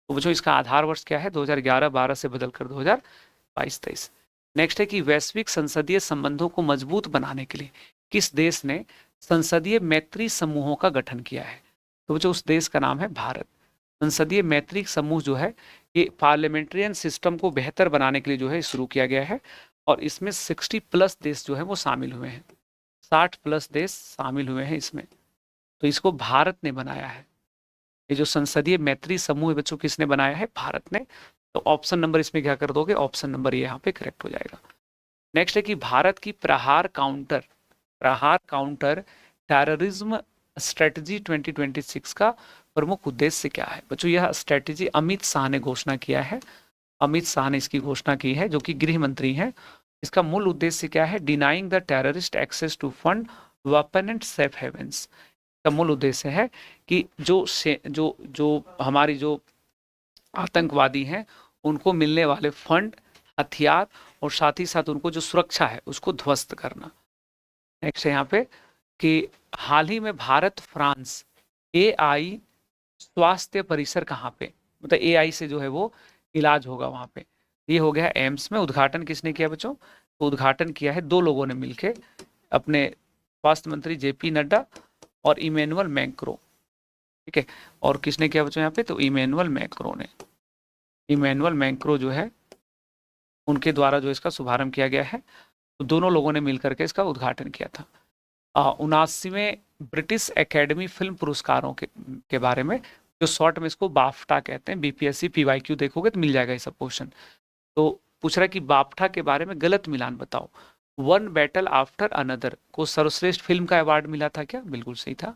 तो बच्चों इसका आधार वर्ष क्या है? 2011-12 से बदलकर 2022-23। नेक्स्ट है कि वैश्विक संसदीय संबंधों को मजबूत बनाने के लिए किस देश ने संसदीय मैत्री समूहों का गठन किया है? तो जो उस देश का नाम है भारत। संसदीय मैत्री समूह जो है ये पार्लियामेंट्रियन सिस्टम को बेहतर बनाने के लिए जो है शुरू किया गया है। और इसमें 60+ देश जो है वो शामिल हुए हैं। 60+ देश शामिल हुए हैं इसमें। तो इसको भारत ने बनाया है। ये जो संसदीय मैत्री समूह बच्चों किसने बनाया है? भारत ने। तो ऑप्शन नंबर इसमें क्या कर दोगे? ऑप्शन नंबर ये यहाँ पे करेक्ट हो जाएगा। नेक्स्ट है कि भारत की प्रहार काउंटर टेररिज्म स्ट्रेटजी 2026 का प्रमुख उद्देश्य क्या है? बच्चों यह स्ट्रेटजी अमित शाह ने घोषणा किया है। अमित शाह ने इसकी घोषणा की है, जो कि गृह मंत्री हैं। इसका मूल उद्देश्य क्या है? Denying the terrorist access to fund, weapon and safe havens. का मूल उद्देश्य है कि जो हमारी जो आतंकवादी हैं उनको मिलने वाले फंड, हथियार और साथ ही साथ उनको जो सुरक्षा है उसको ध्वस्त करना। नेक्स्ट है यहाँ पे कि हाल ही में भारत फ्रांस एआई स्वास्थ्य परिसर कहाँ पे, मतलब एआई से जो है वो इलाज होगा वहां पे। ये हो गया एम्स में। उद्घाटन किसने किया बच्चों? तो उद्घाटन किया है 2 लोगों ने मिलके, अपने स्वास्थ्य मंत्री जेपी नड्डा और इमैनुअल मैक्रो। ठीक है, और किसने किया बच्चों यहाँ पे? तो इमैनुअल मैक्रो ने। इमैनुअल मैक्रो जो है उनके द्वारा जो इसका शुभारंभ किया गया है। तो दोनों लोगों ने मिलकर के इसका उद्घाटन किया था। 79वें ब्रिटिश एकेडमी फिल्म पुरस्कारों के बारे में, जो शॉर्ट में इसको बाफ्टा कहते हैं। बीपीएससी पीवाईक्यू देखोगे तो मिल जाएगा ये सब क्वेश्चन। तो पूछ रहा है कि बाफ्टा के बारे में गलत मिलान बताओ। वन बैटल आफ्टर अनदर को सर्वश्रेष्ठ फिल्म का अवार्ड मिला था क्या? बिल्कुल सही था।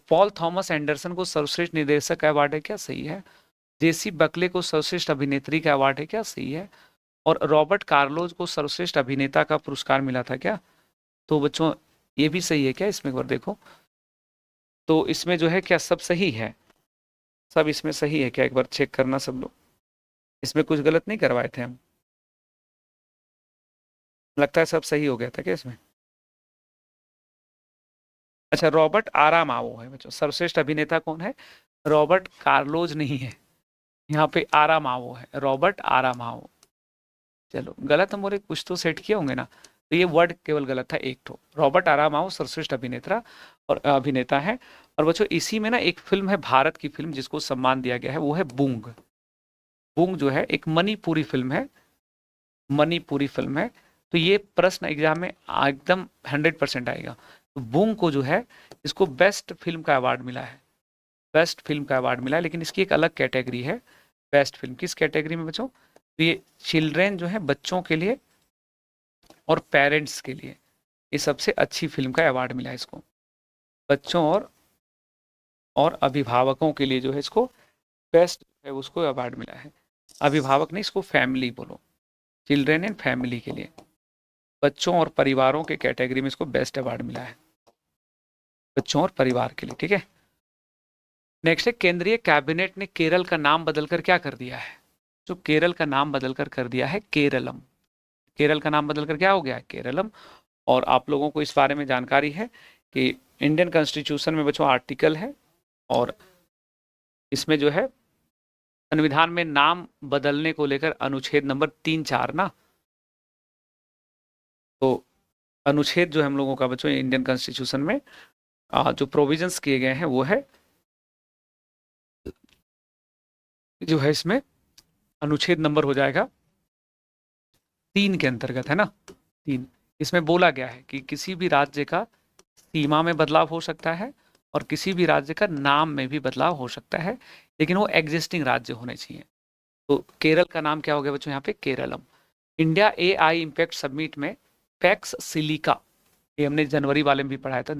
पॉल थॉमस एंडरसन को सर्वश्रेष्ठ निर्देशक का अवार्ड है क्या? सही है। जेसी बकले को सर्वश्रेष्ठ अभिनेत्री का अवार्ड है क्या? सही है। और रॉबर्ट कार्लोज को सर्वश्रेष्ठ अभिनेता का पुरस्कार मिला था क्या? तो बच्चों ये भी सही है क्या? इसमें एक बार देखो तो इसमें जो है क्या सब सही है? सब इसमें सही है क्या? एक बार चेक करना सब लोग। इसमें कुछ गलत नहीं करवाए थे हम? लगता है सब सही हो गया था क्या इसमें? अच्छा, रॉबर्ट आरामाओ है बच्चों। सर्वश्रेष्ठ अभिनेता कौन है? रॉबर्ट कार्लोज नहीं है, यहाँ पे आरामाओ है, रॉबर्ट आरामाओ। चलो गलत हम बोले, कुछ तो सेट किए होंगे ना। तो ये वर्ड केवल गलत था एक तो। रॉबर्ट आरामाओ सर्वश्रेष्ठ अभिनेता और अभिनेता है। और बच्चों इसी में ना एक फिल्म है, भारत की फिल्म, जिसको सम्मान दिया गया है, वो है बूंग। बूंग जो है एक मणिपुरी फिल्म है, मणिपुरी फिल्म है। तो ये प्रश्न एग्जाम में एकदम 100% आएगा। तो बूंग को जो है इसको बेस्ट फिल्म का अवार्ड मिला है, बेस्ट फिल्म का अवार्ड मिला है। लेकिन इसकी एक अलग कैटेगरी है बेस्ट फिल्म। किस कैटेगरी में बच्चों? तो ये चिल्ड्रेन जो है, बच्चों के लिए और पेरेंट्स के लिए ये सबसे अच्छी फिल्म का अवार्ड मिला है इसको। बच्चों और अभिभावकों के लिए जो है इसको बेस्ट है उसको अवार्ड मिला है। अभिभावक नहीं, इसको फैमिली बोलो, चिल्ड्रेन एंड फैमिली के लिए, बच्चों और परिवारों के कैटेगरी में इसको बेस्ट अवार्ड मिला है, बच्चों और परिवार के लिए। ठीक है, नेक्स्ट है केंद्रीय कैबिनेट ने केरल का नाम बदलकर क्या कर दिया है? जो केरल का नाम बदलकर कर दिया है केरलम। केरल का नाम बदलकर क्या हो गया है? केरलम। और आप लोगों को इस बारे में जानकारी है कि इंडियन कॉन्स्टिट्यूशन में बच्चों आर्टिकल है, और इसमें जो है संविधान में नाम बदलने को लेकर अनुच्छेद नंबर 3-4 ना। तो अनुच्छेद जो हम लोगों का बच्चों इंडियन कॉन्स्टिट्यूशन में जो प्रोविजंस किए गए हैं वो है, जो है इसमें अनुच्छेद नंबर हो जाएगा 3 के अंतर्गत, है ना 3। इसमें बोला गया है कि किसी भी राज्य का सीमा में बदलाव हो सकता है और किसी भी राज्य का नाम में भी बदलाव हो सकता है, लेकिन वो एग्जिस्टिंग राज्य होने चाहिए। तो केरल का नाम क्या हो गया बच्चों यहाँ पे? Keralam. India AI impact summit में पैक्स सिलिका, ये हमने जनवरी वाले में भी पढ़ाया था,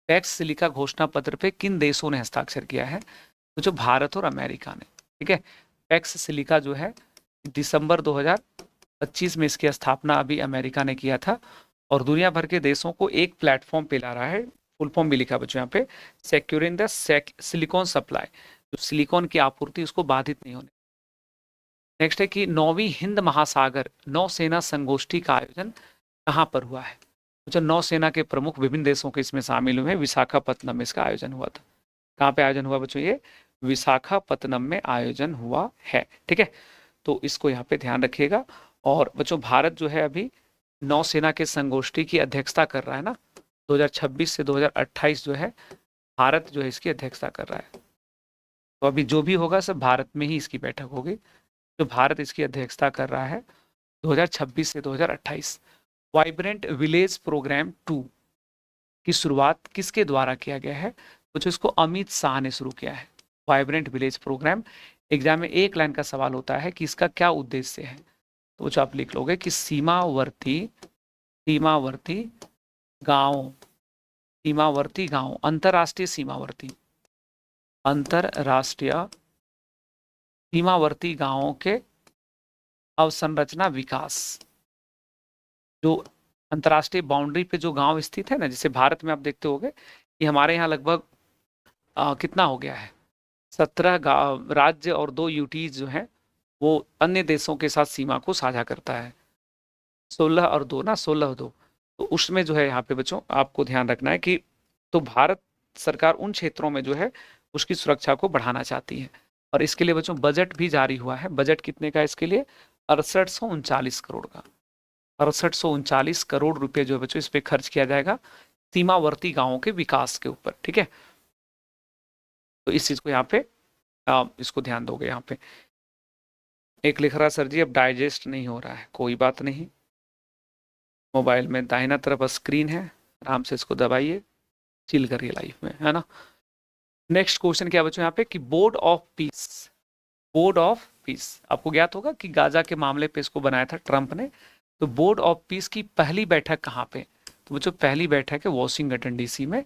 पैक्स सिलिका घोषणा पत्र पे किन देशों ने हस्ताक्षर किया है? तो जो भारत और अमेरिका ने। ठीक है, पैक्स सिलिका जो है दिसंबर 2025 में इसकी स्थापना अभी अमेरिका ने किया था, और दुनिया भर के देशों को एक प्लेटफॉर्म पे ला रहा है। फुल फॉर्म भी लिखा बच्चों यहाँ पे, सिक्योरिंग द सिलिकॉन सप्लाई, जो सिलिकॉन की आपूर्ति उसको बाधित नहीं होने। नेक्स्ट है कि 9वीं हिंद महासागर नौसेना संगोष्ठी का आयोजन कहाँ पर हुआ है? जो नौसेना के प्रमुख विभिन्न देशों के इसमें शामिल हुए, विशाखापत्तनम में इसका आयोजन हुआ था। कहाँ पे आयोजन हुआ बच्चों? ये विशाखापत्तनम में आयोजन हुआ है। ठीक है, तो इसको यहाँ पे ध्यान रखिएगा। और बच्चों भारत जो है अभी नौसेना के संगोष्ठी की अध्यक्षता कर रहा है ना, 2026 से 2028 जो है भारत जो है इसकी अध्यक्षता कर रहा है। तो अभी जो भी होगा सब भारत में ही इसकी बैठक होगी, जो भारत इसकी अध्यक्षता कर रहा है 2026 से 2028। वाइब्रेंट विलेज प्रोग्राम 2 की शुरुआत किसके द्वारा किया गया है? तो जो इसको अमित शाह ने शुरू किया है, वाइब्रेंट विलेज प्रोग्राम। एग्जाम में एक लाइन का सवाल होता है कि इसका क्या उद्देश्य है, तो जो आप लिख लोगे कि सीमावर्ती गांव सीमावर्ती गांव, अंतरराष्ट्रीय सीमावर्ती, अंतरराष्ट्रीय सीमावर्ती गांवों के अवसंरचना विकास। जो अंतरराष्ट्रीय बाउंड्री पे जो गांव स्थित है ना, जैसे भारत में आप देखते होंगे कि हमारे यहाँ लगभग कितना हो गया है, 17 राज्य और 2 यूटीज जो है वो अन्य देशों के साथ सीमा को साझा करता है। 16 और 2 ना, 16 और 2, तो उसमें जो है यहाँ पे बच्चों आपको ध्यान रखना है कि तो भारत सरकार उन क्षेत्रों में जो है उसकी सुरक्षा को बढ़ाना चाहती है, और इसके लिए बच्चों बजट भी जारी हुआ है। बजट कितने का है इसके लिए? 6839 करोड़ का। 6839 करोड़ रुपए जो है बच्चों इस पे खर्च किया जाएगा सीमावर्ती गांवों के विकास के ऊपर, ठीक है। तो इस चीज को यहाँ पे इसको ध्यान दोगे। यहाँ पे एक लिख रहा सर जी अब डाइजेस्ट नहीं हो रहा है, कोई बात नहीं, मोबाइल में दाहिना तरफ स्क्रीन है, आराम से इसको दबाइए, चिल करिए लाइफ में, है ना। नेक्स्ट क्वेश्चन क्या बच्चों यहाँ पे कि board of peace, board of peace आपको ज्ञात होगा कि गाजा के मामले पे इसको बनाया था ट्रंप ने। तो बोर्ड ऑफ पीस की पहली बैठक कहाँ पे? तो बच्चों पहली बैठक है वॉशिंगटन डीसी में।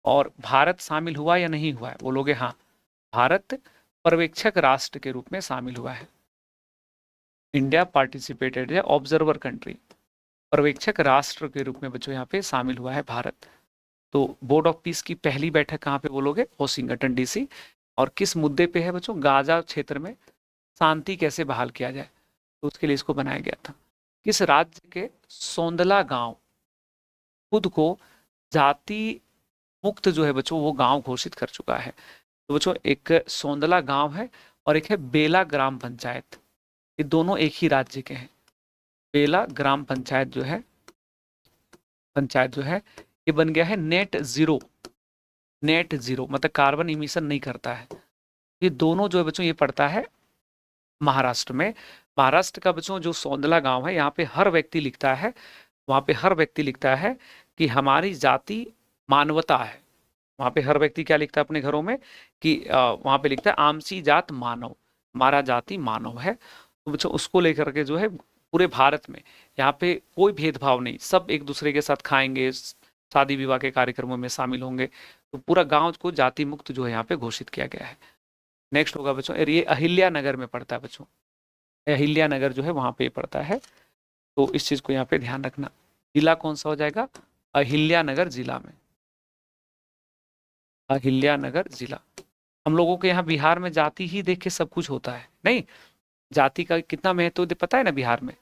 और भारत शामिल हुआ या नहीं हुआ है? बोलोगे हाँ, भारत पर्यवेक्षक राष्ट्र के रूप में शामिल हुआ है। इंडिया पार्टिसिपेटेड है ऑब्जर्वर कंट्री, पर्यवेक्षक राष्ट्र के रूप में बच्चों यहाँ पे शामिल हुआ है भारत। तो बोर्ड ऑफ पीस की पहली बैठक कहाँ पे बोलोगे? Washington DC. और किस मुद्दे पे है बच्चों? गाजा क्षेत्र में शांति कैसे बहाल किया जाए, तो उसके लिए इसको बनाया गया था। किस राज्य के सोंदला गांव खुद को जाति मुक्त जो है बच्चों वो गांव घोषित कर चुका है? तो बच्चों एक सोंदला गांव है और एक है बेला ग्राम पंचायत, ये दोनों एक ही राज्य के हैं। बेला ग्राम पंचायत जो है ये बन गया है नेट जीरो, नेट जीरो मतलब कार्बन इमिशन नहीं करता है। ये दोनों जो है बच्चों ये पड़ता है महाराष्ट्र में। महाराष्ट्र का बच्चों जो सोंदला गांव है यहाँ पे हर व्यक्ति लिखता है, वहां पे हर व्यक्ति लिखता है कि हमारी जाति मानवता है। वहां पे हर व्यक्ति क्या लिखता है अपने घरों में कि वहां पे लिखता है आमसी जात मानव, हमारा जाति मानव है। तो बच्चों उसको लेकर के जो है पूरे भारत में यहाँ पे कोई भेदभाव नहीं, सब एक दूसरे के साथ खाएंगे, शादी विवाह के कार्यक्रमों में शामिल होंगे। तो पूरा गांव को जाति मुक्त जो है यहाँ पे घोषित किया गया है। नेक्स्ट होगा बच्चों, ये अहिल्या नगर में पड़ता है बच्चों, अहिल्या नगर जो है वहां पे पड़ता है। तो इस चीज को यहाँ पे ध्यान रखना। जिला कौन सा हो जाएगा? अहिल्या नगर जिला में, अहिल्या नगर जिला। हम लोगों के यहाँ बिहार में जाति ही देख के सब कुछ होता है, नहीं, जाति का कितना महत्व पता है ना बिहार में?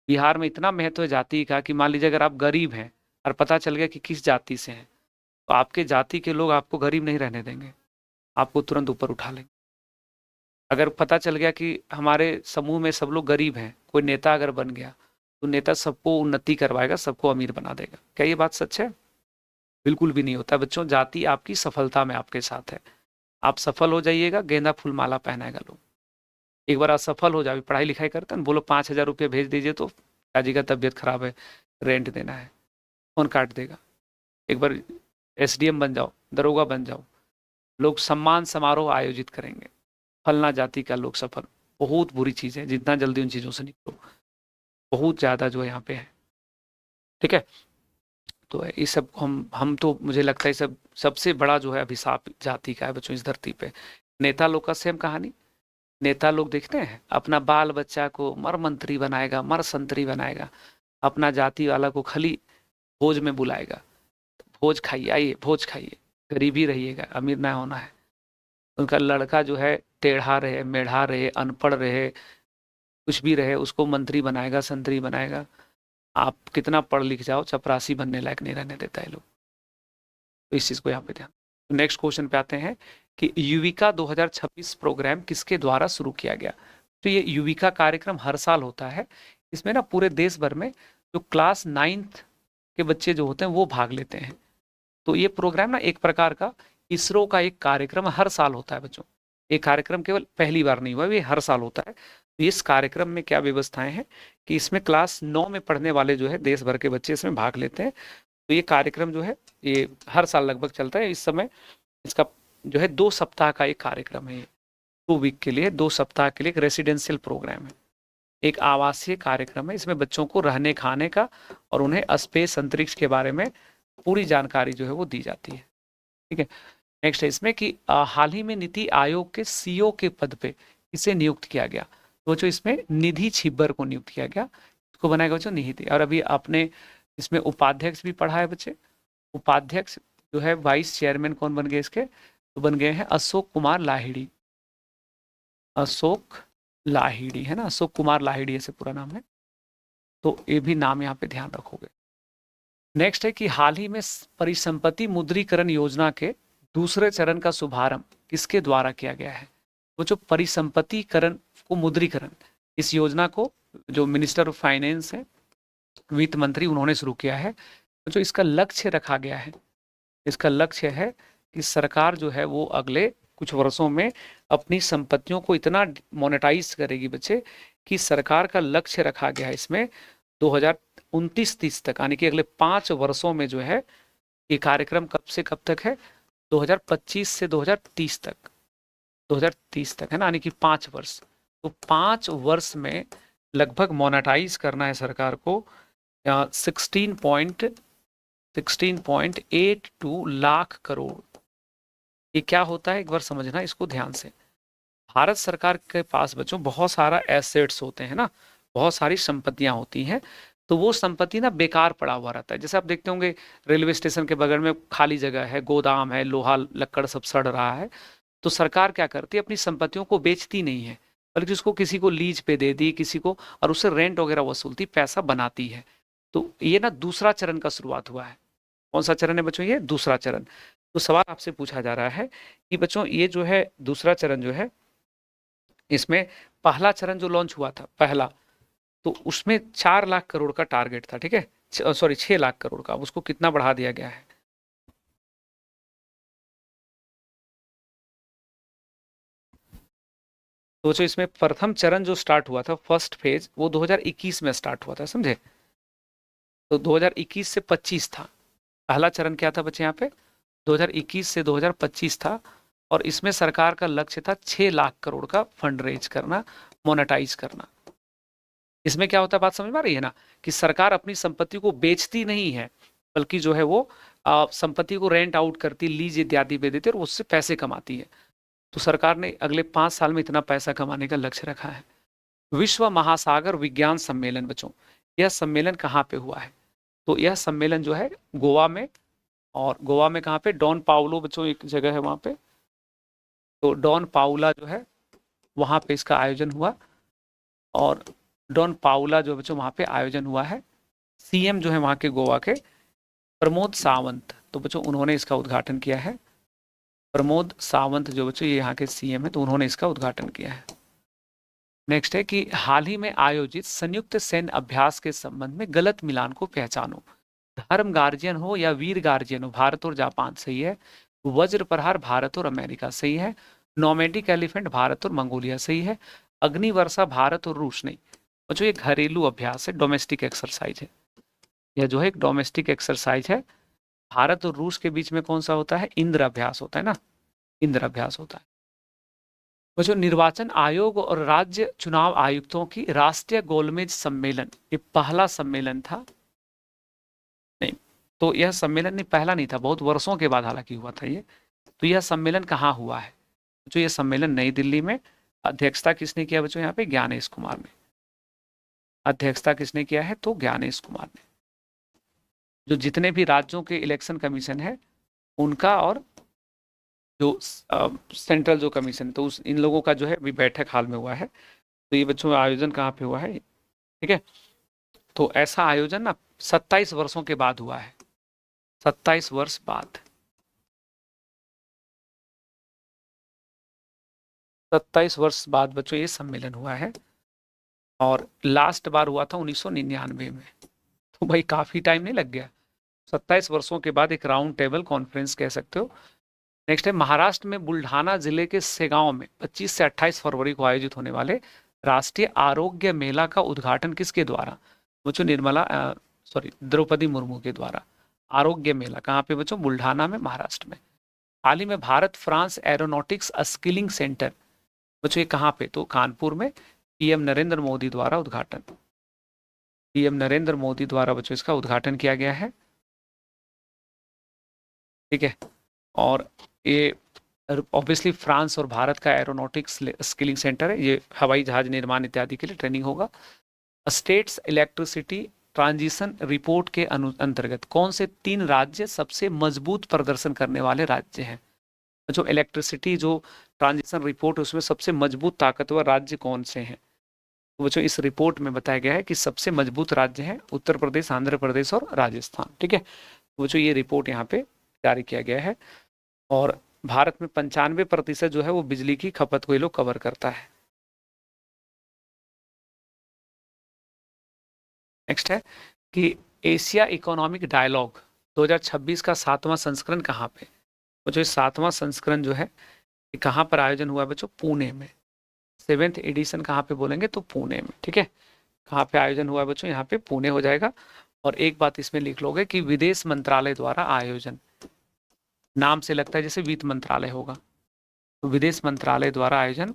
बिहार में इतना महत्व है जाति का कि मान लीजिए अगर आप गरीब हैं और पता चल गया कि किस जाति से हैं, तो आपके जाति के लोग आपको गरीब नहीं रहने देंगे, आपको तुरंत ऊपर उठा लेंगे। अगर पता चल गया कि हमारे समूह में सब लोग गरीब हैं, कोई नेता अगर बन गया तो नेता सबको उन्नति करवाएगा, सबको अमीर बना देगा। क्या ये बात सच है? बिल्कुल भी नहीं होता बच्चों। जाति आपकी सफलता में आपके साथ है। आप सफल हो जाइएगा, गेंदा फूल माला पहनाएगा लोग। एक बार असफल हो जाए, पढ़ाई लिखाई करते हैं, बोलो 5,000 रुपये भेज दीजिए तो पिताजी का तबीयत खराब है, रेंट देना है, फोन काट देगा। एक बार एसडीएम बन जाओ, दरोगा बन जाओ, लोग सम्मान समारोह आयोजित करेंगे, फलना जाति का लोग सफल। बहुत बुरी चीज है, जितना जल्दी उन चीजों से निकलो, बहुत ज्यादा जो है यहाँ पे है, ठीक है। तो ये सब हम तो मुझे लगता है सब सबसे बड़ा जो है अभिशाप जाति का है बच्चों इस धरती पे। नेता लोग का सेम कहानी। नेता लोग देखते हैं अपना बाल बच्चा को मर मंत्री बनाएगा, मर संतरी बनाएगा, अपना जाति वाला को खाली भोज में बुलाएगा, भोज खाइए, आइए भोज खाइए, गरीबी रहिएगा, अमीर ना होना है। उनका लड़का जो है टेढ़ा रहे, मेढ़ा रहे, अनपढ़ रहे, कुछ भी रहे, उसको मंत्री बनाएगा, संतरी बनाएगा। आप कितना पढ़ लिख जाओ, चपरासी बनने लायक नहीं रहने देता है लोग। तो इस चीज को यहाँ पे ध्यान। तो नेक्स्ट क्वेश्चन पे आते हैं कि युविका 2026 प्रोग्राम किसके द्वारा शुरू किया गया? तो ये युविका कार्यक्रम हर साल होता है। इसमें ना पूरे देश भर में जो क्लास 9th के बच्चे जो होते हैं वो भाग लेते हैं। तो ये प्रोग्राम ना एक प्रकार का इसरो का एक कार्यक्रम हर साल होता है बच्चों। ये कार्यक्रम केवल पहली बार नहीं हुआ, ये हर साल होता है। तो इस कार्यक्रम में क्या व्यवस्थाएं हैं कि इसमें क्लास 9 में पढ़ने वाले जो है देश भर के बच्चे इसमें भाग लेते हैं। तो ये कार्यक्रम जो है ये हर साल लगभग चलता है। इस समय इसका जो है 2 सप्ताह का एक कार्यक्रम है, 2 वीक के लिए, 2 सप्ताह के लिए एक रेसिडेंशियल प्रोग्राम है, एक आवासीय कार्यक्रम है। इसमें बच्चों को रहने खाने का और उन्हें स्पेस अंतरिक्ष के बारे में पूरी जानकारी जो है वो दी जाती है। ठीक है, नेक्स्ट है इसमें कि हाल ही में नीति आयोग के सीईओ के पद पे किसे नियुक्त किया गया? तो जो इसमें निधि छिब्बर को नियुक्त किया गया, इसको बनाएगा बच्चों निधि। और अभी आपने इसमें उपाध्यक्ष भी पढ़ा है बच्चे। उपाध्यक्ष जो है वाइस चेयरमैन कौन बन गए इसके? तो बन गए हैं अशोक कुमार लाहिड़ी। अशोक लाहिड़ी है ना, अशोक कुमार लाहिड़ी ऐसे पूरा नाम है, तो ये भी नाम यहाँ पे ध्यान रखोगे। नेक्स्ट है कि हाल ही में परिसंपत्ति मुद्रीकरण योजना के दूसरे चरण का शुभारंभ किसके द्वारा किया गया है? वो जो परिसंपत्तिकरण को मुद्रीकरण, इस योजना को जो मिनिस्टर ऑफ फाइनेंस है, वित्त मंत्री, उन्होंने शुरू किया है। तो जो इसका लक्ष्य रखा गया है, इसका लक्ष्य है कि सरकार जो है वो अगले कुछ वर्षों में अपनी संपत्तियों को इतना मोनेटाइज करेगी बच्चे, कि सरकार का लक्ष्य रखा गया है इसमें 2029-30 तक, यानी कि अगले 5 वर्षों में जो है ये कार्यक्रम कब से कब तक है? 2025 से 2030 तक, 2030 तक है ना, यानी कि 5 वर्ष। तो 5 वर्ष में लगभग मोनेटाइज करना है सरकार को 16.82 लाख करोड़। ये क्या होता है एक बार समझना इसको ध्यान से। भारत सरकार के पास बच्चों बहुत सारा एसेट्स होते हैं ना, बहुत सारी संपत्तियां होती हैं, तो वो संपत्ति ना बेकार पड़ा हुआ रहता है। जैसे आप देखते होंगे रेलवे स्टेशन के बगल में खाली जगह है, गोदाम है, लोहा लक्कड़ सब सड़ रहा है, तो सरकार क्या करती है, अपनी संपत्तियों को बेचती नहीं है, बल्कि उसको किसी को लीज पे दे दी, किसी को, और उससे रेंट वगैरह वसूलती, पैसा बनाती है। तो ये ना दूसरा चरण का शुरुआत हुआ है। कौन सा चरण है बच्चों? ये दूसरा चरण। तो सवाल आपसे पूछा जा रहा है कि बच्चों ये जो है दूसरा चरण जो है, इसमें पहला चरण जो लॉन्च हुआ था पहला, तो उसमें 4 लाख करोड़ का टारगेट था, ठीक है, सॉरी 6 लाख करोड़ का, अब उसको कितना बढ़ा दिया गया है? तो जो इसमें प्रथम चरण जो स्टार्ट हुआ था, फर्स्ट फेज, वो 2021 में स्टार्ट हुआ था, समझे? तो 2021 से 25 था पहला चरण। क्या था बच्चे यहाँ पे? 2021 से 2025 था, और इसमें सरकार का लक्ष्य था 6 लाख करोड़ का फंड रेज करना, मोनेटाइज करना। इसमें क्या होता है, बात समझ में आ रही है ना, कि सरकार अपनी संपत्ति को बेचती नहीं है, बल्कि जो है वो संपत्ति को रेंट आउट करती, लीज इत्यादि पे देती है, और उससे पैसे कमाती है। तो सरकार ने अगले 5 साल में इतना पैसा कमाने का लक्ष्य रखा है। विश्व महासागर विज्ञान सम्मेलन बच्चों, यह सम्मेलन कहाँ पे हुआ है? तो यह सम्मेलन जो है गोवा में, और गोवा में कहाँ पे? डॉन पाउलो बच्चों एक जगह है वहाँ पे, तो डॉन पाउला जो है वहाँ पे इसका आयोजन हुआ। और डॉन पाउला जो बच्चों वहाँ पे आयोजन हुआ है, सीएम जो है वहाँ के गोवा के प्रमोद सावंत, तो बच्चों उन्होंने इसका उद्घाटन किया है। प्रमोद सावंत जो बच्चों ये यहाँ के सीएम है, तो उन्होंने इसका उद्घाटन किया है। नेक्स्ट है कि हाल ही में आयोजित संयुक्त सैन्य अभ्यास के संबंध में गलत मिलान को पहचानो। धर्म गार्जियन हो या वीर गार्जियन हो, भारत और जापान सही है। वज्र प्रहार भारत और अमेरिका सही है। नोमैडिक एलिफेंट भारत और मंगोलिया सही है। अग्निवर्षा भारत और रूस नहीं। और जो ये घरेलू अभ्यास है, डोमेस्टिक एक्सरसाइज है, यह जो है एक डोमेस्टिक एक्सरसाइज है। भारत और रूस के बीच में कौन सा होता है? इंद्र अभ्यास होता है ना, इंद्र अभ्यास होता है। वो जो निर्वाचन आयोग और राज्य चुनाव आयुक्तों की राष्ट्रीय गोलमेज सम्मेलन, ये पहला सम्मेलन था? नहीं, तो यह सम्मेलन नहीं, पहला नहीं था, बहुत वर्षों के बाद हालांकि हुआ था ये। तो यह सम्मेलन कहाँ हुआ है? जो ये सम्मेलन नई दिल्ली में, अध्यक्षता किसने किया बच्चों? यहाँ पे ज्ञानेश कुमार ने। अध्यक्षता किसने किया है? तो ज्ञानेश कुमार ने। जो जितने भी राज्यों के इलेक्शन कमीशन है उनका, और जो सेंट्रल जो कमीशन है, तो उस इन लोगों का जो है अभी बैठक हाल में हुआ है। तो ये बच्चों आयोजन कहाँ पे हुआ है? ठीक है, तो ऐसा आयोजन ना 27 वर्षों के बाद हुआ है, 27 वर्ष बाद, 27 वर्ष बाद बच्चों ये सम्मेलन हुआ है। और लास्ट बार हुआ था 1999 में। तो भाई काफी टाइम नहीं लग गया, 27 वर्षों के बाद एक राउंड टेबल कॉन्फ्रेंस कह सकते हो। नेक्स्ट है महाराष्ट्र में बुल्ढाना जिले के सेगांव में 25 से 28 फरवरी को आयोजित होने वाले राष्ट्रीय आरोग्य मेला का उद्घाटन किसके द्वारा? बच्चों निर्मला द्रौपदी मुर्मू के द्वारा। आरोग्य मेला कहाँ पे बच्चों? बुल्ढाना में, महाराष्ट्र में। हाल ही में Bharat France aeronautics skilling centre बच्चों ये कहाँ पे? तो कानपुर में, पीएम नरेंद्र मोदी द्वारा उद्घाटन, पीएम नरेंद्र मोदी द्वारा बच्चों इसका उद्घाटन किया गया है। ठीक है। और ये ऑब्वियसली फ्रांस और भारत का एरोनॉटिक्स स्किलिंग सेंटर है, ये हवाई जहाज निर्माण इत्यादि के लिए ट्रेनिंग होगा। स्टेट्स इलेक्ट्रिसिटी ट्रांजिशन रिपोर्ट के अंतर्गत कौन से 3 राज्य सबसे मजबूत प्रदर्शन करने वाले राज्य हैं? जो इलेक्ट्रिसिटी जो ट्रांजिशन रिपोर्ट है उसमें सबसे मजबूत ताकतवर राज्य कौन से हैं? तो बच्चों इस रिपोर्ट में बताया गया है कि सबसे मजबूत राज्य हैं उत्तर प्रदेश, आंध्र प्रदेश और राजस्थान। ठीक है, तो बच्चों ये रिपोर्ट यहाँ पे जारी किया गया है। और भारत में 95% जो है वो बिजली की खपत को ये लोग कवर करता है। नेक्स्ट है कि एशिया इकोनॉमिक डायलॉग 2026 का 7वां संस्करण कहाँ पे? बच्चों इस 7वां संस्करण जो है ये कहाँ पर आयोजन हुआ है बच्चों? पुणे में। 7th एडिशन कहाँ पे बोलेंगे तो पुणे में। ठीक है, कहाँ पे आयोजन हुआ है बच्चों? यहाँ पे पुणे हो जाएगा। और एक बात इसमें लिख लोगे कि विदेश मंत्रालय द्वारा आयोजन, नाम से लगता है जैसे वित्त मंत्रालय होगा, तो विदेश मंत्रालय द्वारा आयोजन,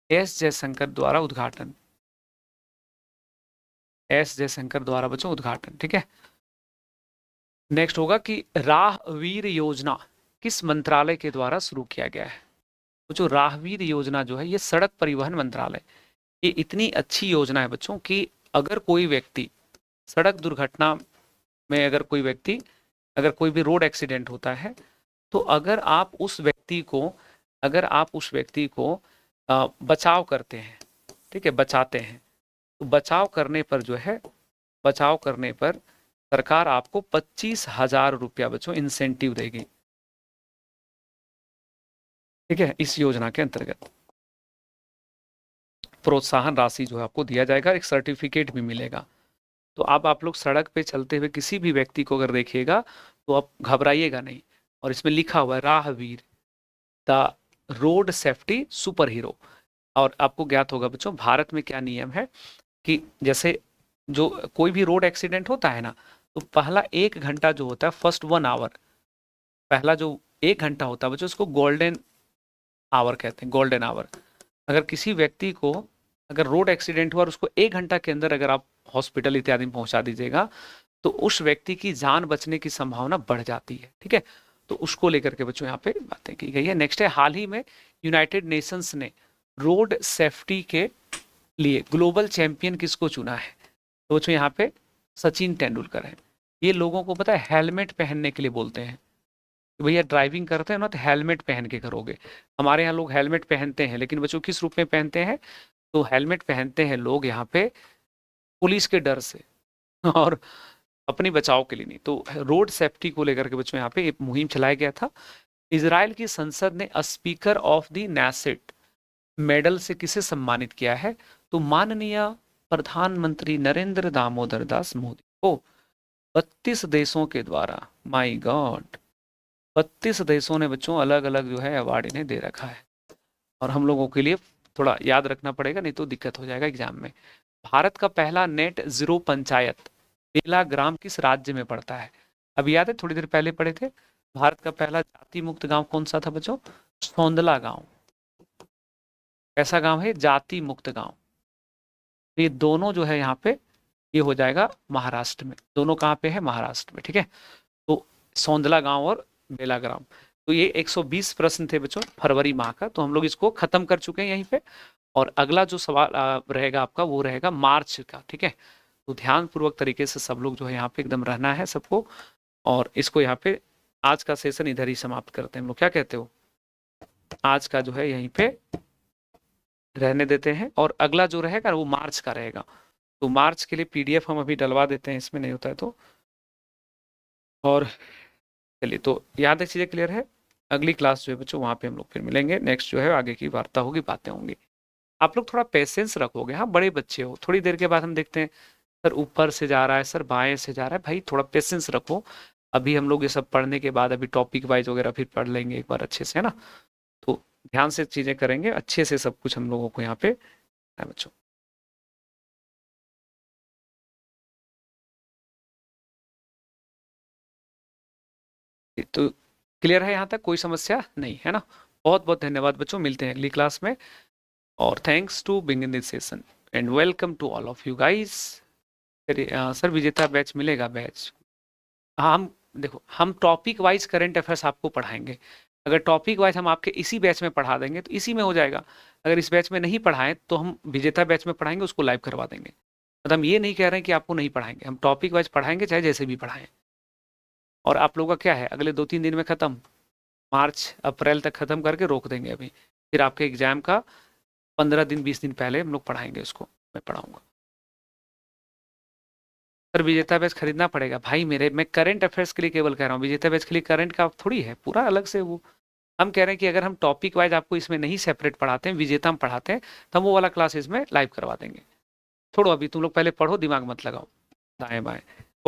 एस जयशंकर द्वारा उद्घाटन, एस जयशंकर द्वारा बच्चों उद्घाटन। ठीक है, नेक्स्ट होगा कि राहवीर योजना किस मंत्रालय के द्वारा शुरू किया गया है? तो जो राहवीर योजना जो है ये सड़क परिवहन मंत्रालय, ये इतनी अच्छी योजना है बच्चों कि अगर कोई व्यक्ति सड़क दुर्घटना में, अगर कोई भी रोड एक्सीडेंट होता है, तो अगर आप उस व्यक्ति को बचाव करते हैं, ठीक है, बचाते हैं, तो बचाव करने पर सरकार आपको 25,000 रुपया बच्चों इंसेंटिव देगी। ठीक है, इस योजना के अंतर्गत प्रोत्साहन राशि जो है आपको दिया जाएगा, एक सर्टिफिकेट भी मिलेगा। तो अब आप लोग सड़क पे चलते हुए किसी भी व्यक्ति को अगर देखिएगा तो आप घबराइएगा नहीं। और इसमें लिखा हुआ है Rahveer, the road safety super hero. और आपको ज्ञात होगा बच्चों भारत में क्या नियम है कि जैसे जो कोई भी रोड एक्सीडेंट होता है ना, तो पहला 1 घंटा जो होता है, फर्स्ट 1 आवर, पहला जो 1 घंटा होता है बच्चों उसको गोल्डन आवर कहते हैं, गोल्डन आवर। अगर किसी व्यक्ति को अगर रोड एक्सीडेंट हुआ और उसको 1 घंटा के अंदर अगर आप हॉस्पिटल इत्यादि में पहुंचा दीजिएगा तो उस व्यक्ति की जान बचने की संभावना बढ़ जाती है। ठीक है, तो उसको लेकर के बच्चों यहाँ पे बातें की गई है। नेक्स्ट है, हाल ही में यूनाइटेड नेशंस ने रोड सेफ्टी के लिए ग्लोबल चैंपियन किसको चुना है? तो बच्चों यहाँ पे सचिन तेंदुलकर है। ये लोगों को पता है हेलमेट पहनने के लिए बोलते हैं कि भैया ड्राइविंग करते हैं ना तो हेलमेट पहन के करोगे। हमारे यहाँ लोग हेलमेट पहनते हैं, लेकिन बच्चों किस रूप में पहनते हैं? तो हेलमेट पहनते हैं लोग यहाँ पे पुलिस के डर से और अपनी बचाव के लिए नहीं। तो रोड सेफ्टी को लेकर के बच्चों यहाँ पे एक मुहिम चलाया गया था। इजराइल की संसद ने speaker of the Knesset medal से किसे सम्मानित किया है? तो माननीय प्रधानमंत्री नरेंद्र दामोदर दास मोदी को 32 देशों के द्वारा, माय गॉड, 32 देशों ने बच्चों अलग अलग जो है अवार्ड इन्हें दे रखा है। और हम लोगों के लिए थोड़ा याद रखना पड़ेगा, नहीं तो दिक्कत हो जाएगा एग्जाम में। भारत का पहला नेट जीरो पंचायत बेला ग्राम किस राज्य में पड़ता है? अब याद है थोड़ी देर पहले पढ़े थे, भारत का पहला जाति मुक्त गांव कौन सा था बच्चों? सौंदला गांव। कैसा गांव है? जाति मुक्त गांव। ये दोनों जो है यहाँ पे ये हो जाएगा महाराष्ट्र में, दोनों कहाँ पे है? महाराष्ट्र में। ठीक है, तो सौंदला गांव और बेलाग्राम। तो ये 120 प्रश्न थे बच्चों फरवरी माह का, तो हम लोग इसको खत्म कर चुके हैं यहीं पे। और अगला जो सवाल रहेगा आपका वो रहेगा मार्च का। ठीक है, तो ध्यान पूर्वक तरीके से सब लोग जो है यहाँ पे एकदम रहना है सबको। और इसको यहाँ पे आज का सेशन इधर ही समाप्त करते हैं हम लोग, क्या कहते हो? आज का जो है यहीं पे रहने देते हैं और अगला जो रहेगा वो मार्च का रहेगा। तो मार्च के लिए पीडीएफ हम अभी डलवा देते हैं, इसमें नहीं होता है तो। और चलिए, तो यहाँ तक चीजें क्लियर है। अगली क्लास जो है बच्चों वहां पे हम लोग फिर मिलेंगे, नेक्स्ट जो है आगे की वार्ता होगी, बातें होंगी। आप लोग थोड़ा पेशेंस रखोगे, हाँ बड़े बच्चे हो, थोड़ी देर के बाद हम देखते हैं सर ऊपर से जा रहा है, सर बाएं से जा रहा है, भाई थोड़ा पेशेंस रखो। अभी हम लोग ये सब पढ़ने के बाद अभी टॉपिक वाइज वगैरह फिर पढ़ लेंगे एक बार अच्छे से, है ना? तो ध्यान से चीजें करेंगे, अच्छे से सब कुछ हम लोगों को यहाँ पे है बच्चों। तो क्लियर है यहाँ तक, कोई समस्या नहीं है ना? बहुत बहुत धन्यवाद बच्चों, मिलते हैं अगली क्लास में। और thanks to begin this session and welcome to all of you guys. Sir Vijeta batch मिलेगा बैच? हाँ, हम देखो हम टॉपिक वाइज करंट अफेयर्स आपको पढ़ाएंगे। अगर टॉपिक वाइज हम आपके इसी बैच में पढ़ा देंगे तो इसी में हो जाएगा। अगर इस बैच में नहीं पढ़ाएं तो हम विजेता बैच में पढ़ाएंगे, उसको लाइव करवा देंगे। मतलब हम ये नहीं कह रहे हैं कि आपको नहीं पढ़ाएंगे, हम टॉपिक वाइज पढ़ाएंगे चाहे जैसे भी पढ़ाएं। और आप लोगों का क्या है, अगले 2-3 दिन में खत्म, मार्च अप्रैल तक खत्म करके रोक देंगे अभी। फिर आपके एग्जाम का 15 दिन 20 दिन पहले हम लोग पढ़ाएंगे उसको, मैं पढ़ाऊंगा। पर विजेता बैच खरीदना पड़ेगा भाई मेरे, मैं करंट अफेयर्स के लिए केवल कह रहा हूँ, विजेता बैच के लिए करंट का थोड़ी है पूरा अलग से वो। हम कह रहे हैं कि अगर हम टॉपिक वाइज आपको इसमें नहीं सेपरेट पढ़ाते हैं, विजेता हम पढ़ाते हैं, तो हम वो वाला क्लासेस में लाइव करवा देंगे। छोड़ो अभी तुम लोग पहले पढ़ो, दिमाग मत लगाओ दाएं बाएं।